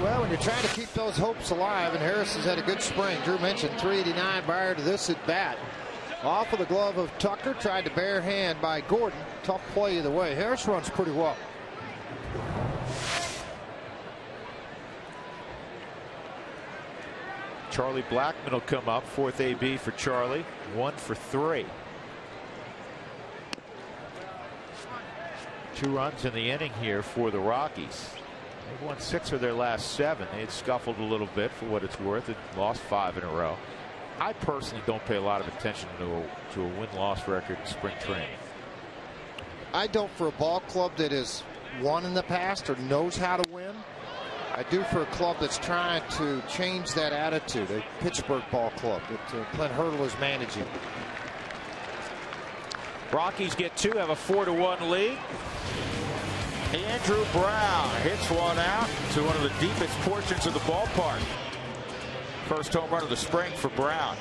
Well, when you're trying to keep those hopes alive, and Harris has had a good spring. Drew mentioned 389 prior to this at bat. Off of the glove of Tucker, tried to bare hand by Gordon. Tough play either way. Harris runs pretty well. Charlie Blackman will come up, 4th AB for Charlie, 1 for 3. 2 runs in the inning here for the Rockies. They've won 6 of their last 7. They had scuffled a little bit for what it's worth and lost 5 in a row. I personally don't pay a lot of attention to a win-loss record in spring training. I don't for a ball club that has won in the past or knows how to win. I do for a club that's trying to change that attitude. A Pittsburgh ball club that Clint Hurdle is managing. Rockies get 2, have a 4-1 lead. Andrew Brown hits one out to one of the deepest portions of the ballpark. First home run of the spring for Brown.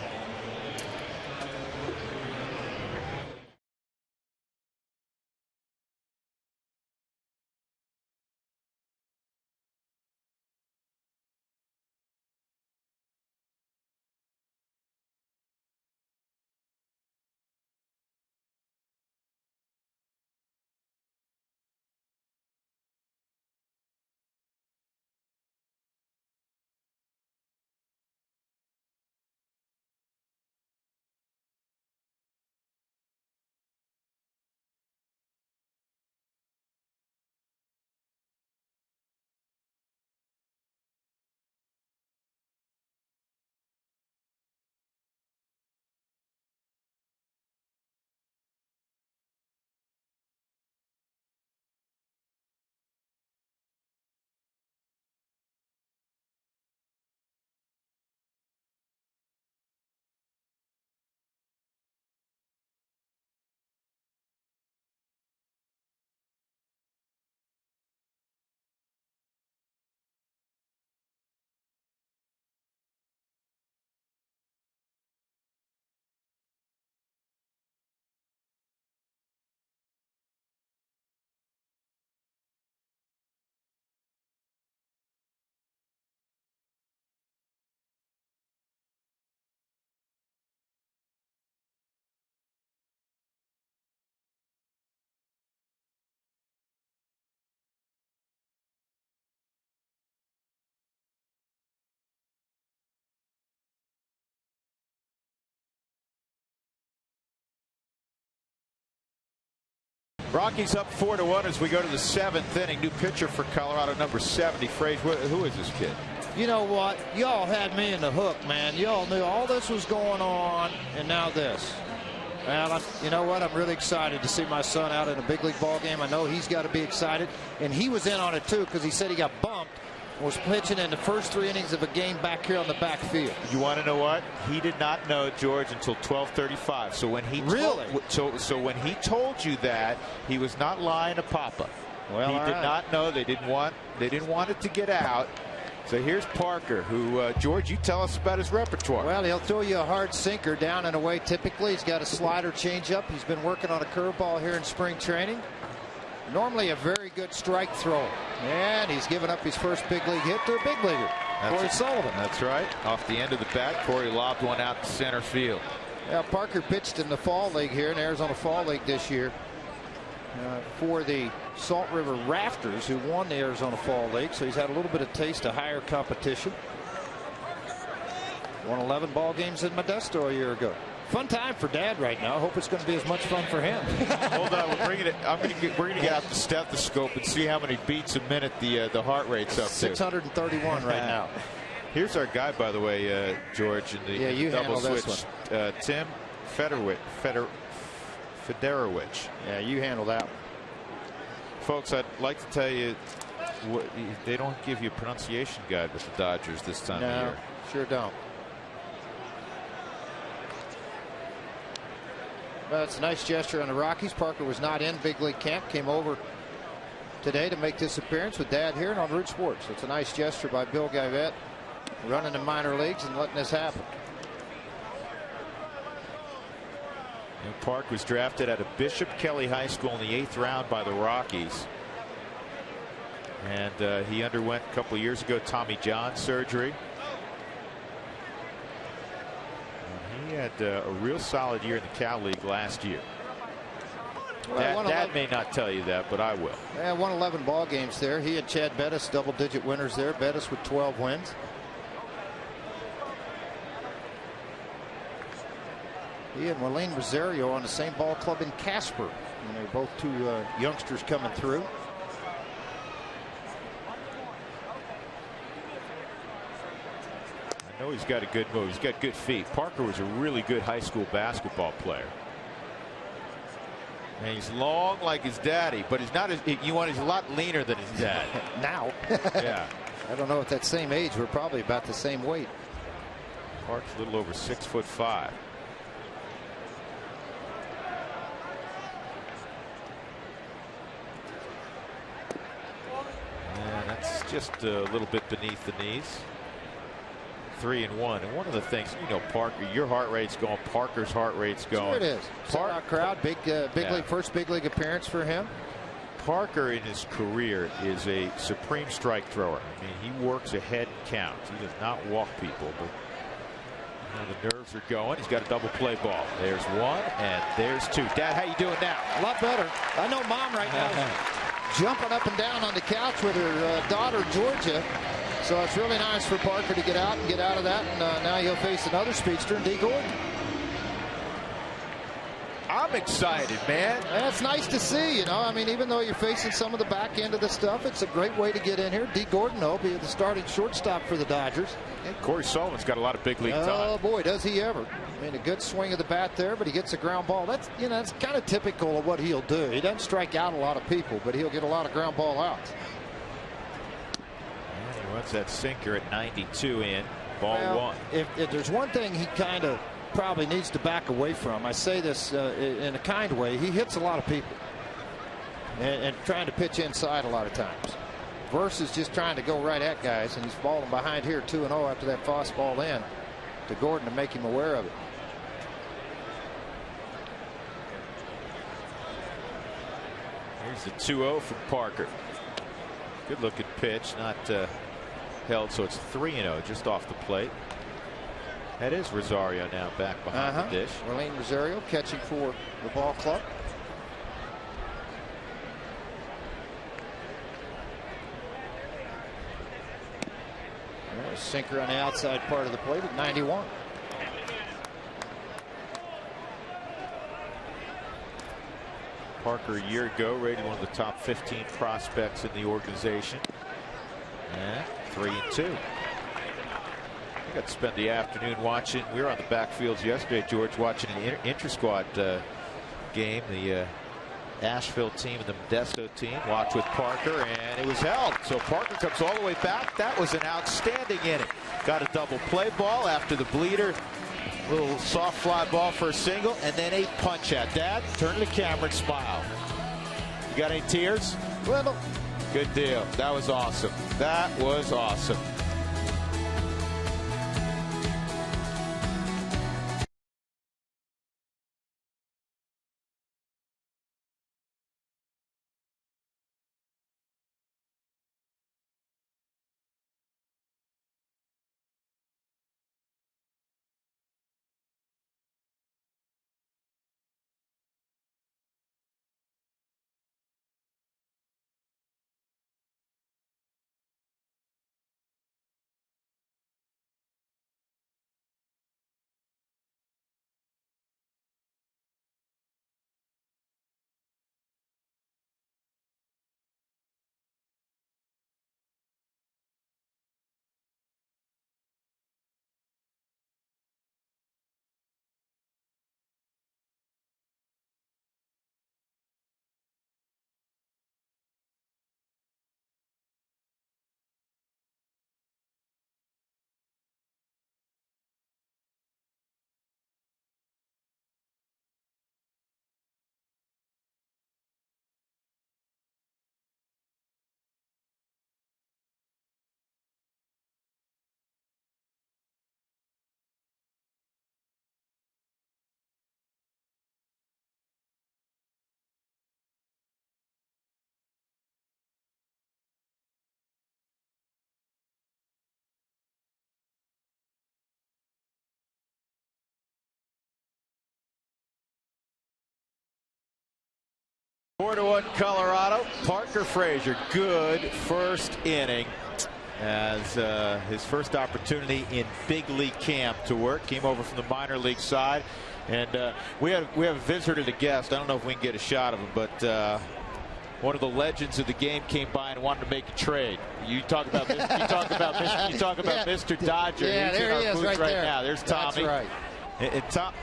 Rockies up 4-1 as we go to the 7th inning. New pitcher for Colorado, number 70. Frage, who is this kid? You know what? Y'all had me in the hook, man. Y'all knew all this was going on, and now this. Well, you know what? I'm really excited to see my son out in a big league ball game. I know he's got to be excited, and he was in on it too because he said he got bumped. Was pitching in the first 3 innings of a game back here on the backfield. You want to know what? He did not know, George, until 12:35. So when he so when he told you that, he was not lying to Papa. Well, he did not know. They didn't want it to get out. So here's Parker, who George, you tell us about his repertoire. Well, he'll throw you a hard sinker down and away. Typically, he's got a slider changeup. He's been working on a curveball here in spring training. Normally a very good strike thrower. And he's given up his first big league hit to a big leaguer, Corey Sullivan. That's right. Off the end of the bat, Corey lobbed one out to center field. Yeah, Parker pitched in the fall league here in Arizona Fall League this year for the Salt River Rafters, who won the Arizona Fall League. So he's had a little bit of taste of higher competition. Won 11 ball games in Modesto a year ago. Fun time for Dad right now. I hope it's going to be as much fun for him. Hold on, we're going to get out the stethoscope and see how many beats a minute the heart rate's up to. 631 right now. Here's our guy, by the way, George, in the you double handle switch. This one. Tim Federowicz. Yeah, you handle that one. Folks, I'd like to tell you, they don't give you a pronunciation guide with the Dodgers this time of year. Sure don't. Well, it's a nice gesture on the Rockies. Parker was not in big league camp. Came over today to make this appearance with Dad here on Root Sports. It's a nice gesture by Bill Guyvette, running the minor leagues and letting this happen. And Park was drafted out of Bishop Kelly High School in the 8th round by the Rockies. And he underwent a couple of years ago Tommy John surgery. He had a real solid year in the Cal League last year. Well, Dad may not tell you that, but I will. Yeah, won 11 ball games there. He and Chad Bettis double-digit winners there. Bettis with 12 wins. He and Marlene Rosario on the same ball club in Casper. And they're both two youngsters coming through. I know he's got a good move. He's got good feet. Parker was a really good high school basketball player. And he's long like his daddy, but he's not. He's a lot leaner than his dad. Now. Yeah. I don't know at that same age. We're probably about the same weight. Park's a little over 6'5". And that's just a little bit beneath the knees. 3-1. And one of the things, Parker, your heart rate's going, Parker's heart rate's going. Sure it is. Sellout crowd, big league, first big league appearance for him. Parker in his career is a supreme strike thrower. I mean, he works a head count. He does not walk people, but the nerves are going. He's got a double play ball. There's one and there's two. Dad, how you doing now? A lot better. I know Mom right now is jumping up and down on the couch with her daughter Georgia. So it's really nice for Parker to get out of that. And now he'll face another speedster, D. Gordon. I'm excited, man. That's nice to see. I mean, even though you're facing some of the back end of the stuff, it's a great way to get in here. D. Gordon will be the starting shortstop for the Dodgers. And Corey Sullivan's got a lot of big league time. Oh boy, does he ever! I mean, a good swing of the bat there, but he gets a ground ball. That's that's kind of typical of what he'll do. He doesn't strike out a lot of people, but he'll get a lot of ground ball outs. He wants that sinker at 92 in. Ball one. If there's one thing he kind of probably needs to back away from, I say this in a kind way, he hits a lot of people and trying to pitch inside a lot of times versus just trying to go right at guys, and he's falling behind here 2-0 after that fastball in to Gordon to make him aware of it. Here's the 2-0 from Parker. Good looking pitch, not held, so it's 3-0 just off the plate. That is Rosario now back behind the dish. Marlene Rosario catching for the ball club. A sinker on the outside part of the plate at 91. Parker a year ago, rated one of the top 15 prospects in the organization. And 3-2. I got to spend the afternoon watching. We were on the backfields yesterday, George, watching an inter-squad game. The Asheville team and the Modesto team watched with Parker, and it was held. So Parker comes all the way back. That was an outstanding inning. Got a double play ball after the bleeder. Little soft fly ball for a single, and then a punch out. Dad, turn to the camera and smile. You got any tears? Well, good deal. That was awesome. That was awesome. Four to 1 Colorado. Parker Frazier, good first inning as his first opportunity in big league camp to work. Came over from the minor league side, and we have a visitor to guest. I don't know if we can get a shot of him, but one of the legends of the game came by and wanted to make a trade. You talk about Mr. Dodger. Yeah, He's there in he our is, booth right there. now. There's Tommy. That's right. And Tom.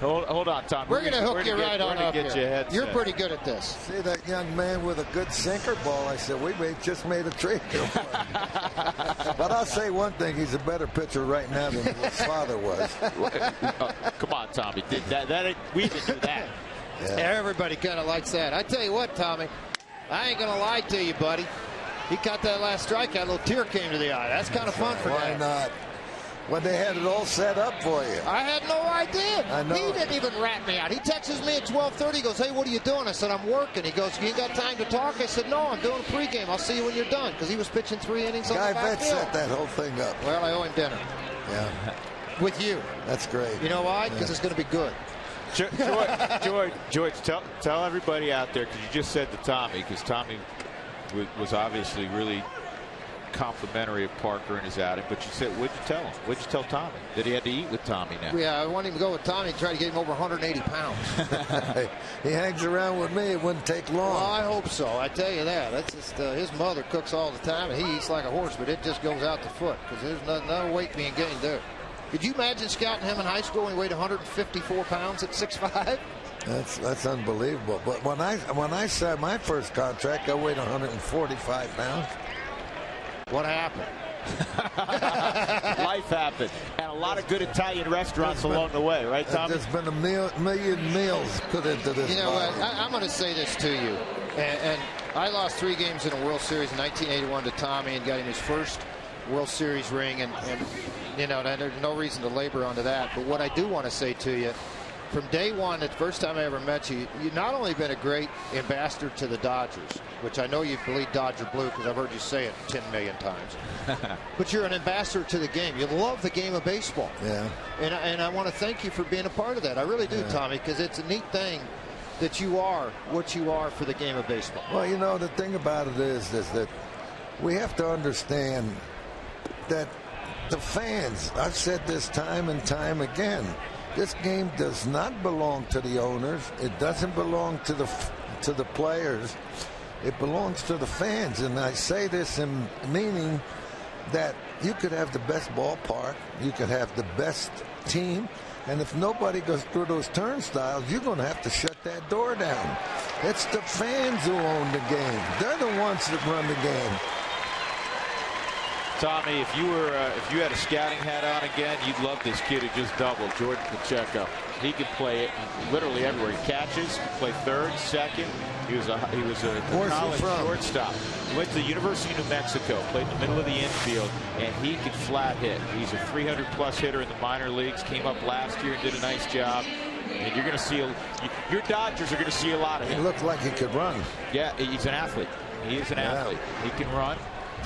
Hold on, Tom. We're going to hook you right on up here. You're pretty good at this. See that young man with a good sinker ball? I said, just made a trade. But I'll say one thing. He's a better pitcher right now than his father was. Come on, Tommy. We didn't do that. Yeah. Everybody kind of likes that. I tell you what, Tommy, I ain't going to lie to you, buddy. He caught that last strikeout. A little tear came to the eye. That's kind of fun for Why Dad. not? When they had it all set up for you. I had no idea. I know. He didn't even rat me out. He texts me at 12:30. He goes, "Hey, what are you doing?" I said, "I'm working." He goes, "You ain't got time to talk?" I said, "No, I'm doing a pregame. I'll see you when you're done." Because he was pitching 3 innings on Guy the Vet backfield. set that whole thing up. Well, I owe him dinner. Yeah. With you. That's great. You know why? Because it's going to be good. George, tell everybody out there, because you just said to Tommy, because Tommy was obviously really complimentary of Parker in his outing, but you said, what'd you tell him? What'd you tell Tommy? That he had to eat with Tommy now? Yeah, I want him to go with Tommy and try to get him over 180 pounds. He hangs around with me. It wouldn't take long. Well, I hope so. I tell you that. That's just his mother cooks all the time, and he eats like a horse, but it just goes out the foot because there's no weight being gained there. Could you imagine scouting him in high school when he weighed 154 pounds at 6'5"? That's unbelievable. But when I signed my first contract, I weighed 145 pounds. What happened? Life happened, and a lot of good Italian restaurants along the way, right, Tommy? There's been a million meals put into this. You know what? I'm going to say this to you, and I lost 3 games in a World Series in 1981 to Tommy and got him his first World Series ring, and you know, there's no reason to labor onto that. But what I do want to say to you, from day one, the first time I ever met you, you've not only been a great ambassador to the Dodgers, which I know you bleed Dodger blue because I've heard you say it 10 million times, but you're an ambassador to the game. You love the game of baseball. Yeah. And I want to thank you for being a part of that. I really do, Tommy, because it's a neat thing that you are what you are for the game of baseball. Well, you know, the thing about it is that we have to understand that the fans, I've said this time and time again, This game does not belong to the owners. It doesn't belong to the players. It belongs to the fans. And I say this in meaning that you could have the best ballpark, you could have the best team, and if nobody goes through those turnstiles, you're going to have to shut that door down. It's the fans who own the game. They're the ones that run the game. Tommy, if you had a scouting hat on again, you'd love this kid who just doubled, Jordan Pacheco. He can play it literally everywhere. He catches, can play third, second. He was a college shortstop. He went to the University of New Mexico, played in the middle of the infield, and he can flat hit. He's a 300-plus hitter in the minor leagues. Came up last year and did a nice job. And you're going to see your Dodgers are going to see a lot of him. He looked like he could run. Yeah, he's an athlete. He is an athlete. He can run.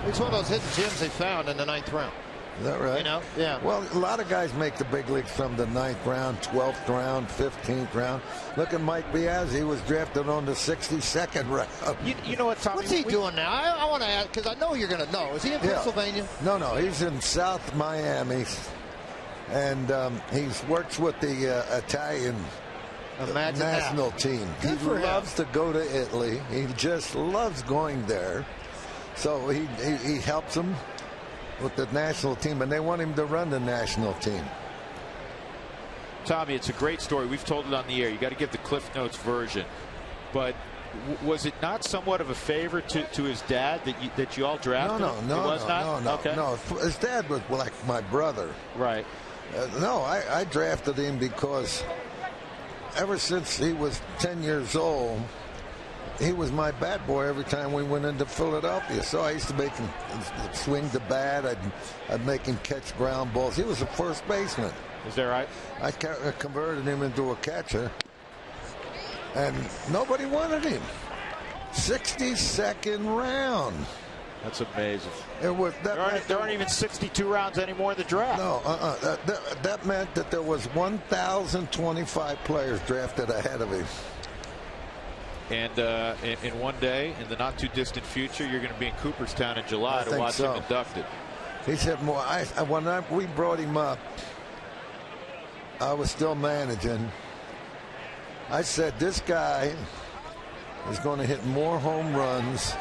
It's one of those hidden gems they found in the 9th round. Is that right? You know, yeah. Well, a lot of guys make the big leagues from the 9th round, 12th round, 15th round. Look at Mike Biaz. He was drafted on the 62nd round. You know what, Tommy? What's he doing now? I want to ask, because I know you're going to know. Is he in Pennsylvania? No, he's in South Miami. And he works with the Italian national team. He loves to go to Italy. He just loves going there. So he helps them with the national team, and they want him to run the national team. Tommy, it's a great story. We've told it on the air. You got to give the Cliff Notes version. But was it not somewhat of a favor to his dad that you all drafted him? No. It was not? Okay. No. His dad was like my brother. Right. No, I drafted him because ever since he was 10 years old, he was my bat boy every time we went into Philadelphia. So I used to make him swing the bat. I'd make him catch ground balls. He was a first baseman. Is that right? I converted him into a catcher, and nobody wanted him. 62nd round. That's amazing. It was, there aren't even 62 rounds anymore in the draft. No, that meant that there was 1,025 players drafted ahead of him. And in one day, in the not-too-distant future, you're going to be in Cooperstown in July to watch him inducted. He's hit more. When we brought him up, I was still managing. I said, this guy is going to hit more home runs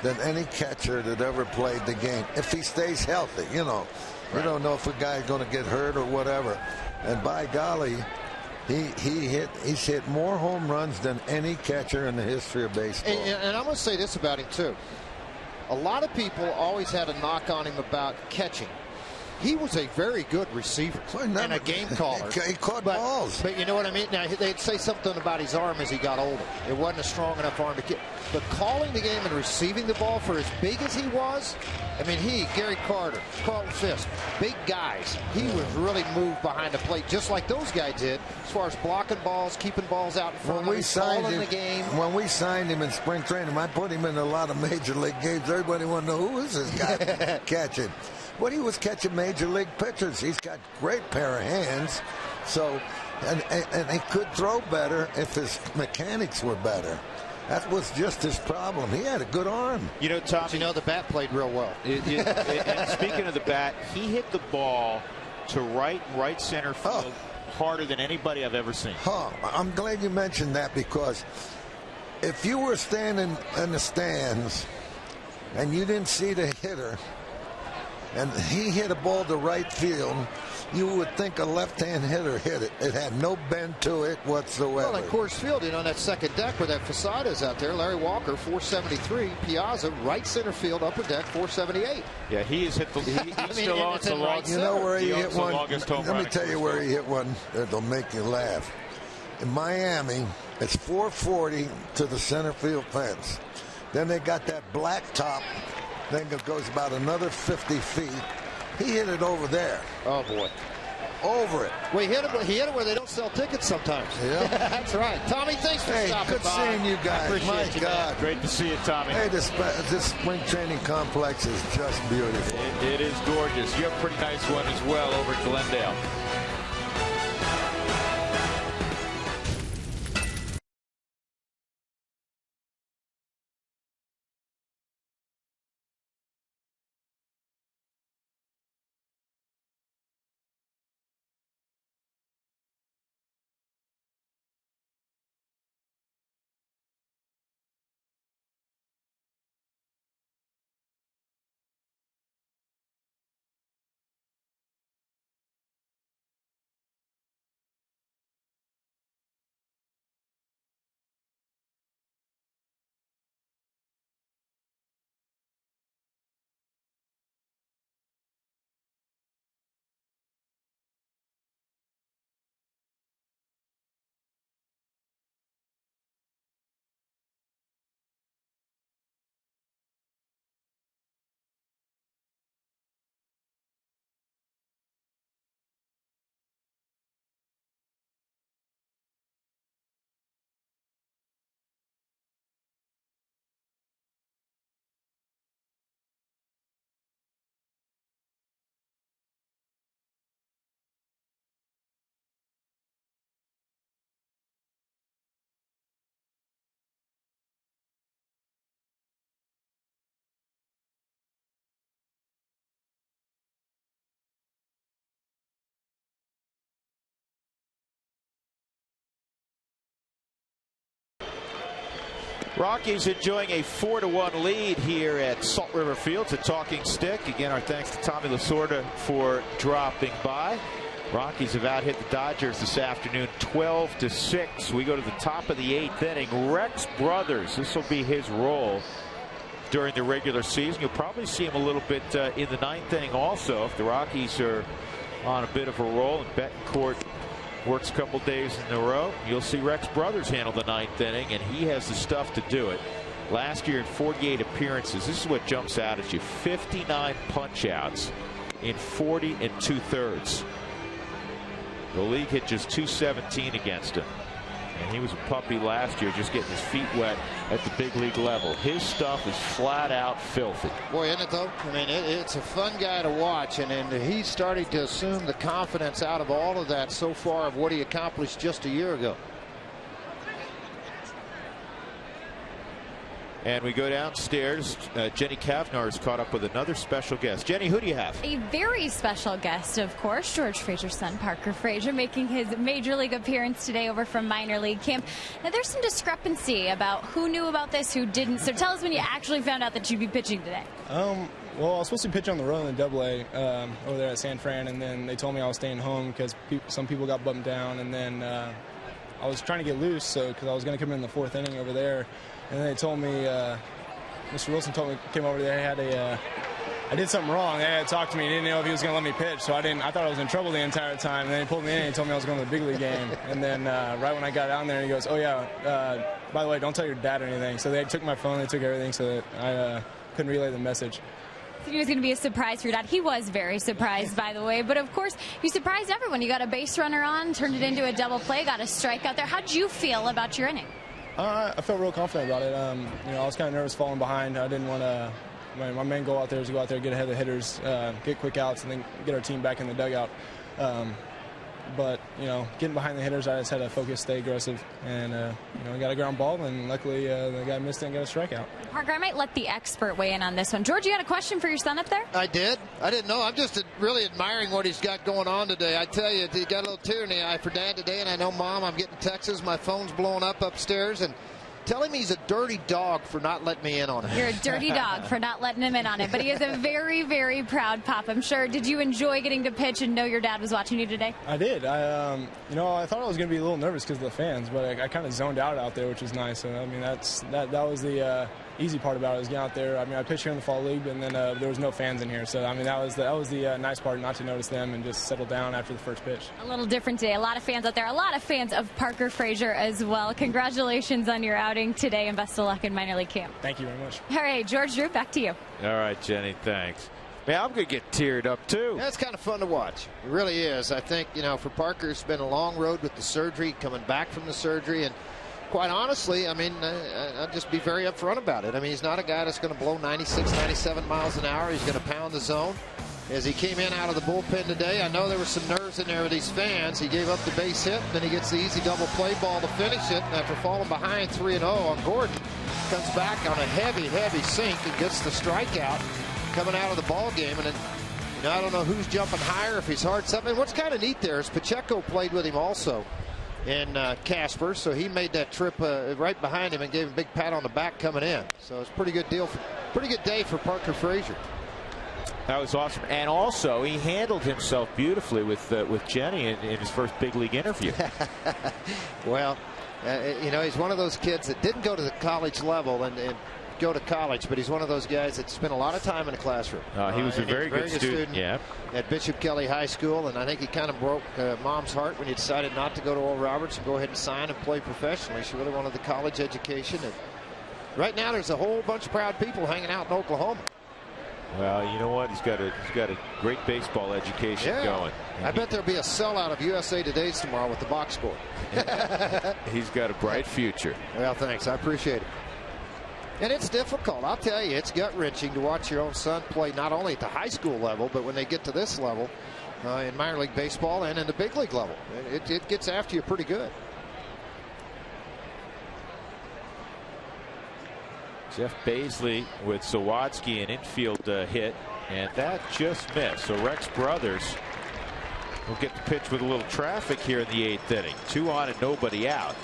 than any catcher that ever played the game, if he stays healthy. You know, we don't know if a guy's going to get hurt or whatever. And by golly, he's hit more home runs than any catcher in the history of baseball. And I'm going to say this about him too. A lot of people always had a knock on him about catching. He was a very good receiver and a game caller. He caught balls. But you know what I mean? Now, they'd say something about his arm as he got older. It wasn't a strong enough arm to get. But calling the game and receiving the ball for as big as he was, I mean, Gary Carter, Carlton Fisk, big guys. He was really moved behind the plate, just like those guys did, as far as blocking balls, keeping balls out in front of him, calling the game. When we signed him in spring training, I put him in a lot of major league games. Everybody wanted to know, who is this guy catching? But he was catching major league pitchers. He's got great pair of hands. So, and he could throw better if his mechanics were better. That was just his problem. He had a good arm. You know, Tom. You know, the bat played real well. And speaking of the bat, he hit the ball to right center field harder than anybody I've ever seen. I'm glad you mentioned that, because if you were standing in the stands and you didn't see the hitter, and he hit a ball to right field, you would think a left-hand hitter hit it. It had no bend to it whatsoever. Well, in Coors Field, you know, on that second deck where that facade is out there, Larry Walker, 473. Piazza, right center field, upper deck, 478. Yeah, he has hit the. He still owns the longest. You know where he hit one? Let me tell you where he hit one that'll make you laugh. In Miami, it's 440 to the center field fence. Then they got that black top. Then it goes about another 50 feet. He hit it over there. Oh, boy. Over it. Well, he hit it where they don't sell tickets sometimes. Yeah. That's right. Tommy, thanks for stopping good by. seeing you guys. My God. Man. Great to see you, Tommy. Hey, this spring training complex is just beautiful. It is gorgeous. You have a pretty nice one as well over at Glendale. Rockies enjoying a 4-1 lead here at Salt River Field. It's a talking stick. Again, our thanks to Tommy Lasorda for dropping by. Rockies have out-hit the Dodgers this afternoon 12-6. We go to the top of the 8th inning. Rex Brothers, this will be his role during the regular season. You'll probably see him a little bit in the 9th inning also if the Rockies are on a bit of a roll and Betancourt works a couple days in a row. You'll see Rex Brothers handle the 9th inning, and he has the stuff to do it. Last year in 48 appearances, this is what jumps out at you: 59 punch-outs in 40 2/3. The league hit just .217 against him. And he was a puppy last year, just getting his feet wet at the big league level. His stuff is flat out filthy. Boy, isn't it though? I mean, it's a fun guy to watch, and he's starting to assume the confidence out of all of that so far of what he accomplished just a year ago. And we go downstairs. Jenny Kavnar is caught up with another special guest. Jenny, who do you have? A very special guest, of course, George Frazier's son, Parker Frazier, making his major league appearance today over from minor league camp. Now, there's some discrepancy about who knew about this, who didn't. So tell us when you actually found out that you'd be pitching today. Well, I was supposed to pitch on the road in Double-A over there at San Fran, and then they told me I was staying home because some people got bumped down, and then I was trying to get loose, because I was going to come in the 4th inning over there. And then they told me, Mr. Wilson came over there, I did something wrong. They had talked to me. He didn't know if he was going to let me pitch, so I thought I was in trouble the entire time. And then he pulled me in and he told me I was going to the big league game. And then right when I got down there, he goes, "Oh yeah, by the way, don't tell your dad or anything." So they took my phone, they took everything, so that I couldn't relay the message. He was going to be a surprise for your dad. He was very surprised, by the way. But, of course, you surprised everyone. You got a base runner on, turned it into a double play, got a strikeout there. How did you feel about your inning? I felt real confident about it. I was kind of nervous falling behind. I didn't want to. My main goal out there is to go out there, get ahead of the hitters, get quick outs, and then get our team back in the dugout. But getting behind the hitters, I just had to focus, stay aggressive, and I got a ground ball, and luckily the guy missed it and got a strikeout. Parker, I might let the expert weigh in on this one. George, you had a question for your son up there? I did. I didn't know. I'm just really admiring what he's got going on today. I tell you, he got a little tear in the eye for Dad today, and I know, Mom, I'm getting texts. My phone's blowing up upstairs, and telling me he's a dirty dog for not letting me in on it. You're a dirty dog for not letting him in on it, but he is a very, very proud pop, I'm sure. Did you enjoy getting to pitch and know your dad was watching you today? I did. I thought I was going to be a little nervous because of the fans, but I kind of zoned out there, which was nice. And I mean, that was the easy part about it, was getting out there. I mean, I pitched here in the fall league, and then there was no fans in here, so I mean that was the nice part, not to notice them and just settle down after the first pitch. A little different today. A lot of fans out there. A lot of fans of Parker Frazier as well. Congratulations on your outing today, and best of luck in minor league camp. Thank you very much. All right, George Drew, back to you. All right, Jenny, thanks. Man, I'm going to get teared up too. Yeah, it's kind of fun to watch. It really is. I think for Parker, it's been a long road with the surgery, coming back from the surgery, and quite honestly, I mean, I'll just be very upfront about it. I mean, he's not a guy that's going to blow 96, 97 miles an hour. He's going to pound the zone. As he came in out of the bullpen today, I know there were some nerves in there with these fans. He gave up the base hit, then he gets the easy double play ball to finish it. And after falling behind 3-0 on Gordon, comes back on a heavy, heavy sink and gets the strikeout coming out of the ball game. And then, I don't know who's jumping higher, if he's hard something. What's kind of neat there is Pacheco played with him also in Casper, so he made that trip right behind him and gave him a big pat on the back coming in. So it's a pretty good deal, pretty good day for Parker Frazier. That was awesome, and also he handled himself beautifully with Jenny in his first big league interview. Well, he's one of those kids that didn't go to the college level and go to college, but he's one of those guys that spent a lot of time in the classroom. He was a very good student, yeah, at Bishop Kelly High School, and I think he kind of broke Mom's heart when he decided not to go to Oral Roberts and go ahead and sign and play professionally. She really wanted the college education, and right now there's a whole bunch of proud people hanging out in Oklahoma. Well, you know what? He's got a great baseball education going. I bet there'll be a sellout of USA Today's tomorrow with the box score. He's got a bright future. Well, thanks. I appreciate it. And it's difficult. I'll tell you, it's gut-wrenching to watch your own son play not only at the high school level, but when they get to this level in minor league baseball and in the big league level. It gets after you pretty good. Jeff Baisley with Sawatsky, an infield hit, and that just missed. So Rex Brothers will get the pitch with a little traffic here in the 8th inning. 2 on and nobody out.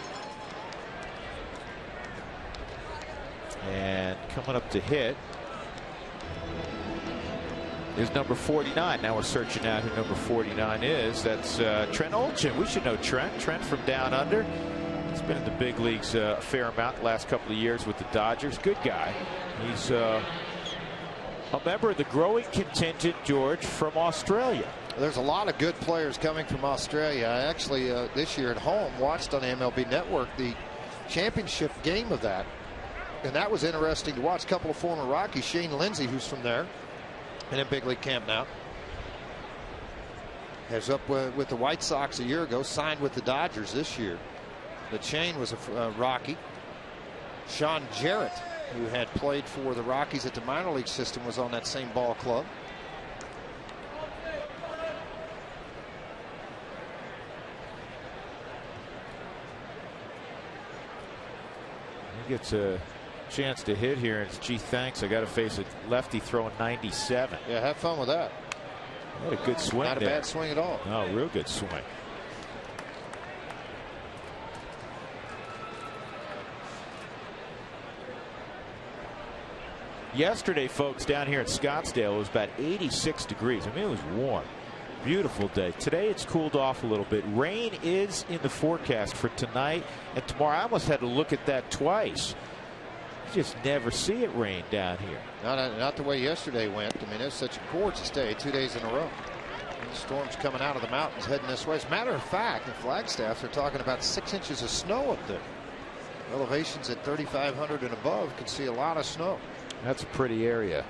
And coming up to hit is number 49. Now we're searching out who number 49 is. That's Trent Olchin. We should know Trent. Trent from down under. He's been in the big leagues a fair amount the last couple of years with the Dodgers. Good guy. He's a member of the growing contingent, George, from Australia. There's a lot of good players coming from Australia. I actually this year at home watched on MLB Network the championship game of that, and that was interesting to watch. A couple of former Rockies, Shane Lindsay, who's from there and in big league camp now, has up with the White Sox a year ago, signed with the Dodgers this year. But Shane was a Rocky. Sean Jarrett, who had played for the Rockies at the minor league system, was on that same ball club. He gets a chance to hit here, and it's, gee, thanks. I got to face a lefty throwing 97. Yeah, have fun with that. What a good swing. Not a bad swing at all. No, real good swing. Yesterday, folks, down here in Scottsdale, it was about 86 degrees. I mean, it was warm. Beautiful day. Today it's cooled off a little bit. Rain is in the forecast for tonight and tomorrow. I almost had to look at that twice. You just never see it rain down here. Not the way yesterday went. I mean, it's such a gorgeous day, 2 days in a row. And the storm's coming out of the mountains heading this way. As a matter of fact, the Flagstaff, they're talking about 6 inches of snow up there. Elevations at 3,500 and above can see a lot of snow. That's a pretty area.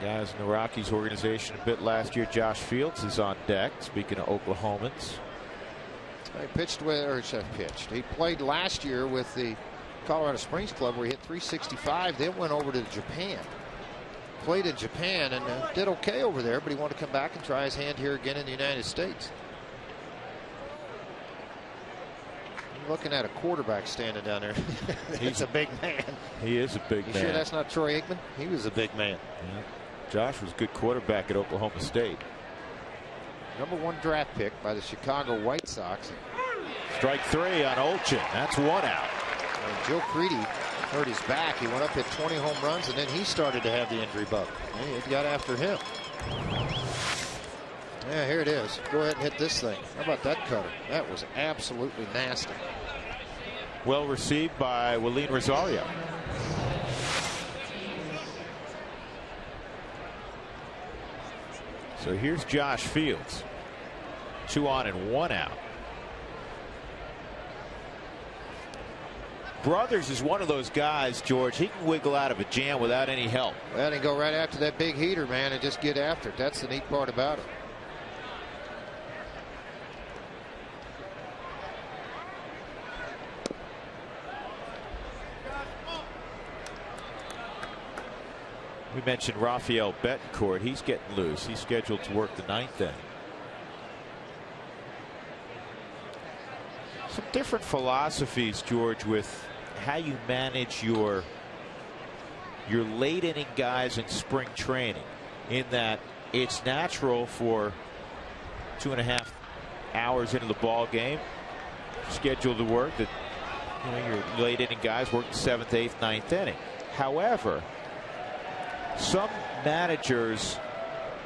Guys in the Rockies organization a bit last year. Josh Fields is on deck. Speaking of Oklahomans. He played last year with the Colorado Springs club where he hit 365. Then went over to Japan. Played in Japan and did okay over there, but he wanted to come back and try his hand here again in the United States. I'm looking at a quarterback standing down there. He's a big man. He is a big man. You sure that's not Troy Aikman? He was a big man. Yeah. Josh was a good quarterback at Oklahoma State. #1 draft pick by the Chicago White Sox. Strike 3 on Olchin. That's 1 out. Joe Creedy hurt his back. He went up, hit 20 home runs, and then he started to have the injury bug. It got after him. Yeah, here it is. Go ahead and hit this thing. How about that cutter? That was absolutely nasty. Well received by Willeen Rosario. So here's Josh Fields. 2 on and 1 out. Brothers is one of those guys, George. He can wiggle out of a jam without any help. Well, and go right after that big heater, man, and just get after it. That's the neat part about it. We mentioned Rafael Betancourt. He's getting loose. He's scheduled to work the 9th inning. Some different philosophies, George, with how you manage your late inning guys in spring training, in that it's natural for 2.5 hours into the ball game, scheduled to work, that your late inning guys work the 7th, 8th, 9th inning. However, some managers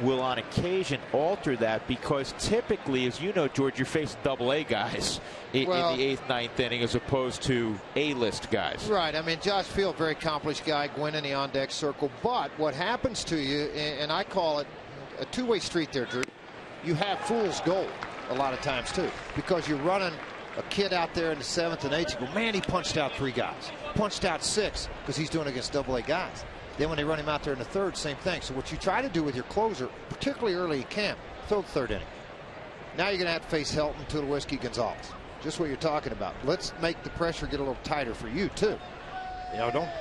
will on occasion alter that because typically, as you know, George, you're facing AA guys in the 8th, 9th inning as opposed to A-list guys. Right. I mean, Josh Field, very accomplished guy, going in the on-deck circle. But what happens to you, and I call it a two-way street there, Drew, you have fool's gold a lot of times, too, because you're running a kid out there in the 7th and 8th. You go, man, he punched out 3 guys. Punched out 6 because he's doing it against AA guys. Then when they run him out there in the 3rd, same thing. So what you try to do with your closer, particularly early in camp, throw the 3rd inning. Now you're going to have to face Helton, Tulowitzki, Gonzalez. Just what you're talking about. Let's make the pressure get a little tighter for you too.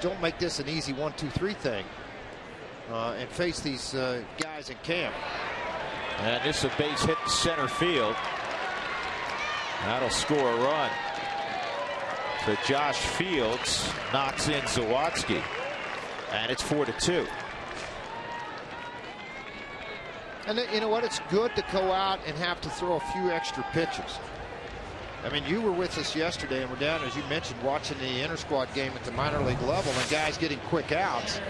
Don't make this an easy 1, 2, 3 thing, and face these guys in camp. And this is a base hit in center field. That'll score a run. So Josh Fields knocks in Zawatsky. And it's 4-2. And you know what? It's good to go out and have to throw a few extra pitches. I mean, you were with us yesterday, and we're down, as you mentioned, watching the inter-squad game at the minor league level, and guys getting quick outs,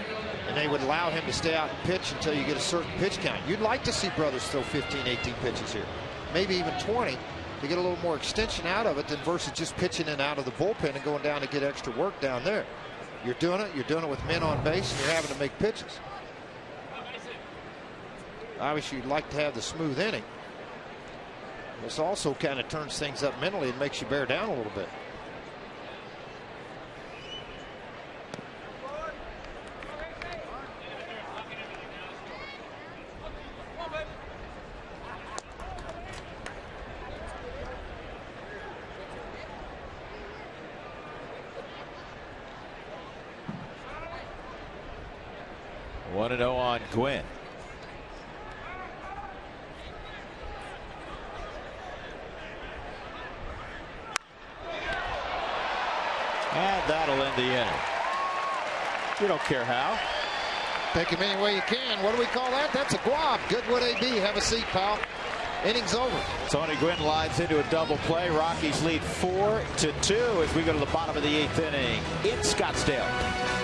and they would allow him to stay out and pitch until you get a certain pitch count. You'd like to see brothers throw 15, 18 pitches here, maybe even 20, to get a little more extension out of it than versus just pitching in out of the bullpen and going down to get extra work down there. You're doing it with men on base, and you're having to make pitches. Obviously, you'd like to have the smooth inning. This also kind of turns things up mentally and makes you bear down a little bit. One 1-0 on Gwynn. And that'll end the inning. You don't care how. Take him any way you can. What do we call that? That's a guab. Goodwood AB. Have a seat, pal. Inning's over. Tony Gwynn lines into a double play. Rockies lead 4-2 as we go to the bottom of the 8th inning in Scottsdale.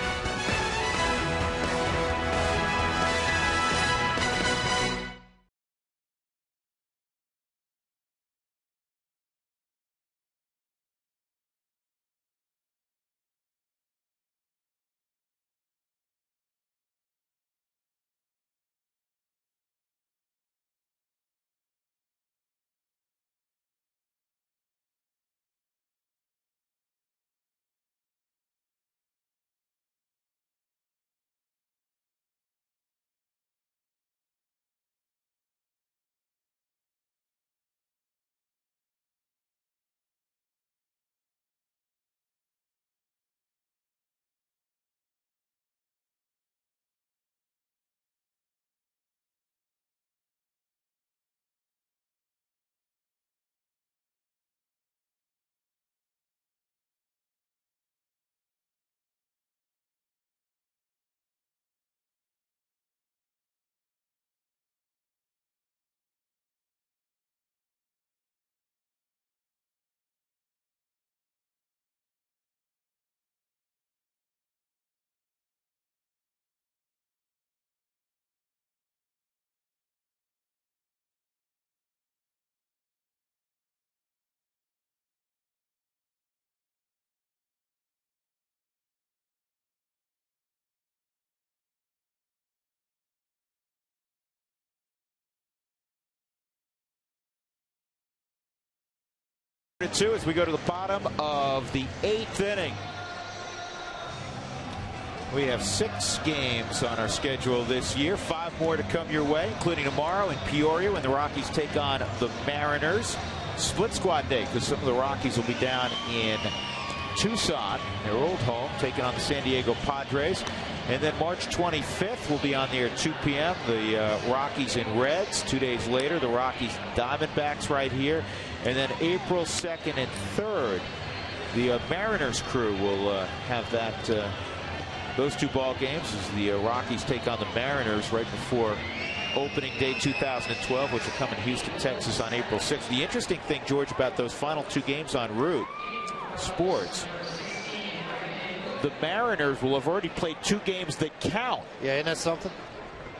As we go to the bottom of the 8th inning. We have 6 games on our schedule this year. 5 more to come your way, including tomorrow in Peoria when the Rockies take on the Mariners. Split squad day because some of the Rockies will be down in Tucson, their old home, taking on the San Diego Padres. And then March 25th will be on the air at 2 p.m. The Rockies and Reds. 2 days later, the Rockies and Diamondbacks right here. And then April 2nd and 3rd, the Mariners crew will have that those 2 ball games as the Rockies take on the Mariners right before opening day 2012, which will come in Houston, Texas on April 6th. The interesting thing, George, about those final 2 games on Root Sports, the Mariners will have already played 2 games that count. Yeah, isn't that something?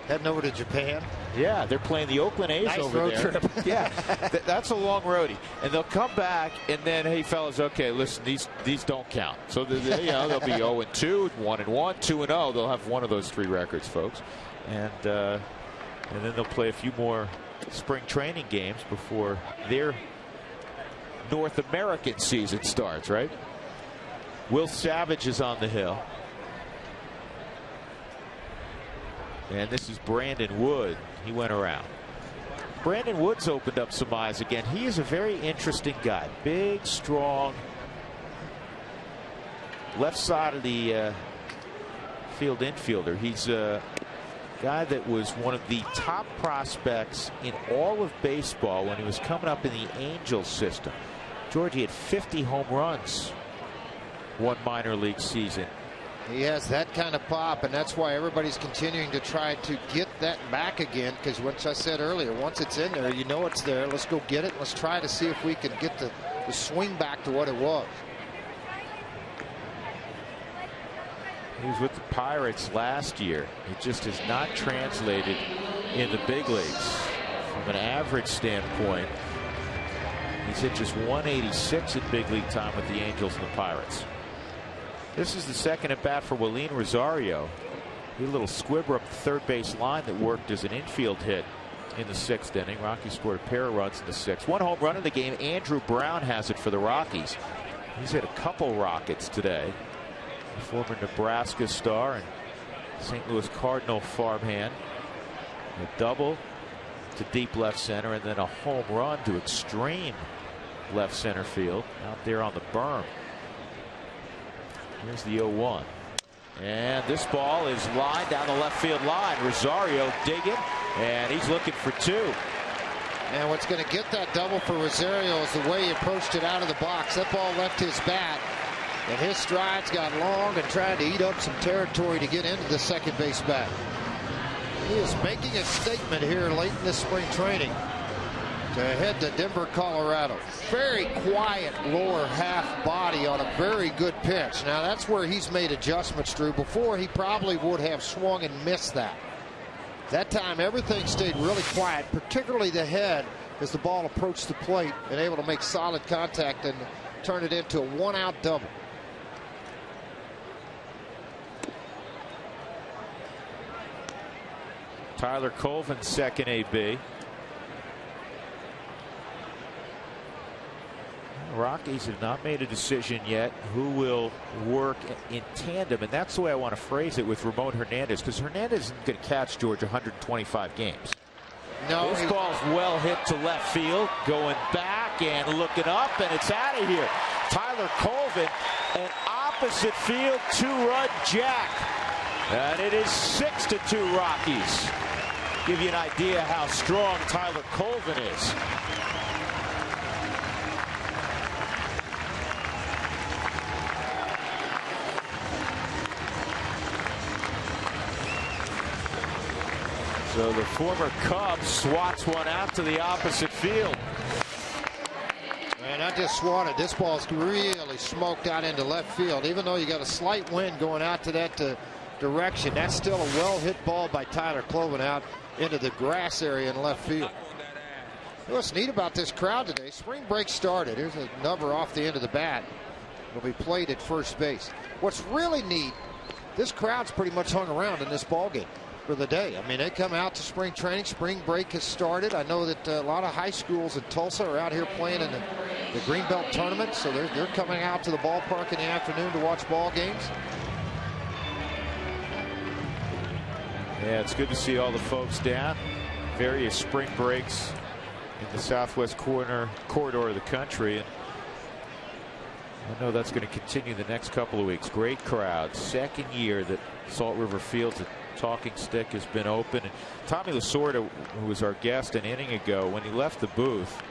Heading over to Japan. Yeah, they're playing the Oakland A's nice over road there. Trip. Yeah, that's a long roadie. And they'll come back, and then, hey, fellas, okay, listen, these don't count. So they'll be 0-2, 1-1, 2-0. They'll have one of those 3 records, folks. And then they'll play a few more spring training games before their North American season starts, right? Will Savage is on the hill. And this is Brandon Wood. He went around. Brandon Wood's opened up some eyes again. He is a very interesting guy. Big, strong, left side of the field infielder. He's a guy that was one of the top prospects in all of baseball when he was coming up in the Angels system. George, he had 50 home runs one minor league season. He has that kind of pop, and that's why everybody's continuing to try to get that back again, because once I said earlier, once it's in there, you know it's there. Let's go get it. Let's try to see if we can get the swing back to what it was. He was with the Pirates last year. It just has not translated in the big leagues. From an average standpoint, he's hit just 186 in big league time with the Angels and the Pirates. This is the second at bat for Willeen Rosario. A little squibber up the third base line that worked as an infield hit in the 6th inning. Rockies scored a pair of runs in the 6th. One home run in the game. Andrew Brown has it for the Rockies. He's hit a couple rockets today. The former Nebraska star and St. Louis Cardinal farmhand. A double to deep left center, and then a home run to extreme left center field out there on the berm. Here's the 0-1. And this ball is lined down the left field line. Rosario digging, and he's looking for 2. And what's going to get that double for Rosario is the way he approached it out of the box. That ball left his bat, and his strides got long and tried to eat up some territory to get into the second base bag. He is making a statement here late in this spring training to head to Denver, Colorado. Very quiet lower half body on a very good pitch. Now that's where he's made adjustments, Drew. Before, he probably would have swung and missed that. That time everything stayed really quiet, particularly the head as the ball approached the plate and able to make solid contact and turn it into a 1-out double. Tyler Colvin, second AB. Rockies have not made a decision yet who will work in tandem, and that's the way I want to phrase it with Ramon Hernandez, because Hernandez isn't going to catch George 125 games. No, this ball's well hit to left field, going back and looking up, and it's out of here. Tyler Colvin, an opposite field 2-run jack, and it is 6-2 Rockies. Give you an idea how strong Tyler Colvin is. So the former Cub swats one out to the opposite field. Man, I just swatted. This ball's really smoked out into left field. Even though you got a slight wind going out to that direction, that's still a well-hit ball by Tyler Colvin out into the grass area in left field. What's neat about this crowd today, spring break started. Here's a number off the end of the bat. It'll be played at first base. What's really neat, this crowd's pretty much hung around in this ballgame for the day. I mean, they come out to spring training. Spring break has started. I know that a lot of high schools in Tulsa are out here playing in the Greenbelt tournament, so they're coming out to the ballpark in the afternoon to watch ball games. Yeah, it's good to see all the folks down. Various spring breaks in the southwest corridor of the country, and I know that's going to continue the next couple of weeks. Great crowd. Second year that Salt River Field's a talking stick has been open. And Tommy Lasorda, who was our guest an inning ago, when he left the booth,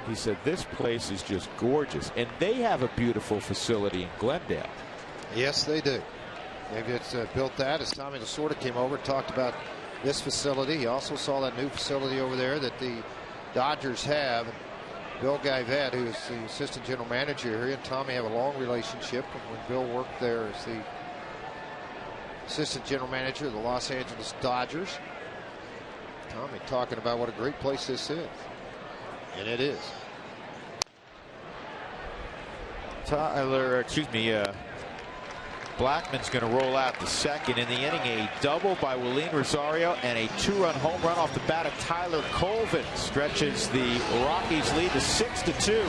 he said this place is just gorgeous, and they have a beautiful facility in Glendale. Yes, they do. They've just built that as Tommy Lasorda came over and talked about this facility. He also saw that new facility over there that the Dodgers have. Bill Guyvet, who is the assistant general manager here, and Tommy have a long relationship from when Bill worked there as the assistant general manager of the Los Angeles Dodgers. Tommy talking about what a great place this is. And it is. Blackman's going to roll out the second in the inning. A double by Willeen Rosario and a 2-run home run off the bat of Tyler Colvin stretches the Rockies lead to 6-2.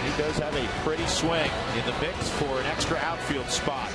He does have a pretty swing in the mix for an extra outfield spot.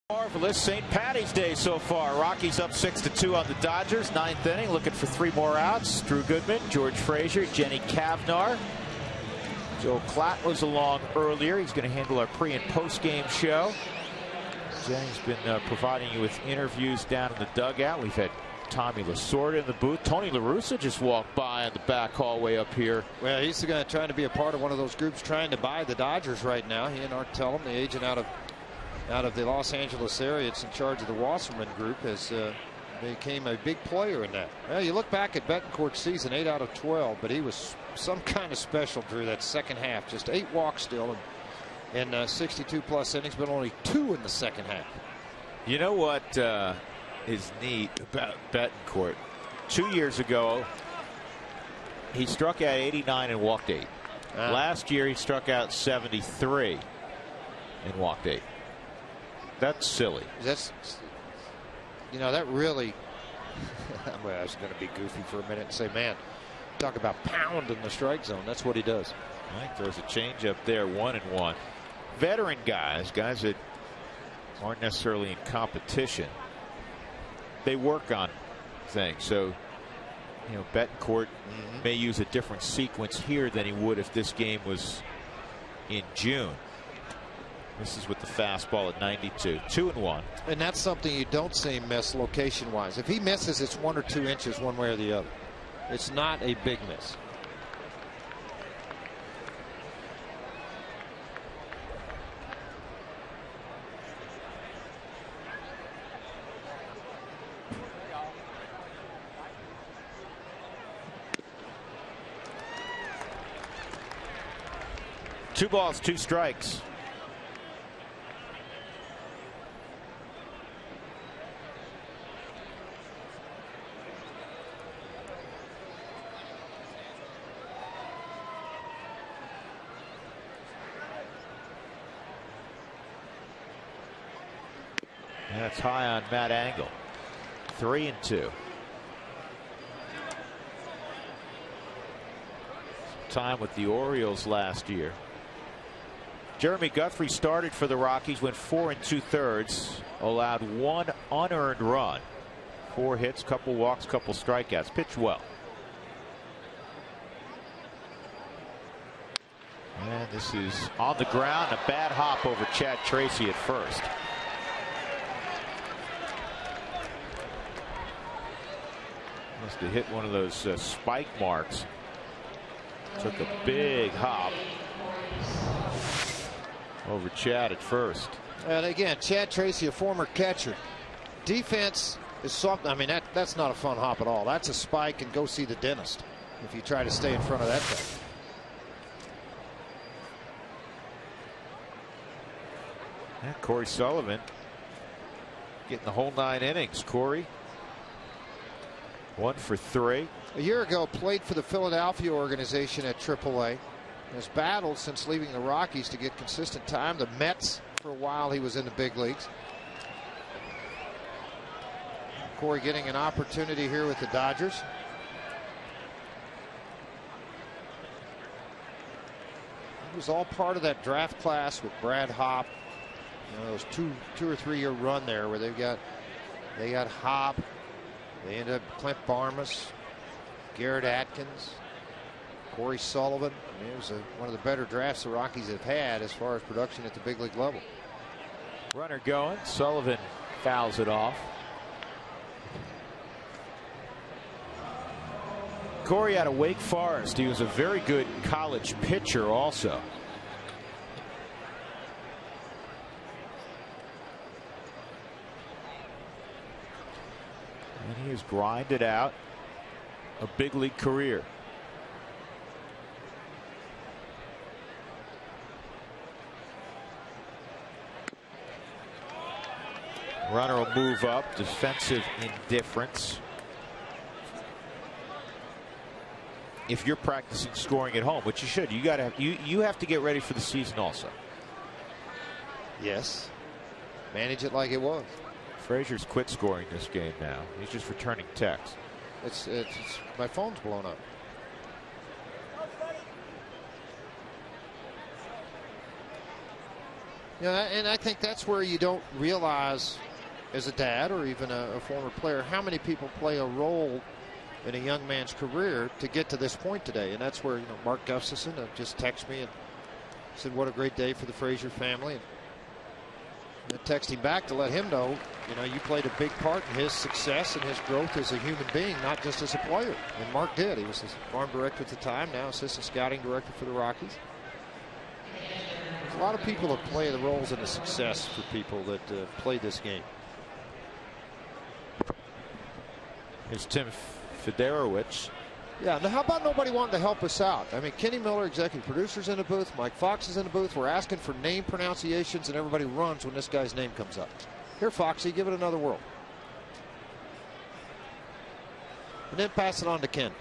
Marvelous St. Patty's Day so far. Rockies up 6-2 on the Dodgers. 9th inning, looking for 3 more outs. Drew Goodman, George Frazier, Jenny Cavnar. Joe Klatt was along earlier. He's going to handle our pre- and post-game show. Jenny's been providing you with interviews down in the dugout. We've had Tommy Lasorda in the booth. Tony La Russa just walked by on the back hallway up here. Well, he's going to try to be a part of one of those groups trying to buy the Dodgers right now. He and Art Tellem, the agent out of the Los Angeles area, it's in charge of the Wasserman Group, has became a big player in that. Well, you look back at Betancourt's season, 8 out of 12, but he was some kind of special, Drew, that second half. Just 8 walks still in 62-plus innings, but only 2 in the second half. You know what is neat about Betancourt? 2 years ago, he struck out 89 and walked 8. Last year, he struck out 73 and walked 8. That's silly. That's, you know, that really. Well, I was going to be goofy for a minute and say, man, talk about pounding the strike zone. That's what he does. Right, throws a changeup there, 1-1. Veteran guys that aren't necessarily in competition, they work on things. So, you know, Betancourt may use a different sequence here than he would if this game was in June. This is with the fastball at 92. 2-1. And that's something you don't see him miss location wise. If he misses, it's 1 or 2 inches one way or the other. It's not a big miss. Two balls, 2 strikes. That's high on Matt Angle. 3-2. Time with the Orioles last year. Jeremy Guthrie started for the Rockies, went 4 2/3, allowed 1 unearned run, 4 hits, couple walks, couple strikeouts, pitched well. And this is on the ground, a bad hop over Chad Tracy at first. Must have hit one of those spike marks. Took a big hop over Chad at first. And again, Chad Tracy, a former catcher. Defense is something. I mean, that's not a fun hop at all. That's a spike, and go see the dentist if you try to stay in front of that thing. Yeah, Corey Sullivan getting the whole 9 innings. Corey, 1 for 3. A year ago, played for the Philadelphia organization at AAA. Has battled since leaving the Rockies to get consistent time. The Mets, for a while, he was in the big leagues. Corey getting an opportunity here with the Dodgers. It was all part of that draft class with Brad Hopp. You know, those two or 3 year run there where they got Hopp. They ended up Clint Barmas, Garrett Atkins, Corey Sullivan. I mean, it was one of the better drafts the Rockies have had as far as production at the big league level. Runner going. Sullivan fouls it off. Corey out of Wake Forest. He was a very good college pitcher also. And he has grinded out a big league career. Runner will move up. Defensive indifference. If you're practicing scoring at home, which you should, you have to get ready for the season also. Yes. Manage it like it was. Frazier's quit scoring this game now. He's just returning texts. It's my phone's blown up. Yeah, and I think that's where you don't realize, as a dad or even a former player, how many people play a role in a young man's career to get to this point today. And that's where, Mark Gustafson just texted me and said, what a great day for the Frazier family. And I texted him back to let him know, you played a big part in his success and his growth as a human being, not just as a player. And Mark did. He was his farm director at the time, now assistant scouting director for the Rockies. There's a lot of people that play the roles in the success for people that play this game. Here's Tim Fiderowicz. Yeah, now how about nobody wanting to help us out? I mean, Kenny Miller, executive producer's in the booth. Mike Fox is in the booth. We're asking for name pronunciations, and everybody runs when this guy's name comes up. Here, Foxy, give it another whirl. And then pass it on to Ken.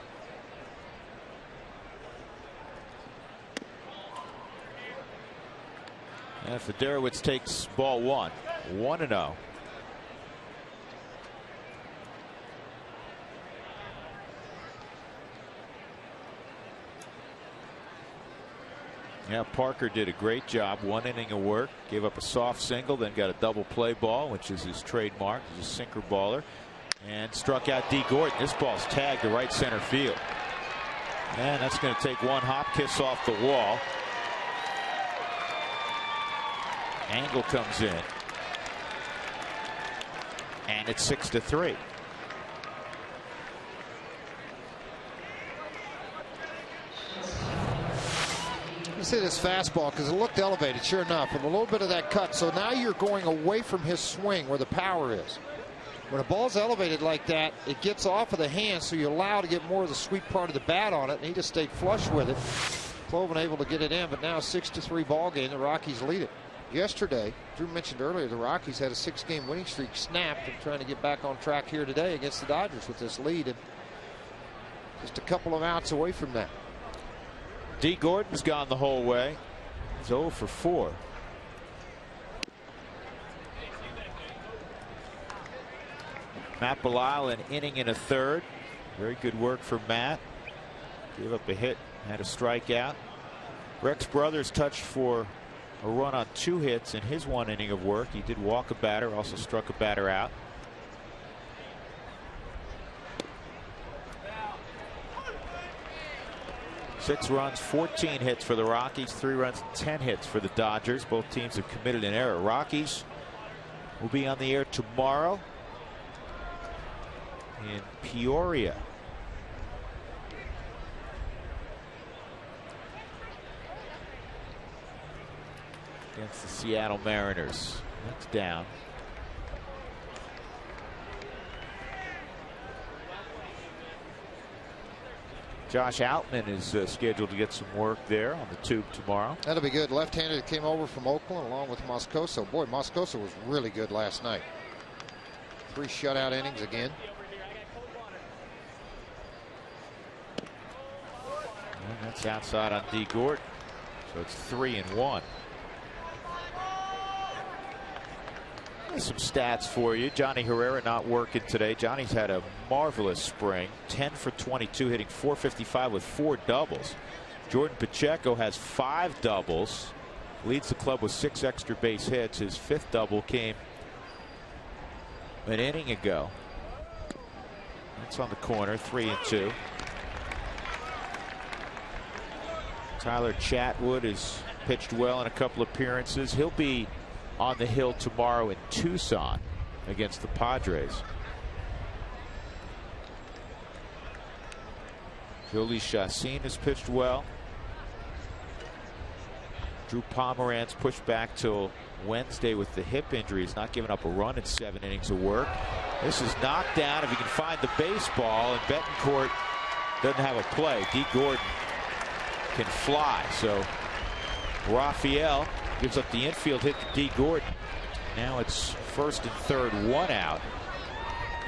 And Fiderowicz takes ball 1. 1-0. Yeah, Parker did a great job. 1 inning of work. Gave up a soft single, then got a double play ball, which is his trademark. He's a sinker baller. And struck out D. Gordon. This ball's tagged to right center field. And that's going to take one hop kiss off the wall. Angle comes in. And it's 6-3. See this fastball because it looked elevated, sure enough, and a little bit of that cut. So now you're going away from his swing where the power is. When a ball's elevated like that, it gets off of the hand, so you allow to get more of the sweet part of the bat on it, and he just stayed flush with it. Cloven able to get it in, but now a 6-3 ball game. The Rockies lead it. Yesterday, Drew mentioned earlier, the Rockies had a 6-game winning streak snapped and trying to get back on track here today against the Dodgers with this lead, and just a couple of outs away from that. D. Gordon's gone the whole way. He's 0 for 4. Matt Belisle an inning and a third. Very good work for Matt. Gave up a hit, had a strikeout. Rex Brothers touched for a run on 2 hits in his 1 inning of work. He did walk a batter, also struck a batter out. Six runs, 14 hits for the Rockies, 3 runs, 10 hits for the Dodgers. Both teams have committed an error. Rockies will be on the air tomorrow in Peoria. Against the Seattle Mariners. That's down. Josh Outman is scheduled to get some work there on the tube tomorrow. That'll be good. Left-hander that came over from Oakland along with Moscoso. Boy, Moscoso was really good last night. 3 shutout innings again. And that's outside on D. Gordon. So it's 3-1. Some stats for you. Johnny Herrera not working today. Johnny's had a marvelous spring. 10 for 22, hitting .455 with 4 doubles. Jordan Pacheco has 5 doubles. Leads the club with 6 extra base hits. His 5th double came an inning ago. That's on the corner. 3-2. Tyler Chatwood has pitched well in a couple appearances. He'll be on the hill tomorrow in Tucson against the Padres. Jolie Chacin has pitched well. Drew Pomeranz pushed back till Wednesday with the hip injury. He's not giving up a run in 7 innings of work. This is knocked down if he can find the baseball, and Betancourt doesn't have a play. D. Gordon can fly, so Raphael gives up the infield hit to D. Gordon. Now it's 1st and 3rd, 1 out.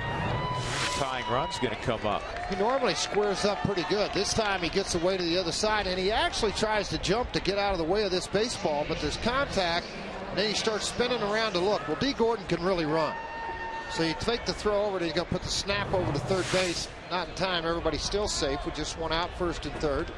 The tying run's going to come up. He normally squares up pretty good. This time he gets away to the other side, and he actually tries to jump to get out of the way of this baseball, but there's contact, and then he starts spinning around to look. Well, D. Gordon can really run. So you take the throw over, and he's going to put the snap over to third base. Not in time. Everybody's still safe with just 1 out, 1st and 3rd.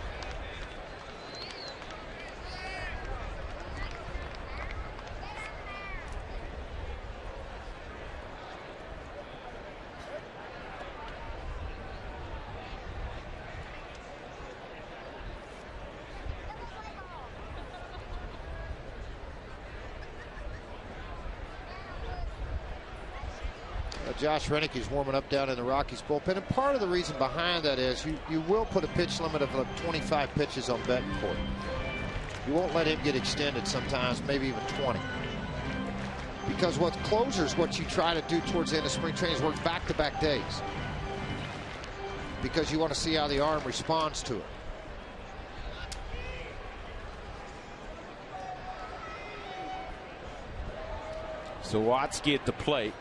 Josh Renick's warming up down in the Rockies bullpen. And part of the reason behind that is you will put a pitch limit of 25 pitches on Betancourt. You won't let him get extended sometimes, maybe even 20. Because with closers, what you try to do towards the end of spring training is work back-to-back days. Because you want to see how the arm responds to it. So Watsky at the plate.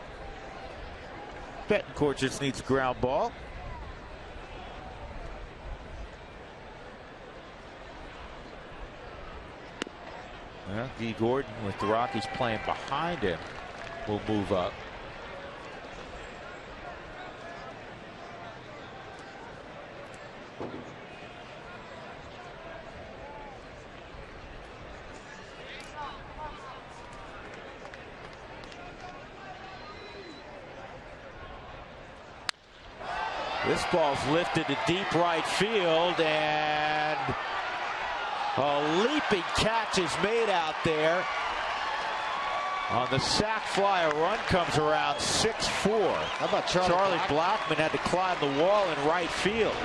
Betancourt just needs a ground ball. Well, Guy Gordon, with the Rockies playing behind him, will move up. This ball's lifted to deep right field, and a leaping catch is made out there. On the sac fly, a run comes around 6-4. How about Charlie Blackmon had to climb the wall in right field.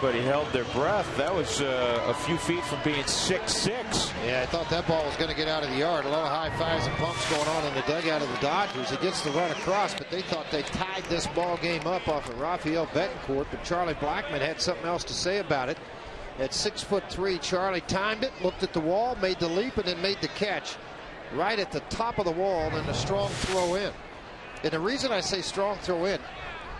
But he held their breath. That was a few feet from being 6-6. Yeah, I thought that ball was going to get out of the yard. A lot of high fives and pumps going on in the dugout of the Dodgers. He gets the run across, but they thought they tied this ball game up off of Rafael Betancourt. But Charlie Blackmon had something else to say about it. At 6'3", Charlie timed it, looked at the wall, made the leap, and then made the catch right at the top of the wall, and a strong throw in. And the reason I say strong throw in,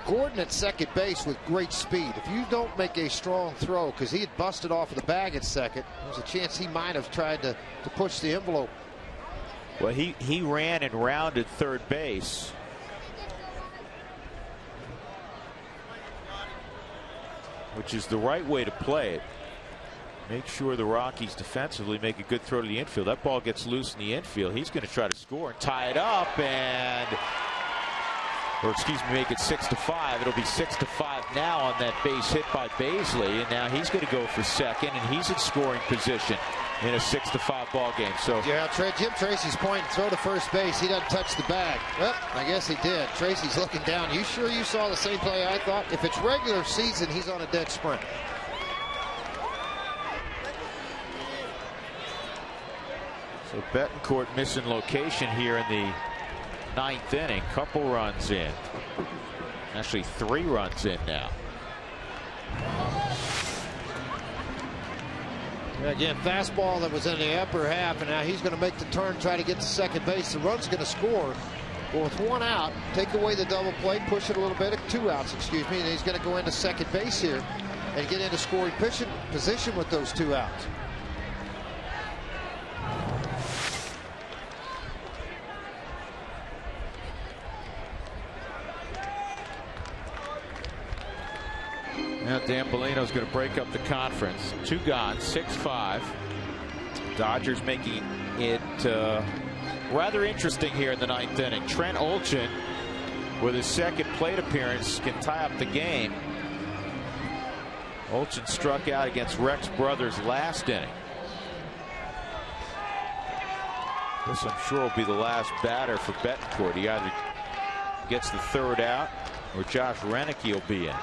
Gordon at second base with great speed. If you don't make a strong throw, because he had busted off of the bag at second, there's a chance he might have tried to push the envelope. Well, he ran and rounded third base. Which is the right way to play it. Make sure the Rockies defensively make a good throw to the infield. That ball gets loose in the infield. He's going to try to score and tie it up, make it 6-5. It'll be 6-5 now on that base hit by Baisley, and now he's going to go for second, and he's in scoring position in a 6-5 ball game. So yeah, Jim Tracy's pointing, throw to first base. He doesn't touch the bag. Well, I guess he did. Tracy's looking down. You sure you saw the same play I thought? If it's regular season, he's on a dead sprint. So Betancourt missing location here in the ninth inning. Couple runs in. Actually 3 runs in now. Again, fastball that was in the upper half, and now he's going to make the turn, try to get to second base. The run's going to score. But with 1 out, take away the double play, push it a little bit, 2 outs, excuse me, and he's going to go into second base here and get into scoring position with those 2 outs. Now Dan Bellino's going to break up the conference. 2 gone, 6-5. Dodgers making it rather interesting here in the ninth inning. Trent Olchen, with his second plate appearance, can tie up the game. Olchen struck out against Rex Brothers last inning. This, I'm sure, will be the last batter for Betancourt. He either gets the 3rd out or Josh Renicky will be in.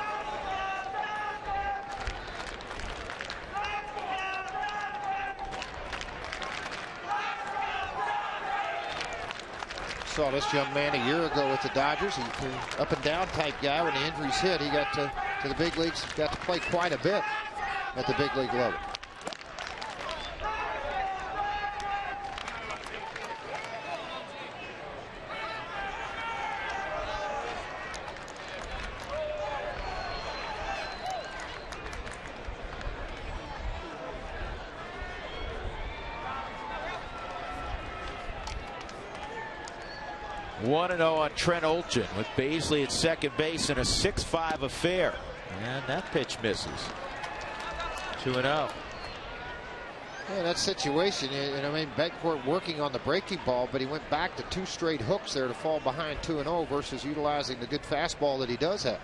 Saw this young man a year ago with the Dodgers. He's an up and down type guy. When the injuries hit, he got to the big leagues, got to play quite a bit at the big league level. One 1-0 on Trent Olchen with Baisley at second base in a 6-5 affair. And that pitch misses. 2-0. Yeah, that situation, I mean, Betancourt working on the breaking ball, but he went back to 2 straight hooks there to fall behind 2-0 versus utilizing the good fastball that he does have.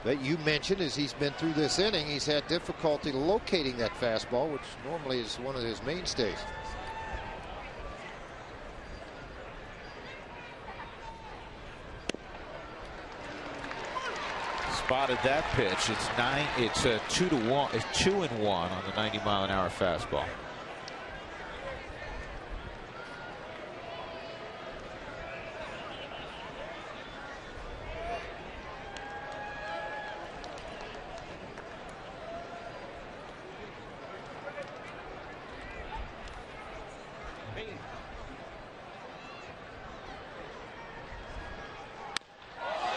That you mentioned, as he's been through this inning, he's had difficulty locating that fastball, which normally is one of his mainstays. spotted that pitch. It's a 2-1. It's 2-1 on the 90-mile-an-hour fastball.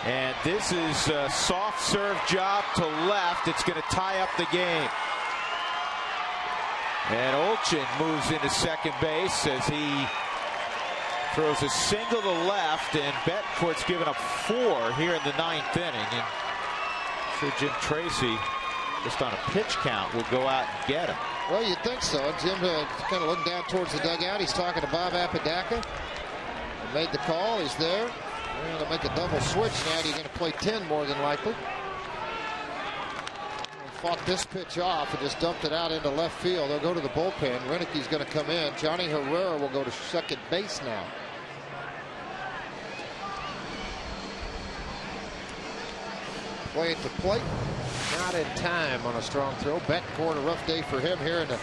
And this is a soft serve job to left. It's going to tie up the game. And Olchin moves into second base as he throws a single to left, and Betancourt's given up 4 here in the 9th inning. And I'm sure Jim Tracy, just on a pitch count, will go out and get him. Well, you'd think so. Jim kind of looking down towards the dugout. He's talking to Bob Apodaca. He made the call. He's there. They're going to make a double switch now. He's going to play 10 more than likely. Fought this pitch off and just dumped it out into left field. They'll go to the bullpen. Renicke's going to come in. Johnny Herrera will go to second base now. Play at the plate. Not in time on a strong throw. Betancourt, a rough day for him here in the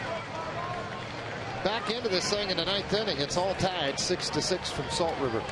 back end of this thing in the 9th inning. It's all tied 6-6 from Salt River.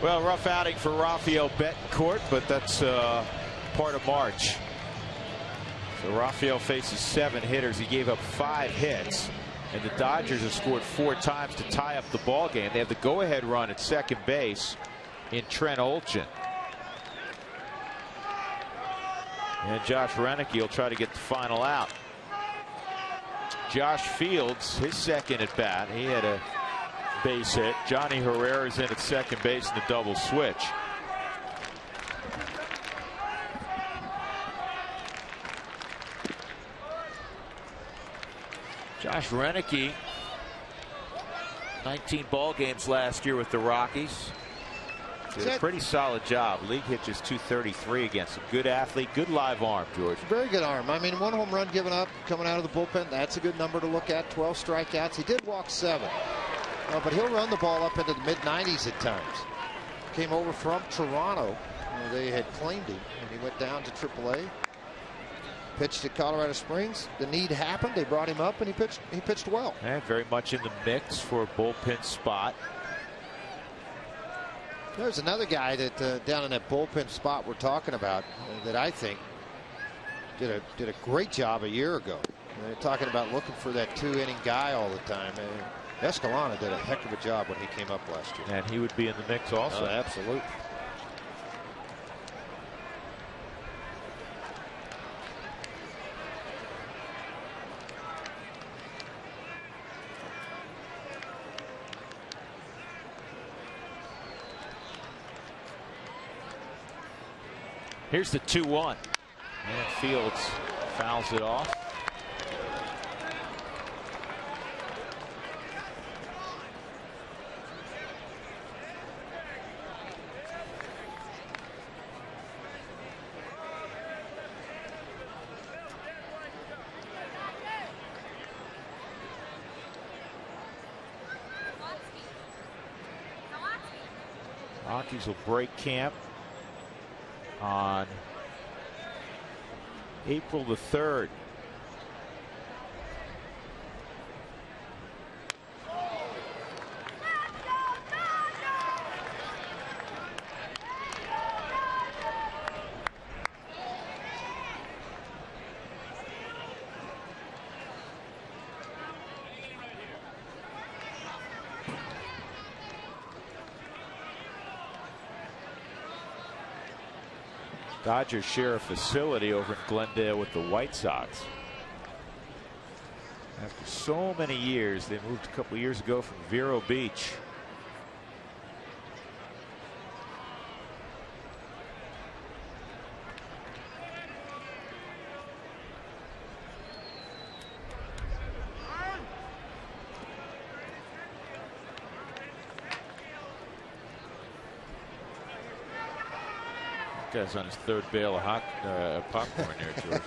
Well, rough outing for Rafael Betancourt, but that's part of March. So Rafael faces 7 hitters. He gave up 5 hits, and the Dodgers have scored 4 times to tie up the ball game. They have the go-ahead run at second base in Trent Olchin. And Josh Renicke will try to get the final out. Josh Fields, his second at bat, he had a base hit. Johnny Herrera is in at second base in the double switch. Josh Renicke, 19 ball games last year with the Rockies. Did a pretty solid job. League hit just .233 against him. Good athlete, good live arm, George. Very good arm. I mean, 1 home run given up coming out of the bullpen. That's a good number to look at. 12 strikeouts. He did walk 7. But he'll run the ball up into the mid-90s at times. Came over from Toronto. They had claimed him, and he went down to AAA. Pitched at Colorado Springs. The need happened. They brought him up, and he pitched well. And very much in the mix for a bullpen spot. There's another guy that down in that bullpen spot we're talking about that I think did a great job a year ago. They're talking about looking for that 2-inning guy all the time. Escalona did a heck of a job when he came up last year. And he would be in the mix also. Oh, absolutely. Here's the 2-1. And Fields fouls it off. Rockies will break camp on April the 3rd. Dodgers share a facility over in Glendale with the White Sox. After so many years, they moved a couple years ago from Vero Beach. Guy's on his third bale of popcorn there, George.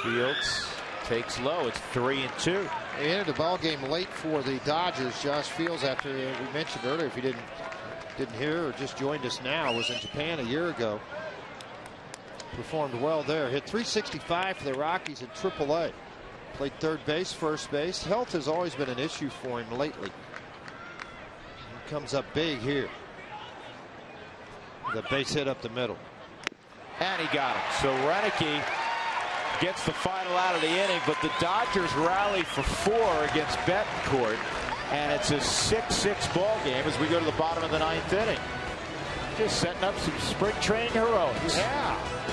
Fields takes low. It's 3-2. He entered the ball game late for the Dodgers. Josh Fields, after we mentioned earlier, if you didn't hear or just joined us now, was in Japan a year ago. Performed well there. Hit .365 for the Rockies in AAA. Played third base, first base. Health has always been an issue for him lately. He comes up big here. The base hit up the middle. And he got him. So Renicky gets the final out of the inning, but the Dodgers rally for 4 against Betancourt. And it's a 6-6 ball game as we go to the bottom of the 9th inning. Just setting up some spring training heroics. Yeah.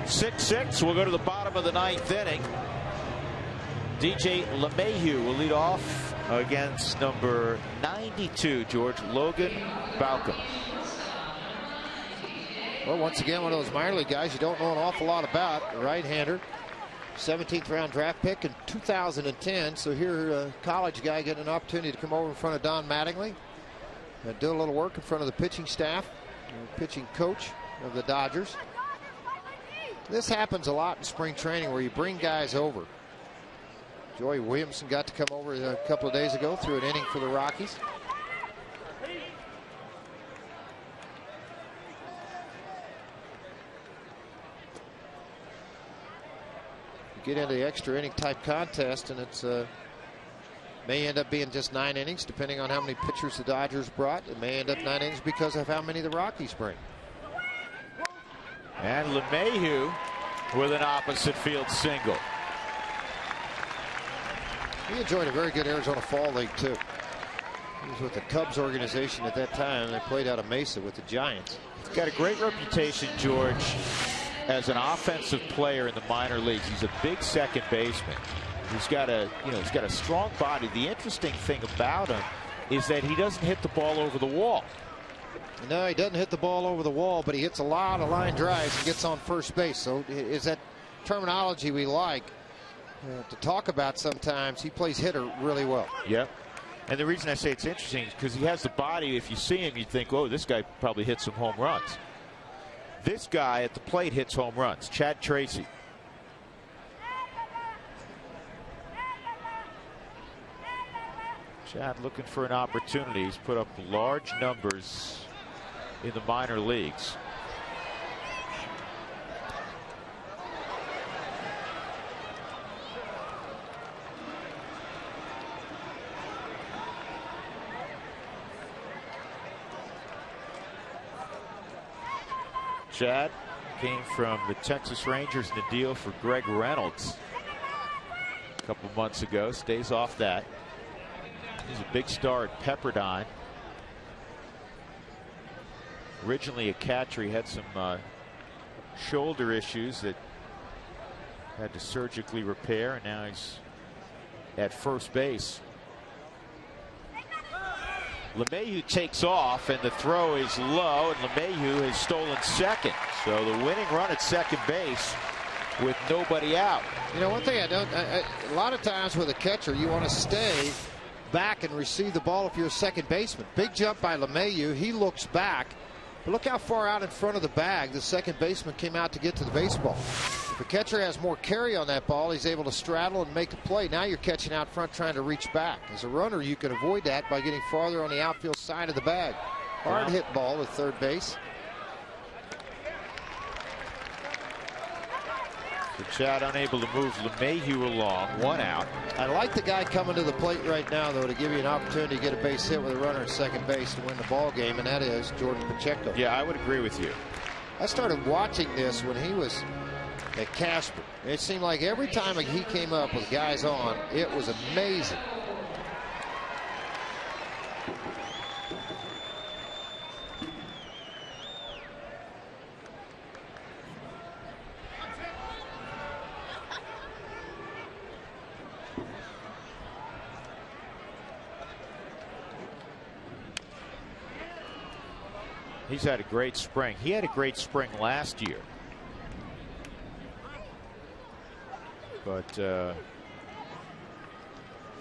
Six. We'll go to the bottom of the 9th inning. DJ LeMahieu will lead off against number 92, George, Logan Balcom. Well, once again, one of those minor league guys you don't know an awful lot about. A right-hander, 17th round draft pick in 2010. So here, a college guy getting an opportunity to come over in front of Don Mattingly and do a little work in front of the pitching staff, the pitching coach of the Dodgers. This happens a lot in spring training where you bring guys over. Joey Williamson got to come over a couple of days ago, threw an inning for the Rockies. You get into the extra inning type contest, and it's may end up being just 9 innings, depending on how many pitchers the Dodgers brought. It may end up 9 innings because of how many the Rockies bring. And LeMahieu with an opposite field single. He enjoyed a very good Arizona Fall League, too. He was with the Cubs organization at that time. They played out of Mesa with the Giants. He's got a great reputation, George, as an offensive player in the minor leagues. He's a big second baseman. He's got a strong body. The interesting thing about him is that he doesn't hit the ball over the wall. No, he doesn't hit the ball over the wall, but he hits a lot of line drives and gets on first base. So is that terminology we like to talk about sometimes. He plays hitter really well. Yep. And the reason I say it's interesting is because he has the body. If you see him, you'd think, oh, this guy probably hits some home runs. This guy at the plate hits home runs. Chad Tracy. Chad looking for an opportunity. He's put up large numbers in the minor leagues. Chad came from the Texas Rangers in a deal for Greg Reynolds a couple months ago. Stays off that. He's a big star at Pepperdine. Originally a catcher. He had some shoulder issues that had to surgically repair, and now he's at first base. LeMahieu takes off, and the throw is low, and LeMahieu has stolen second. So the winning run at second base with nobody out. You know, one thing a lot of times with a catcher, you want to stay back and receive the ball if you're a second baseman. Big jump by LeMahieu. He looks back, but look how far out in front of the bag the second baseman came out to get to the baseball. If a catcher has more carry on that ball, he's able to straddle and make a play. Now you're catching out front trying to reach back. As a runner, you can avoid that by getting farther on the outfield side of the bag. Hard hit ball at third base. So Chad unable to move LeMahieu along. One out. I like the guy coming to the plate right now, though, to give you an opportunity to get a base hit with a runner at second base to win the ball game, and that is Jordan Pacheco. Yeah, I would agree with you. I started watching this when he was at Casper. It seemed like every time he came up with guys on, it was amazing. He's had a great spring. He had a great spring last year. But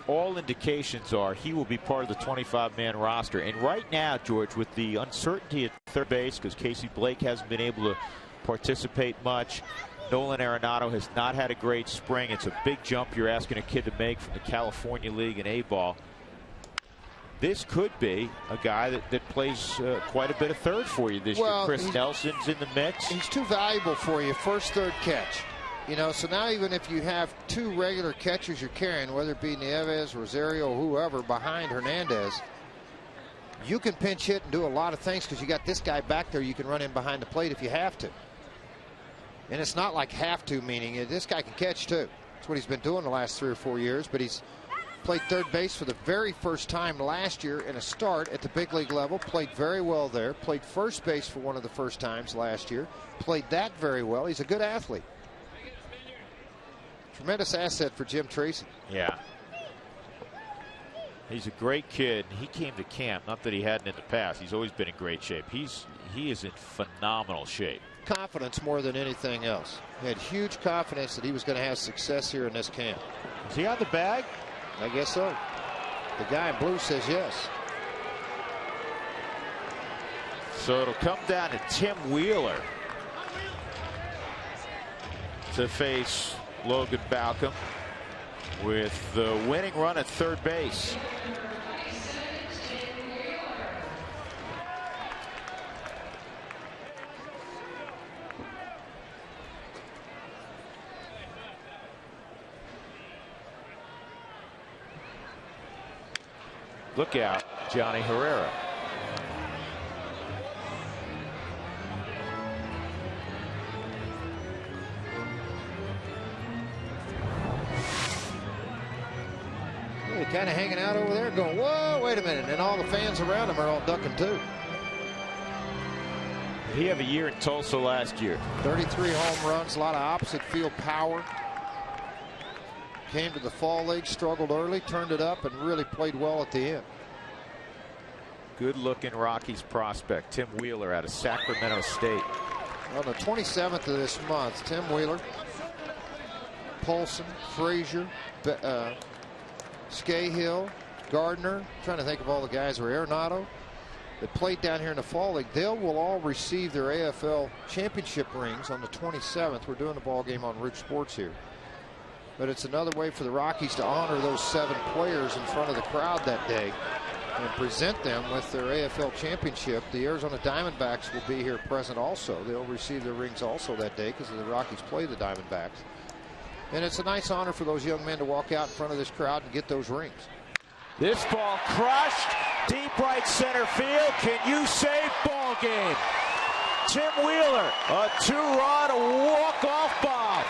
all indications are he will be part of the 25-man roster. And right now, George, with the uncertainty at third base, because Casey Blake hasn't been able to participate much, Nolan Arenado has not had a great spring. It's a big jump you're asking a kid to make from the California League and A-ball. This could be a guy that plays quite a bit of third for you this year. Chris Nelson's in the mix. He's too valuable for you. First, third catch. You know, so now even if you have two regular catchers you're carrying, whether it be Nieves, Rosario, whoever behind Hernandez, you can pinch hit and do a lot of things because you got this guy back there you can run in behind the plate if you have to. And it's not like have to, meaning this guy can catch too. That's what he's been doing the last 3 or 4 years, but he's played third base for the very first time last year in a start at the big league level. Played very well there. Played first base for one of the first times last year. Played that very well. He's a good athlete. Tremendous asset for Jim Tracy. Yeah. He's a great kid. He came to camp, not that he hadn't in the past. He's always been in great shape. He is in phenomenal shape. Confidence more than anything else. He had huge confidence that he was going to have success here in this camp. Is he on the bag? I guess so. The guy in blue says yes. So it'll come down to Tim Wheeler to face Logan Balcom with the winning run at third base. Look out, Johnny Herrera. They're kind of hanging out over there going, whoa, wait a minute. And all the fans around him are all ducking too. Did he have a year in Tulsa last year? 33 home runs, a lot of opposite field power. Came to the fall league, struggled early, turned it up, and really played well at the end. Good-looking Rockies prospect, Tim Wheeler out of Sacramento State. On the 27th of this month, Tim Wheeler, Paulson, Frazier, Scahill, Gardner, trying to think of all the guys who are Arenado that played down here in the Fall League. They will all receive their AFL championship rings on the 27th. We're doing the ball game on Root Sports here. But it's another way for the Rockies to honor those 7 players in front of the crowd that day and present them with their AFL championship. The Arizona Diamondbacks will be here present also. They'll receive their rings also that day because the Rockies play the Diamondbacks. And it's a nice honor for those young men to walk out in front of this crowd and get those rings. This ball crushed, deep right center field. Can you save ball game? Tim Wheeler, a 2-run walk-off bomb.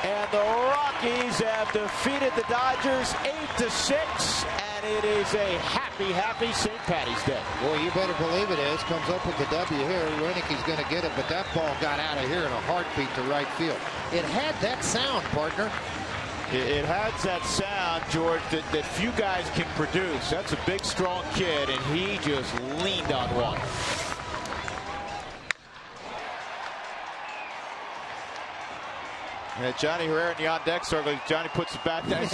And the Rockies have defeated the Dodgers 8-6, and it is a happy, happy St. Paddy's Day. Well, you better believe it is. Comes up with the W here. Reinicke's going to get it, but that ball got out of here in a heartbeat to right field. It had that sound, partner. It has that sound, George, that few guys can produce. That's a big, strong kid, and he just leaned on one. Johnny Herrera in the on-deck circle. Johnny puts the bat down.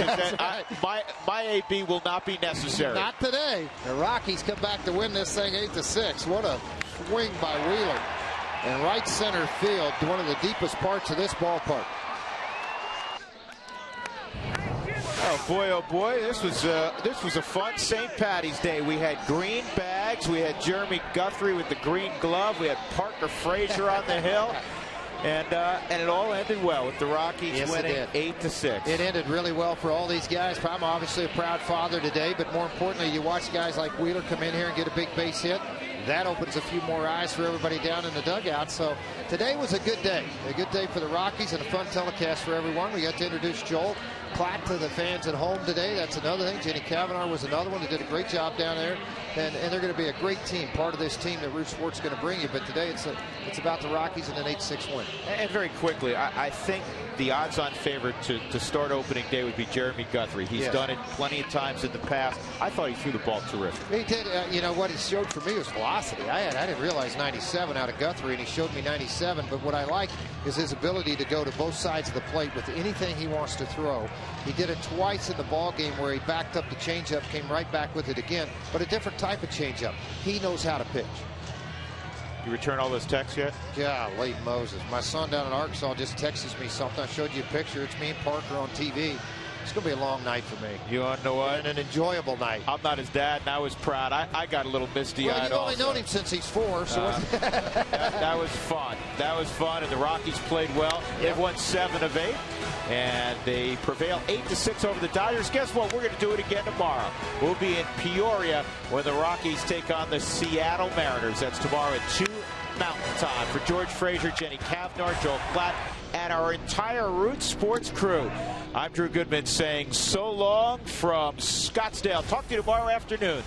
My AB will not be necessary. Not today. The Rockies come back to win this thing 8-6. What a swing by Wheeler. And right center field, one of the deepest parts of this ballpark. Oh boy, this was a fun St. Paddy's Day. We had green bags, we had Jeremy Guthrie with the green glove, we had Parker Frazier on the hill, and it all ended well with the Rockies winning 8-6. It ended really well for all these guys. I'm obviously a proud father today, but more importantly, you watch guys like Wheeler come in here and get a big base hit. That opens a few more eyes for everybody down in the dugout. So today was a good day for the Rockies and a fun telecast for everyone. We got to introduce Joel Klatt to the fans at home today. That's another thing. Jenny Cavanaugh was another one that did a great job down there. And they're going to be a great team, part of this team that Root Sports is going to bring you. But today it's about the Rockies and an 8-6 win. And very quickly, I think the odds-on favorite to start opening day would be Jeremy Guthrie. He's done it plenty of times in the past. I thought he threw the ball terrific. He did. You know, what he showed for me was velocity. I didn't realize 97 out of Guthrie, and he showed me 97. But what I like is his ability to go to both sides of the plate with anything he wants to throw. He did it twice in the ball game where he backed up the changeup, came right back with it again, but a different type of changeup. He knows how to pitch. You return all those texts yet? Golly Moses. My son down in Arkansas just texts me something. I showed you a picture. It's me and Parker on TV. It's going to be a long night for me. You want to know what? And an enjoyable night. I'm not his dad, and I was proud. I got a little misty-eyed. Well, you've only known him since he's 4. So that was fun. That was fun, and the Rockies played well. They've won 7 of 8, and they prevail 8-6 over the Dodgers. Guess what? We're going to do it again tomorrow. We'll be in Peoria where the Rockies take on the Seattle Mariners. That's tomorrow at 2 Mountain Time. For George Frazier, Jenny Cavanaugh, Joel Klatt, and our entire Root Sports crew, I'm Drew Goodman saying so long from Scottsdale. Talk to you tomorrow afternoon.